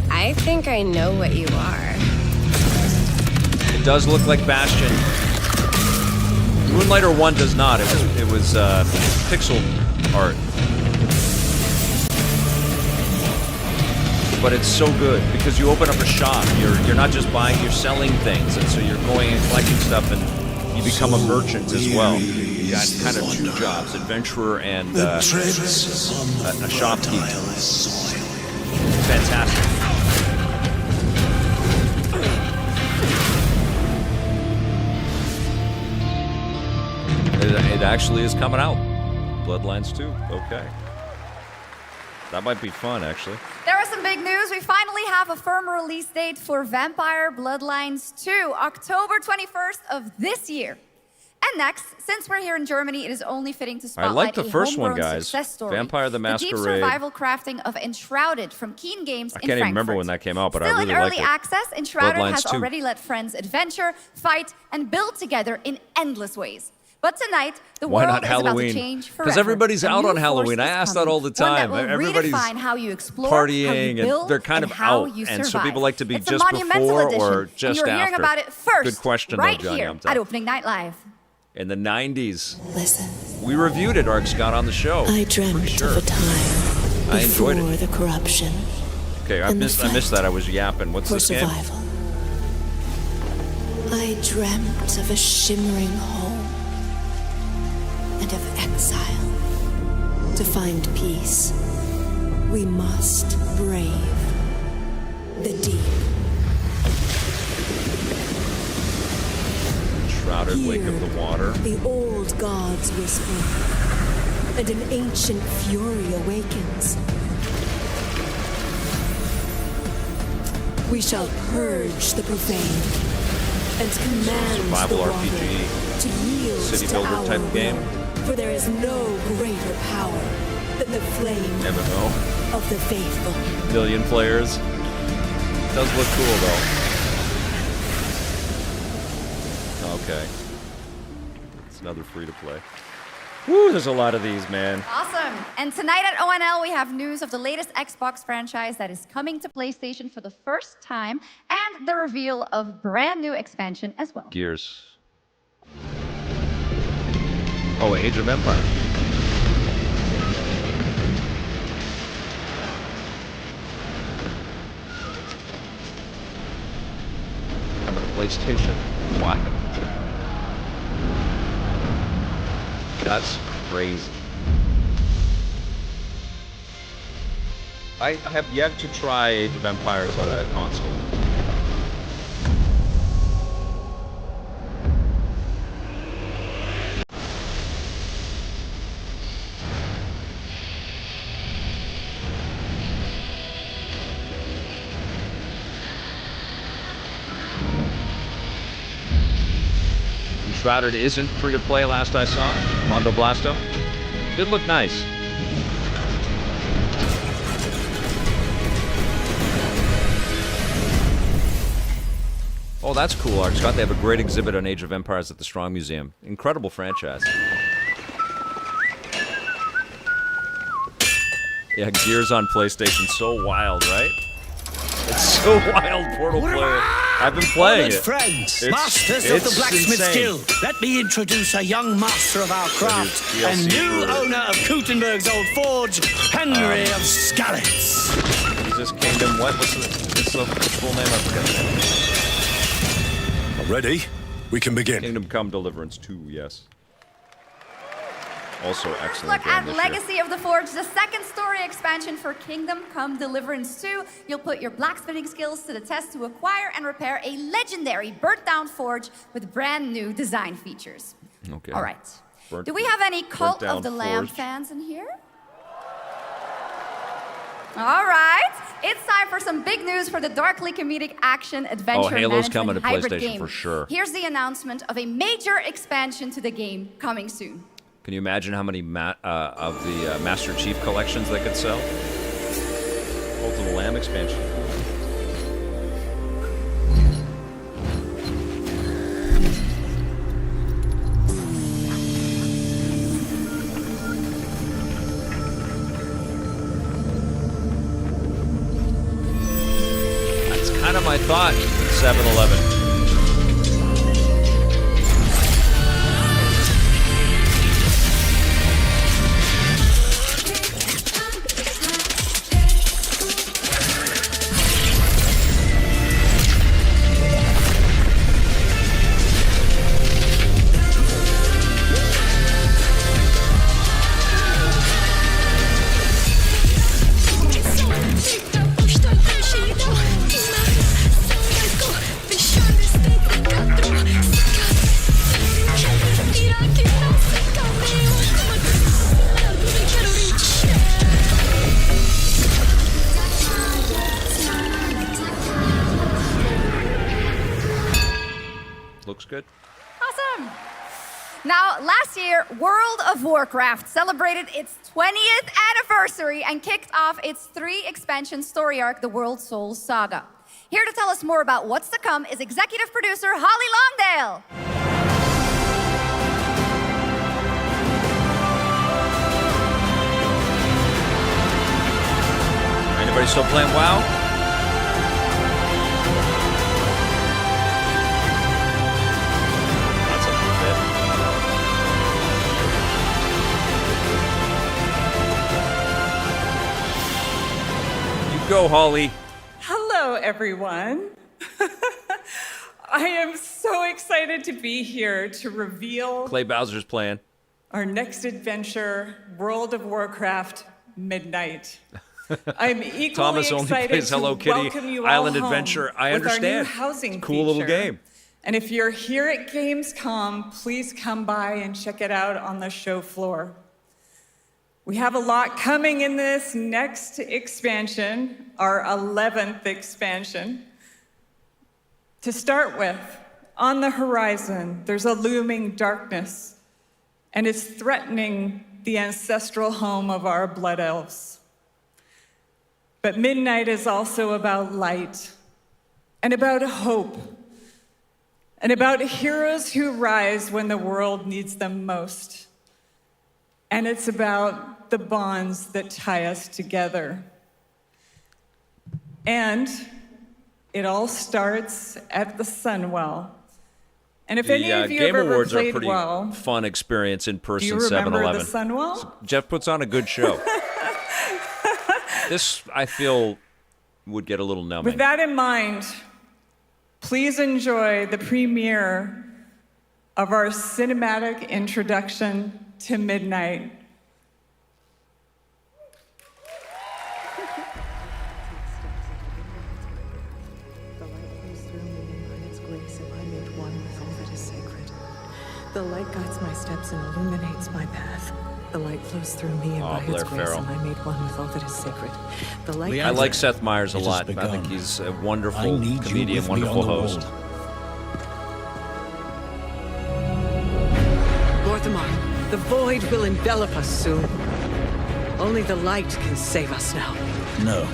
I think I know what you are. It does look like Bastion. Moonlighter 1 does not. It was pixel art. But it's so good because you open up a shop. You're not just buying, you're selling things, and so you're going and collecting stuff, and you become a merchant as well. got kind of two jobs, adventurer and a shopkeep. Fantastic. It actually is coming out. Bloodlines 2. Okay. That might be fun, actually. There are some big news. We finally have a firm release date for Vampire Bloodlines 2, October 21st of this year. And next, since we're here in Germany, it is only fitting to spotlight I like the first one, homegrown guys. success story. Vampire the Masquerade. The deep survival crafting of Enshrouded from Keen Games in I can't even remember when that came out, but I really liked it. liked it. Still in early access, Enshrouded Bloodlines has 2. already let friends adventure, fight, and build together in endless ways. But tonight, the Why world not is about to Halloween? change forever. Because everybody's A out new on Halloween. force I is ask that coming. all the time. One that will Everybody's redefine how you explore, how you partying, build, and they're kind of how out. you And so survive. people like to be It's a just monumental before edition, or and just you're after. hearing about it first, Good question, right though, Johnny. here I'm at telling you. Opening Night Live. In the 90s. Listen. We reviewed it, Ark Scott, on the show. I dreamt of a time I enjoyed before it. the corruption. Okay, I and the missed that. I was yapping. What's for this game? survival. I dreamt of a shimmering home and of exile. To find peace, we must brave the deep. Shrouded Wake of the Water. The old gods whisper, and an ancient fury awakens. We shall purge the profane and command Survival the RPG, water to yield city to builder our type will, game. For there is no greater power than the flame MMO. of the faithful. Billion players. Does look cool though. Okay. It's another free to play. Woo, there's a lot of these, man. Awesome. And tonight at ONL, we have news of the latest Xbox franchise that is coming to PlayStation for the first time, and the reveal of brand new expansion as well. Gears. Oh, Age of Empires. Coming to PlayStation. Wow. That's crazy. I have yet to try Age of Empires on a console. Enshrouded isn't free to play last I saw. Mondo Blasto. Did look nice. Oh, that's cool, Ark Scott. They have a great exhibit on Age of Empires at the Strong Museum. Incredible franchise. Yeah, Gears on PlayStation. So wild, right? It's so wild, Portal player. I've been playing Honored it. friends, masters of the blacksmith insane. guild, let me introduce a young master of our craft DLC and new for- owner of Gutenberg's old forge, Henry of Skalitz. Is this Kingdom what? What's the full name? I forget. Ready? We can begin. Kingdom Come Deliverance 2, yes. Also excellent Look game at this year. Legacy of the Forge, the second story expansion for Kingdom Come Deliverance 2. You'll put your blacksmithing skills to the test to acquire and repair a legendary burnt-down forge with brand new design features. Okay. All right. Do we have any Cult of the Lamb Forge. fans in here? All right. It's time for some big news for the darkly comedic action adventure Halo's management coming to hybrid PlayStation game. for sure. Here's the announcement of a major expansion to the game coming soon. Can you imagine how many of the Master Chief collections they could sell? Cult of the Lamb expansion. That's kind of my thought, 7-Eleven. good. Awesome. Now, last year, World of Warcraft celebrated its 20th anniversary and kicked off its 3-expansion story arc, the World Souls Saga. Here to tell us more about what's to come is executive producer Holly Longdale. Anybody still playing WoW? That's a bit. You go, Holly. Hello, everyone. I am so excited to be here to reveal Clay Bowser's playing. our next adventure, World of Warcraft Midnight. I'm equally Thomas only excited plays Hello to Kitty welcome you Island all home Adventure. I with understand. Our new housing It's a cool little feature. game. And if you're here at Gamescom, please come by and check it out on the show floor. We have a lot coming in this next expansion, our 11th expansion. To start with, on the horizon, there's a looming darkness, and it's threatening the ancestral home of our blood elves. But Midnight is also about light, and about hope, and about heroes who rise when the world needs them most. And it's about the bonds that tie us together. And it all starts at the Sunwell. And if any of you Game have ever Awards are a played pretty WoW, fun experience in do person. you remember 7-Eleven. the Sunwell? Jeff puts on a good show. This, I feel, would get a little numbing. With that in mind, please enjoy the premiere of our cinematic introduction to Midnight. The light guides my steps and illuminates my path. The light flows through me, and by its grace am I made one with all that is sacred. The light I like Seth Meyers a lot. I think he's a wonderful comedian, wonderful host. Lorthamar, the void will envelop us soon. Only the light can save us now. No.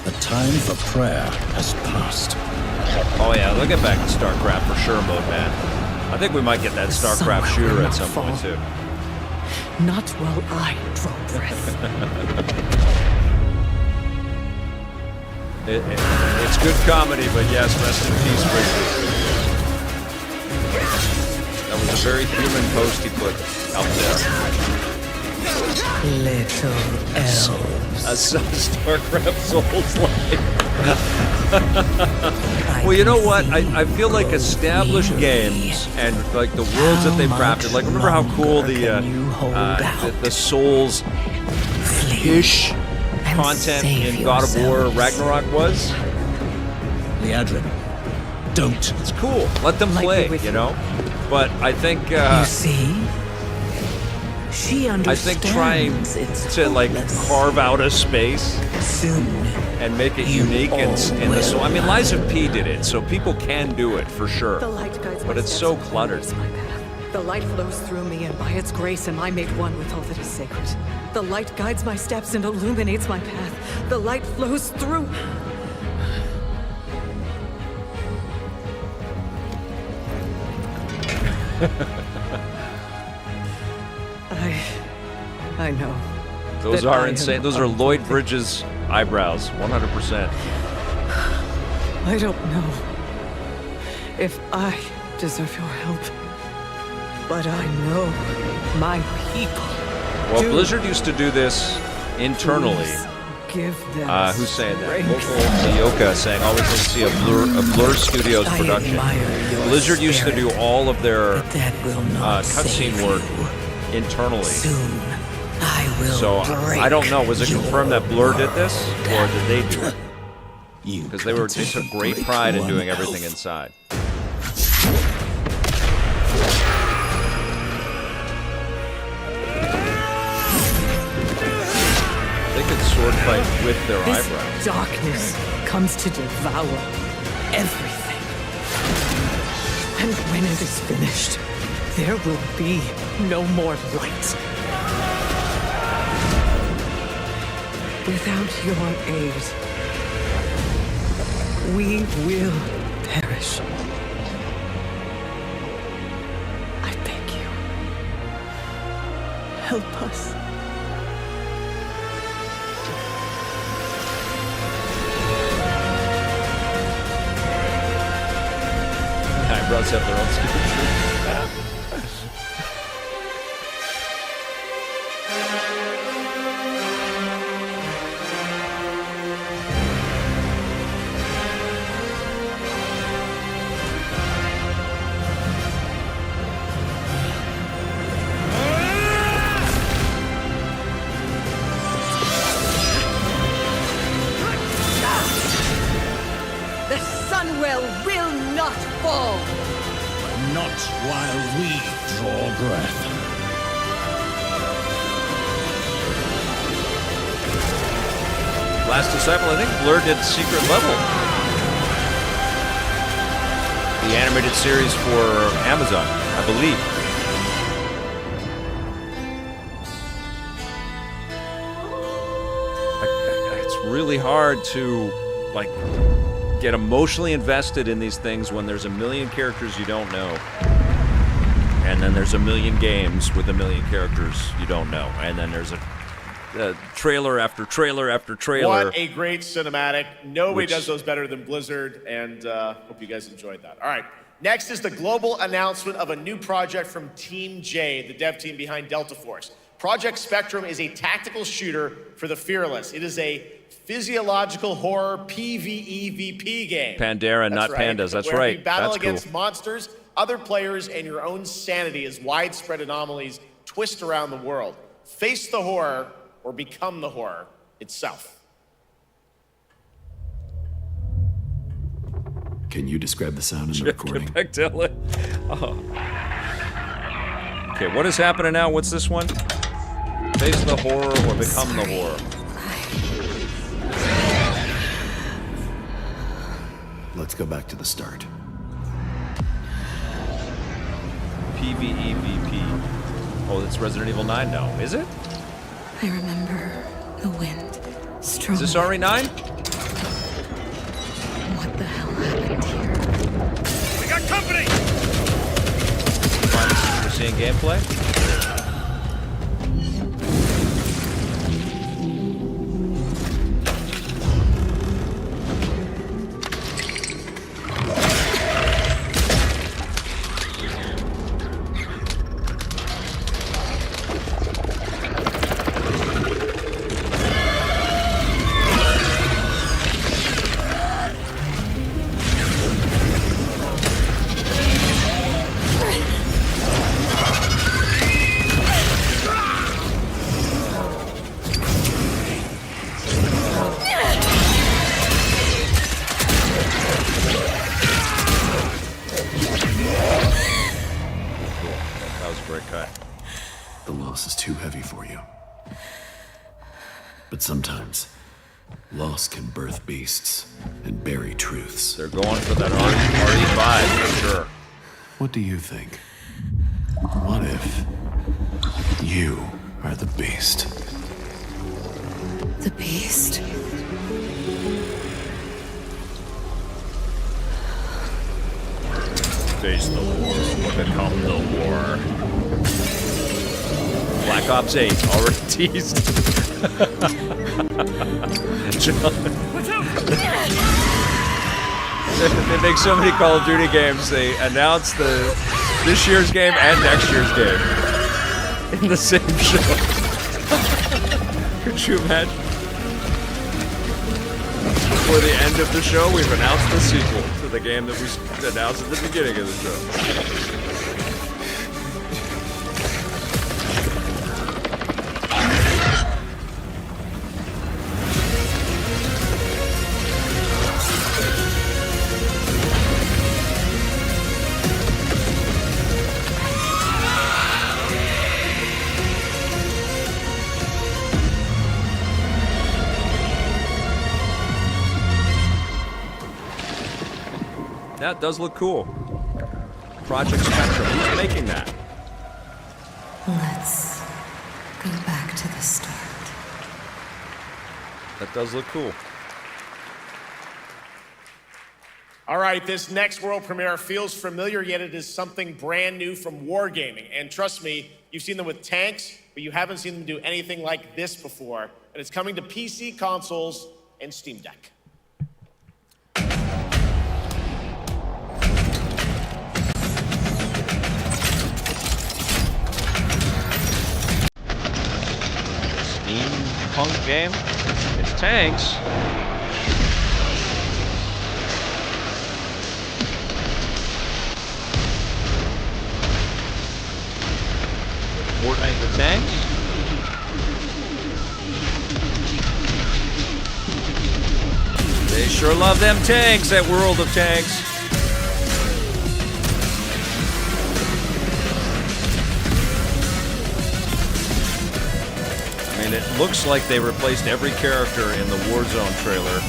The time for prayer has passed. Oh yeah, they'll get back to StarCraft for sure mode, man. I think we might get that StarCraft shooter at some point too. Not while I draw breath. It's good comedy, but yes, rest in peace, Bridges. That was a very human post he put out there. Little elves. A StarCraft Souls like. Well, you know what? I feel like established games and like the worlds that they've crafted. Like, remember how cool the Souls-ish content in God of War Ragnarok was? Liadrin, don't. It's cool. Let them play, you know? But I think... you see? She understands. I think trying to like carve out a space and make it unique in the soul. I mean, Lies of P did it, so people can do it for sure. But it's so cluttered. The light flows through me, and by its grace am I made one with all that is sacred. The light guides my steps and illuminates my path. The light flows through. I know. Those are insane. Those are Lloyd Bridges eyebrows, 100%. I don't know if I deserve your help, but I know my people. Well, Blizzard used to do this internally. Give them who's saying that? Local Sioka saying always like to see a Blur Studios production. Blizzard used to do all of their cutscene work internally. Soon, I will so I don't know. Was it confirmed that Blur did this, or did they do it? Because they took great pride in doing everything inside. They could sword fight with their eyebrows. Darkness comes to devour everything. And when it is finished, there will be no more light. Without your aid, we will perish. I beg you, help us. Eyebrows have their own stupid truth. The Sunwell will not fall. Not while we draw breath. Last Disciple, I think Blur did Secret Level. The animated series for Amazon, I believe. It's really hard to, like, get emotionally invested in these things when there's a million characters you don't know. And then there's a million games with a million characters you don't know. And then there's a trailer after trailer after trailer. What a great cinematic. Nobody does those better than Blizzard, and hope you guys enjoyed that. All right, next is the global announcement of a new project from Team J, the dev team behind Delta Force. Project Spectrum is a tactical shooter for the fearless. It is a physiological horror PvEVP game. Pandera, not pandas. That's where right. you battle That's against cool. monsters, other players, and your own sanity as widespread anomalies twist around the world. Face the horror or become the horror itself. Can you describe the sound in the recording? Oh. Okay, what is happening now? What's this one? Face the horror or become the horror. Let's go back to the start. PvEVP. Oh, it's Resident Evil 9 now, is it? I remember the wind. Strong. Is this RE9? What the hell happened here? We got company! Fun. We're seeing gameplay. Sometimes, loss can birth beasts and bury truths. They're going for that RE5 for sure. What do you think? What if you are the beast? The beast? Face the war or become the war. Black Ops 8 already teased. They make so many Call of Duty games. They announce this year's game and next year's game in the same show. Could you imagine? Before the end of the show, we've announced the sequel to the game that was announced at the beginning of the show. That does look cool. Project Spectrum. Who's making that? Let's go back to the start. That does look cool. All right, this next world premiere feels familiar, yet it is something brand new from Wargaming. And trust me, you've seen them with tanks, but you haven't seen them do anything like this before. And it's coming to PC, consoles, and Steam Deck. Steampunk game? It's tanks. Fortnite the tanks? They sure love them tanks at World of Tanks. I mean, it looks like they replaced every character in the Warzone trailer,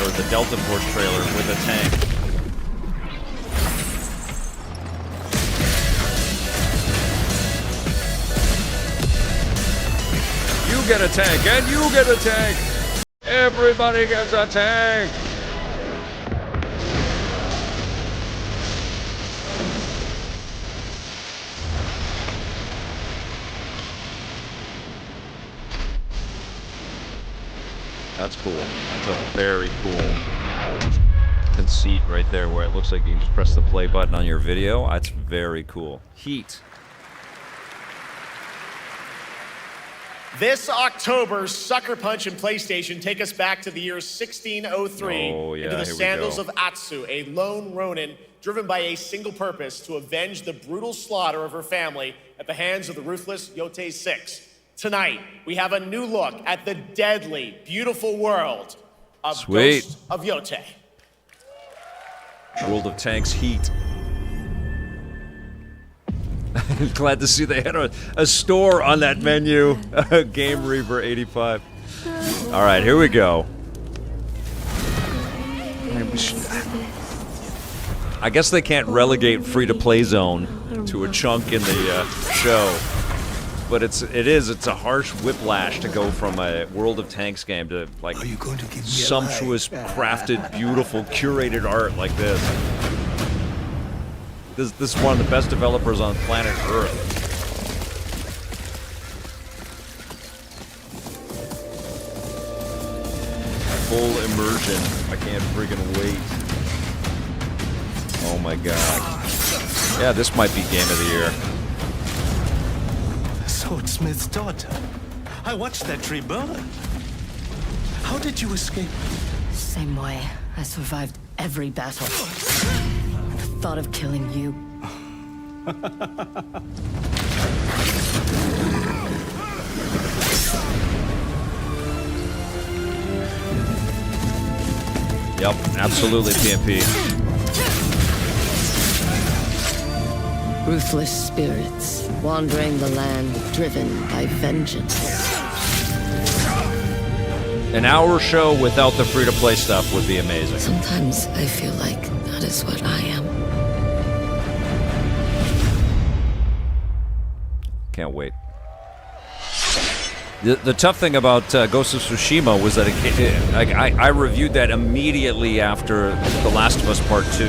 or the Delta Force trailer, with a tank. You get a tank, and you get a tank! Everybody gets a tank! That's cool. That's a very cool conceit right there where it looks like you can just press the play button on your video. That's very cool. Heat. This October, Sucker Punch and PlayStation take us back to the year 1603 into the sandals of Atsu, a lone ronin driven by a single purpose to avenge the brutal slaughter of her family at the hands of the ruthless Yotei 6. Tonight, we have a new look at the deadly, beautiful world of Ghost of Yotei. World of Tanks Heat. Glad to see they had a store on that menu. Game Reaper 85. All right, here we go. I guess they can't relegate free-to-play zone to a chunk in the show, but it's a harsh whiplash to go from a World of Tanks game to like sumptuous, crafted, beautiful, curated art like this. This is one of the best developers on planet Earth. Full immersion. I can't freaking wait. Oh my god. Yeah, this might be game of the year. The swordsmith's daughter. I watched that tree burn. How did you escape? Same way. I survived every battle. The thought of killing you. Yep, absolutely PMP. Ruthless spirits, wandering the land, driven by vengeance. An hour show without the free-to-play stuff would be amazing. Sometimes I feel like that is what I am. Can't wait. The tough thing about Ghost of Tsushima was that I reviewed that immediately after The Last of Us Part 2.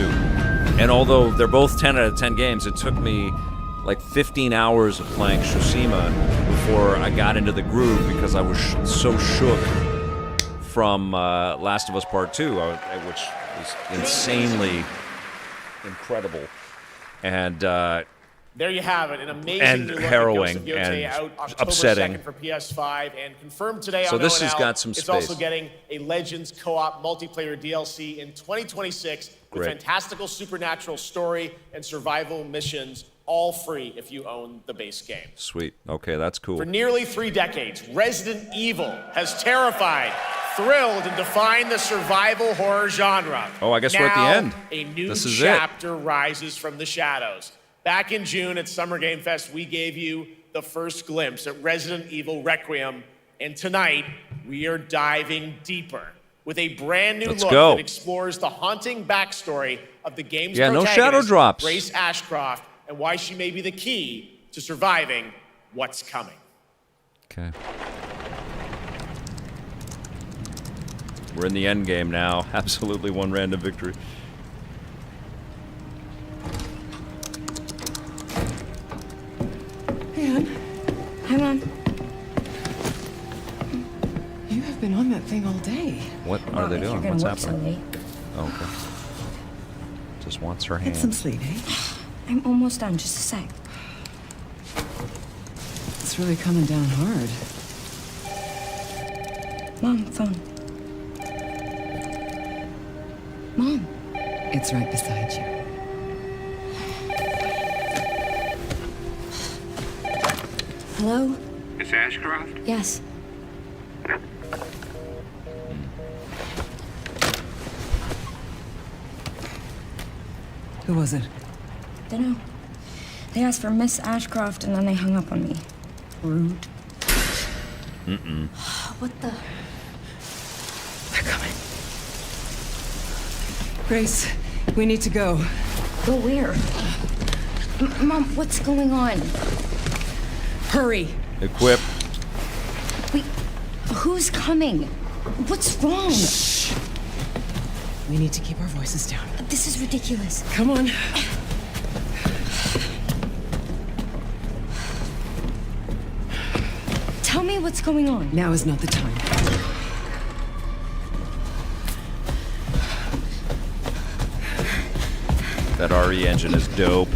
And although they're both 10 out of 10 games, it took me like 15 hours of playing Tsushima before I got into the groove because I was so shook from Last of Us Part 2, which was insanely incredible. And there you have it, an amazing and new look harrowing at Ghost of Yotei and out October upsetting 2nd for PS5 and confirmed today so on this ONL. has got some It's space. also getting a Legends co-op multiplayer DLC in 2026 with Great. fantastical supernatural story and survival missions, all free if you own the base game. Sweet. Okay, that's cool. For nearly 3 decades, Resident Evil has terrified, thrilled, and defined the survival horror genre. Oh, I guess we're at the Now, end. A new This is chapter rises from the shadows. Back in June at Summer Game Fest, we gave you the first glimpse at Resident Evil Requiem, and tonight we are diving deeper with a brand new Let's look go. that explores the haunting backstory of the game's Yeah, no protagonist, shadow drops. Grace Ashcroft, and why she may be the key to surviving what's coming. Okay. We're in the end game now. Absolutely one random victory. Anne, Hi, Mom. you have been on that thing all day. What are they doing? What's happening? Oh, okay. Just wants her hand. Get some sleep, eh? I'm almost done. Just a sec. It's really coming down hard. Mom, phone. Mom. It's right beside you. Hello? Miss Ashcroft? Yes. Who was it? Dunno. They asked for Miss Ashcroft and then they hung up on me. Rude. Mm-mm. What the? They're coming. Grace, we need to go. Go where? Mom, what's going on? Hurry. Equip. Wait, who's coming? What's wrong? Shh. We need to keep our voices down. This is ridiculous. Come on. Tell me what's going on. Now is not the time. That RE engine is dope.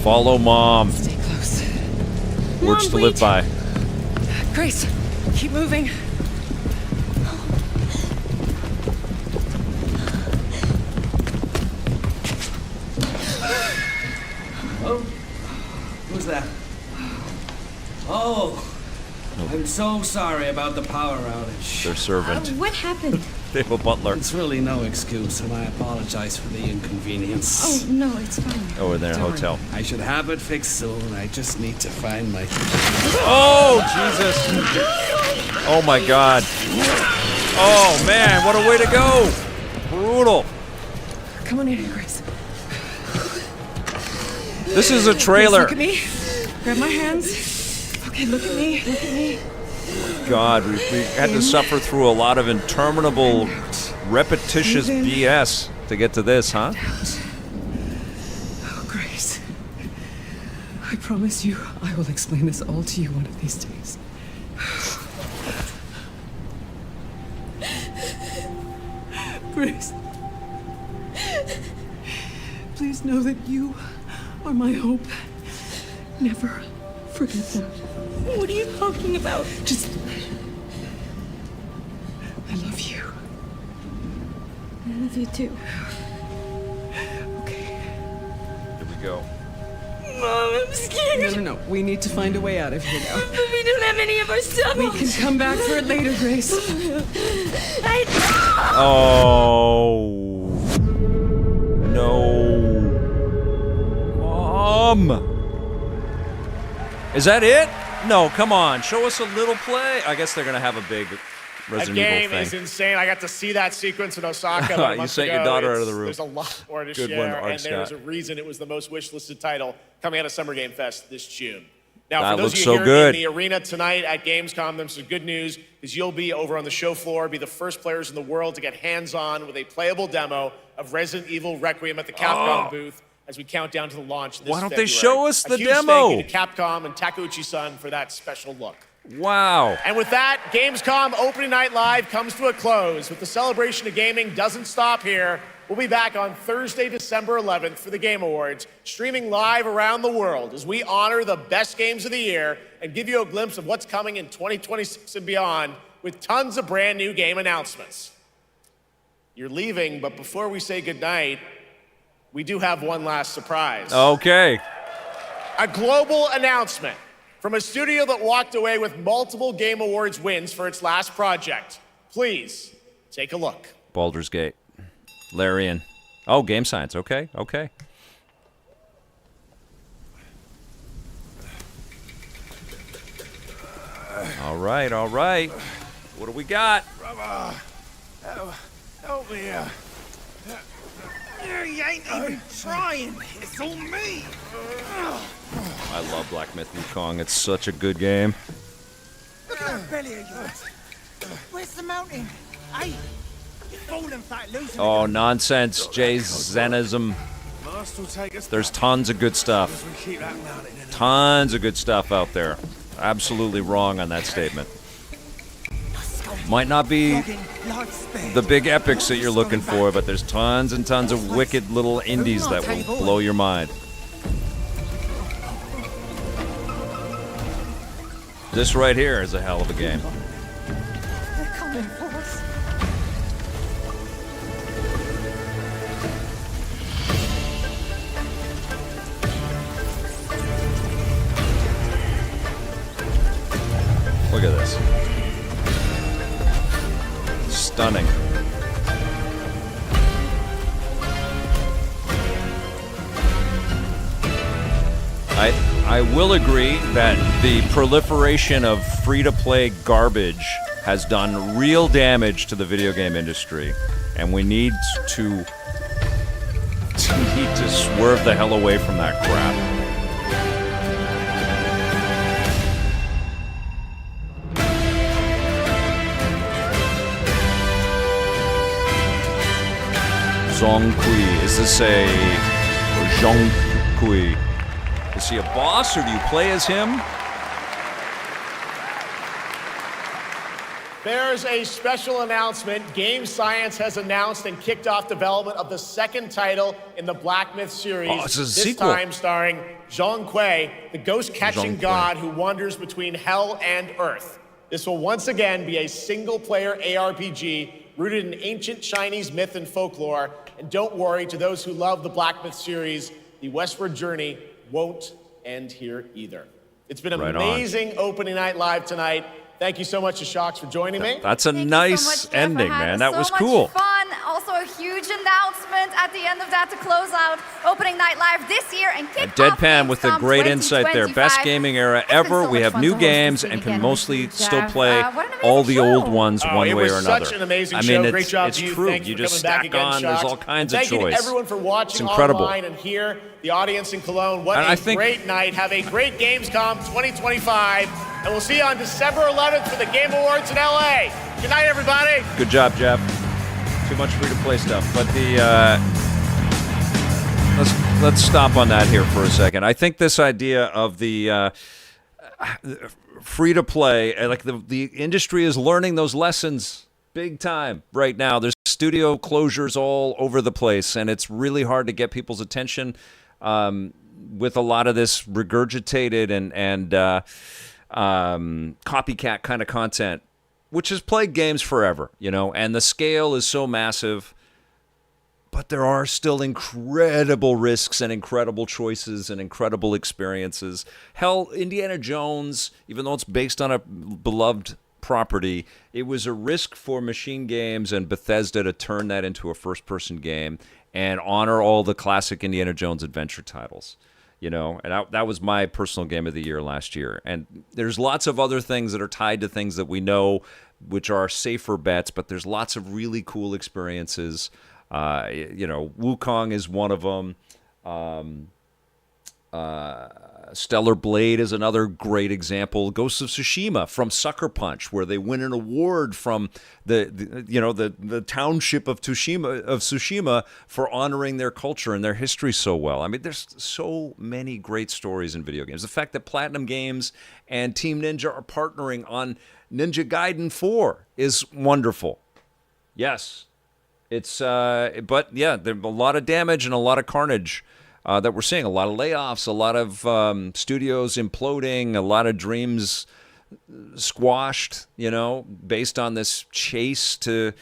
Follow Mom. Stay close. Words Mom, to live by. Grace, keep moving. Oh, who's that? Oh, I'm so sorry about the power outage. Their servant. What happened? They have a butler. It's really no excuse, and I apologize for the inconvenience. Oh, no, it's fine. Oh, in their hotel. I should have it fixed soon. I just need to find my... Oh, Jesus. Oh, my God. Oh, man, what a way to go. Brutal. Come on in here, Grace. This is a trailer. Grace, look at me. Grab my hands. Okay, look at me. Look at me. God, we had to suffer through a lot of interminable, repetitious BS to get to this, huh? Oh, Grace. I promise you, I will explain this all to you one of these days. Grace. Please know that you are my hope. Never forget that. What are you talking about? Just... I love you. I love you too. Okay. Here we go. Mom, I'm scared. No. We need to find a way out of here now. But we don't have any of our stuff. We can come back for it later, Grace. Oh. No. Mom. Is that it? No, come on. Show us a little play. I guess they're going to have a big Resident Evil That game thing. is insane. I got to see that sequence in Osaka about a month You sent ago. your daughter out of the room. There's a lot more to Good share, one, Art and there's Scott. a reason it was the most wish-listed title coming out of Summer Game Fest this June. Now, That for those looks of so you here good. in the arena tonight at Gamescom, there's some good news, because you'll be over on the show floor, be the first players in the world to get hands-on with a playable demo of Resident Evil Requiem at the Capcom booth as we count down to the launch this Why don't they February. show us the a huge demo? Thank you to Capcom and Takeuchi-san for that special look. Wow. And with that, Gamescom Opening Night Live comes to a close. But the celebration of gaming doesn't stop here. We'll be back on Thursday, December 11th for the Game Awards, streaming live around the world as we honor the best games of the year and give you a glimpse of what's coming in 2026 and beyond with tons of brand new game announcements. You're leaving, but before we say goodnight, we do have one last surprise. Okay. A global announcement from a studio that walked away with multiple Game Awards wins for its last project. Please take a look. Baldur's Gate. Larian. Oh, Game Science. Okay. All right. What do we got? Help me. You ain't even trying. It's on me. I love Black Myth Wukong. It's such a good game. Look at that belly of yours. Where's the mountain? Hey, you're falling flat loose. Oh, nonsense, Jay Zenism. There's tons of good stuff. Tons of good stuff out there. Absolutely wrong on that statement. Might not be the big epics that you're looking for, but there's tons and tons of wicked little indies that will blow your mind. This right here is a hell of a game. They're coming for us. Look at this. Stunning. I will agree that the proliferation of free-to-play garbage has done real damage to the video game industry, and we need to swerve the hell away from that crap. Zhongkui. Is this a Zhongkui? Is he a boss, or do you play as him? There's a special announcement. Game Science has announced and kicked off development of the second title in the Black Myth series. Oh, it's a this sequel. time starring Zhong Kui, the ghost-catching god who wanders between hell and earth. This will once again be a single-player ARPG rooted in ancient Chinese myth and folklore. And don't worry, to those who love the Black Myth series, the westward journey won't end here either. It's been an amazing opening night live tonight. Thank you so much to Shocks for joining me. That's a nice ending, man. That was cool. Fun. Also a huge announcement at the end of that to close out opening night live this year and kick off Deadpan with a Gamescom great insight there. 2025. Best gaming era ever. so We much have fun new to host games this and can weekend. mostly Thank you, still Jeff. play What an all the amazing old show. ones one it way was or another. such an amazing I mean, show. Great job it's to you. true. Thanks You for just coming back stack again, on. There's Shocks. all kinds And of thank you choice. to everyone for watching It's incredible. online and here, the audience in Cologne. What And a I think- great night. Have a great Gamescom 2025. And we'll see you on December 11th for the Game Awards in LA. Good night, everybody. Good job, Jeff. Too much free-to-play stuff, but let's stop on that here for a second. I think this idea of the free-to-play, like the industry is learning those lessons big time right now. There's studio closures all over the place, and it's really hard to get people's attention with a lot of this regurgitated and copycat kind of content, which has plagued games forever, you know, and the scale is so massive, but there are still incredible risks and incredible choices and incredible experiences. Hell, Indiana Jones, even though it's based on a beloved property, it was a risk for Machine Games and Bethesda to turn that into a first-person game and honor all the classic Indiana Jones adventure titles. You know, and that was my personal game of the year last year. And there's lots of other things that are tied to things that we know, which are safer bets, but there's lots of really cool experiences. You know, Wukong is one of them. Stellar Blade is another great example. Ghosts of Tsushima from Sucker Punch, where they win an award from the township of Tsushima for honoring their culture and their history so well. I mean, there's so many great stories in video games. The fact that Platinum Games and Team Ninja are partnering on Ninja Gaiden 4 is wonderful. Yes, it's but yeah, there's a lot of damage and a lot of carnage that we're seeing. A lot of layoffs, a lot of studios imploding, a lot of dreams squashed, you know, based on this chase to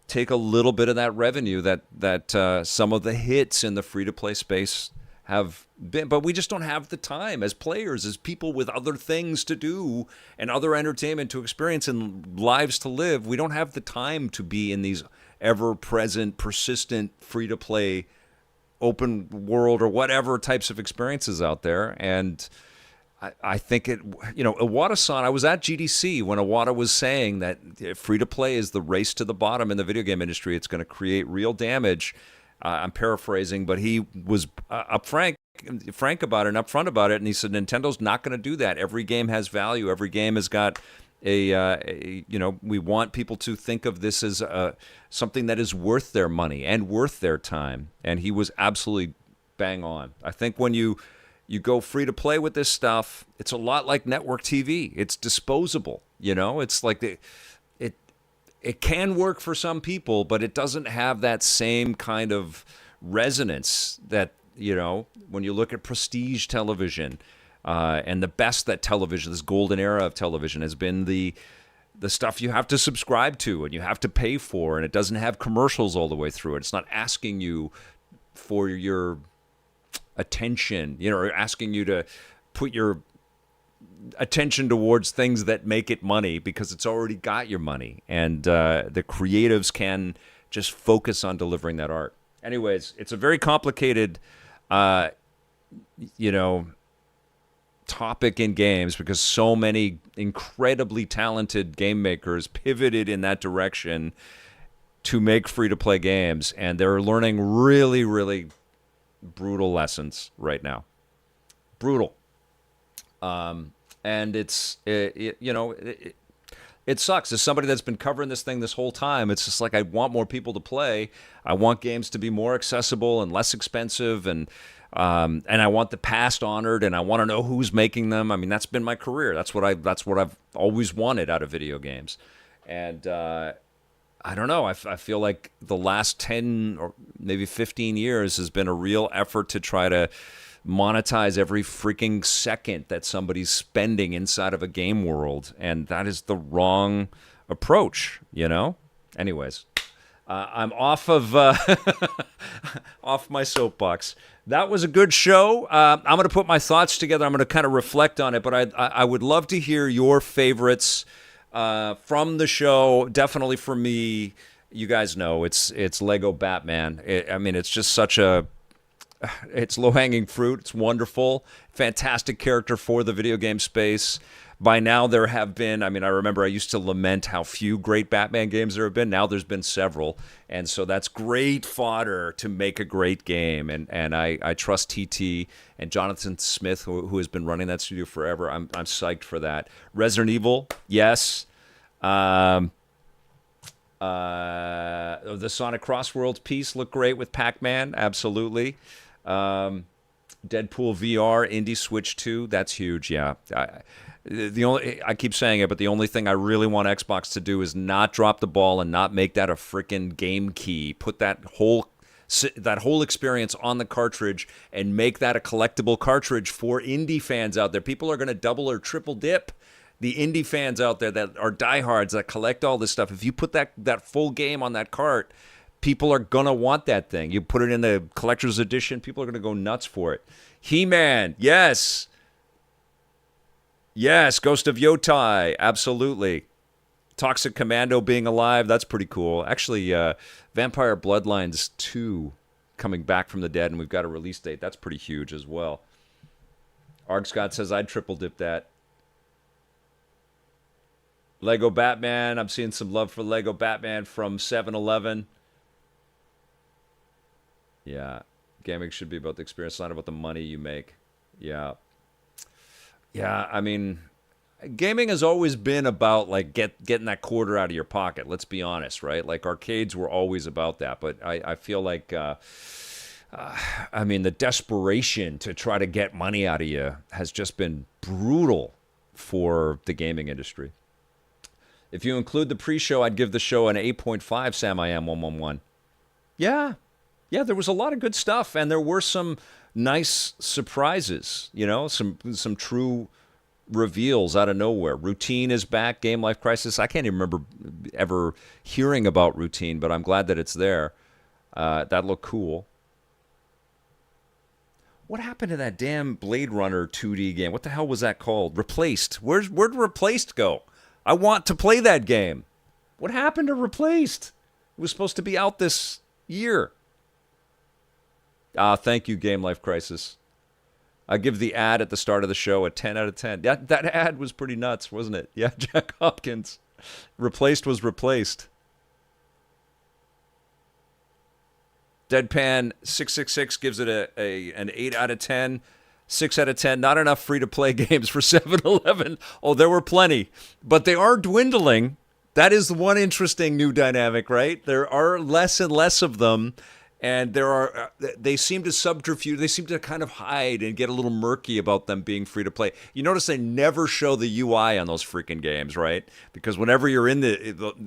take a little bit of that revenue that some of the hits in the free-to-play space have been. But we just don't have the time as players, as people with other things to do and other entertainment to experience and lives to live. We don't have the time to be in these ever-present, persistent, free-to-play open world or whatever types of experiences out there. And I think it, Iwata-san, I was at GDC when Iwata was saying that free-to-play is the race to the bottom in the video game industry. It's going to create real damage. I'm paraphrasing, but he was frank about it and upfront about it, and he said Nintendo's not going to do that. Every game has value. Every game has got we want people to think of this as something that is worth their money and worth their time, and he was absolutely bang on. I think when you go free to play with this stuff, it's a lot like network TV. It's disposable, It's like it can work for some people, but it doesn't have that same kind of resonance that, when you look at prestige television, and the best that television, this golden era of television, has been the stuff you have to subscribe to and you have to pay for, and it doesn't have commercials all the way through it. It's not asking you for your attention, or asking you to put your attention towards things that make it money because it's already got your money, and the creatives can just focus on delivering that art. Anyways, it's a very complicated topic in games because so many incredibly talented game makers pivoted in that direction to make free-to-play games, and they're learning really, really brutal lessons right now. Brutal. And it sucks. As somebody that's been covering this thing this whole time, it's just like I want more people to play. I want games to be more accessible and less expensive, and I want the past honored, and I want to know who's making them. I mean, that's been my career. That's what I've always wanted out of video games. And I don't know. I feel like the last 10 or maybe 15 years has been a real effort to try to monetize every freaking second that somebody's spending inside of a game world, and that is the wrong approach, Anyways, I'm off of off my soapbox. That was a good show. I'm going to put my thoughts together. I'm going to kind of reflect on it, but I would love to hear your favorites from the show. Definitely for me, you guys know it's Lego Batman. It's just such it's low-hanging fruit. It's wonderful. Fantastic character for the video game space. By now, there have been, I remember I used to lament how few great Batman games there have been. Now there's been several. And so that's great fodder to make a great game. And I trust TT and Jonathan Smith, who has been running that studio forever. I'm psyched for that. Resident Evil, yes. The Sonic Crossworlds piece looked great with Pac-Man, absolutely. Deadpool VR, Indie Switch 2, that's huge, yeah. I keep saying it, but the only thing I really want Xbox to do is not drop the ball and not make that a freaking game key. Put that whole experience on the cartridge and make that a collectible cartridge for indie fans out there. People are going to double or triple dip. The indie fans out there that are diehards that collect all this stuff, if you put that full game on that cart, people are going to want that thing. You put it in the collector's edition, people are going to go nuts for it. He-Man, yes. Yes, Ghost of Yotei, absolutely. Toxic Commando being alive, that's pretty cool. Actually, Vampire Bloodlines 2 coming back from the dead, and we've got a release date. That's pretty huge as well. Arg Scott says, I'd triple dip that. Lego Batman, I'm seeing some love for Lego Batman from 7-Eleven. Yeah, gaming should be about the experience, not about the money you make. Yeah. Yeah, gaming has always been about, like, getting that quarter out of your pocket, let's be honest, right? Like, arcades were always about that, but I feel like, the desperation to try to get money out of you has just been brutal for the gaming industry. If you include the pre-show, I'd give the show an 8.5, Sam I Am 111. Yeah, there was a lot of good stuff, and there were some nice surprises, some true reveals out of nowhere. Routine is back, Game Life Crisis. I can't even remember ever hearing about Routine, but I'm glad that it's there. That looked cool. What happened to that damn Blade Runner 2D game? What the hell was that called? Replaced. Where'd Replaced go? I want to play that game. What happened to Replaced? It was supposed to be out this year. Thank you, Game Life Crisis. I give the ad at the start of the show a 10 out of 10. That ad was pretty nuts, wasn't it? Yeah, Jack Hopkins. Replaced was replaced. Deadpan 666 gives it an 8 out of 10. 6 out of 10. Not enough free-to-play games for 7-Eleven. Oh, there were plenty. But they are dwindling. That is the one interesting new dynamic, right? There are less and less of them. And they seem to subterfuge, they seem to kind of hide and get a little murky about them being free to play. You notice they never show the UI on those freaking games, right? Because whenever you're in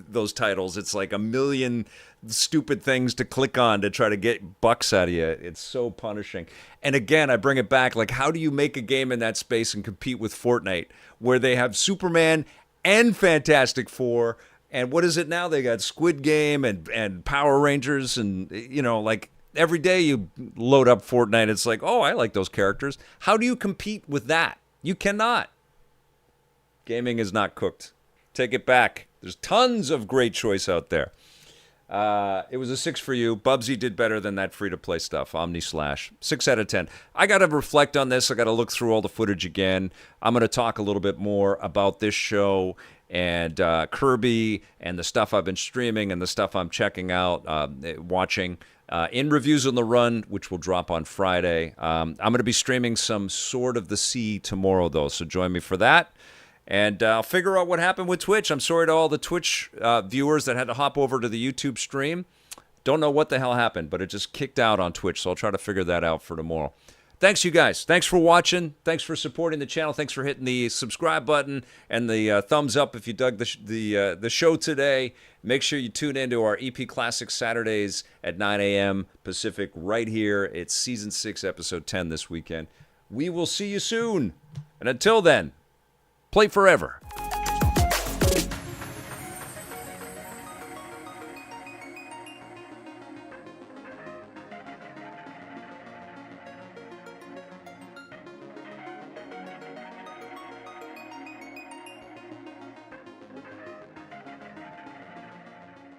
those titles, it's like a million stupid things to click on to try to get bucks out of you. It's so punishing. And again, I bring it back, like, how do you make a game in that space and compete with Fortnite, where they have Superman and Fantastic Four? And what is it now? They got Squid Game and Power Rangers, and, you know, like, every day you load up Fortnite, it's like, oh, I like those characters. How do you compete with that? You cannot. Gaming is not cooked. Take it back. There's tons of great choice out there. It was a 6 for you. Bubsy did better than that free-to-play stuff. Omni Slash. 6 out of 10. I got to reflect on this. I got to look through all the footage again. I'm going to talk a little bit more about this show and Kirby and the stuff I've been streaming and the stuff I'm checking out, watching in Reviews on the Run, which will drop on Friday. I'm going to be streaming some Sword of the Sea tomorrow, though, so join me for that. And I'll figure out what happened with Twitch. I'm sorry to all the Twitch viewers that had to hop over to the YouTube stream. Don't know what the hell happened, but it just kicked out on Twitch, so I'll try to figure that out for tomorrow. Thanks, you guys. Thanks for watching. Thanks for supporting the channel. Thanks for hitting the subscribe button and the thumbs up if you dug the show today. Make sure you tune into our EP Classic Saturdays at 9 a.m. Pacific right here. It's Season 6, Episode 10 this weekend. We will see you soon. And until then, play forever.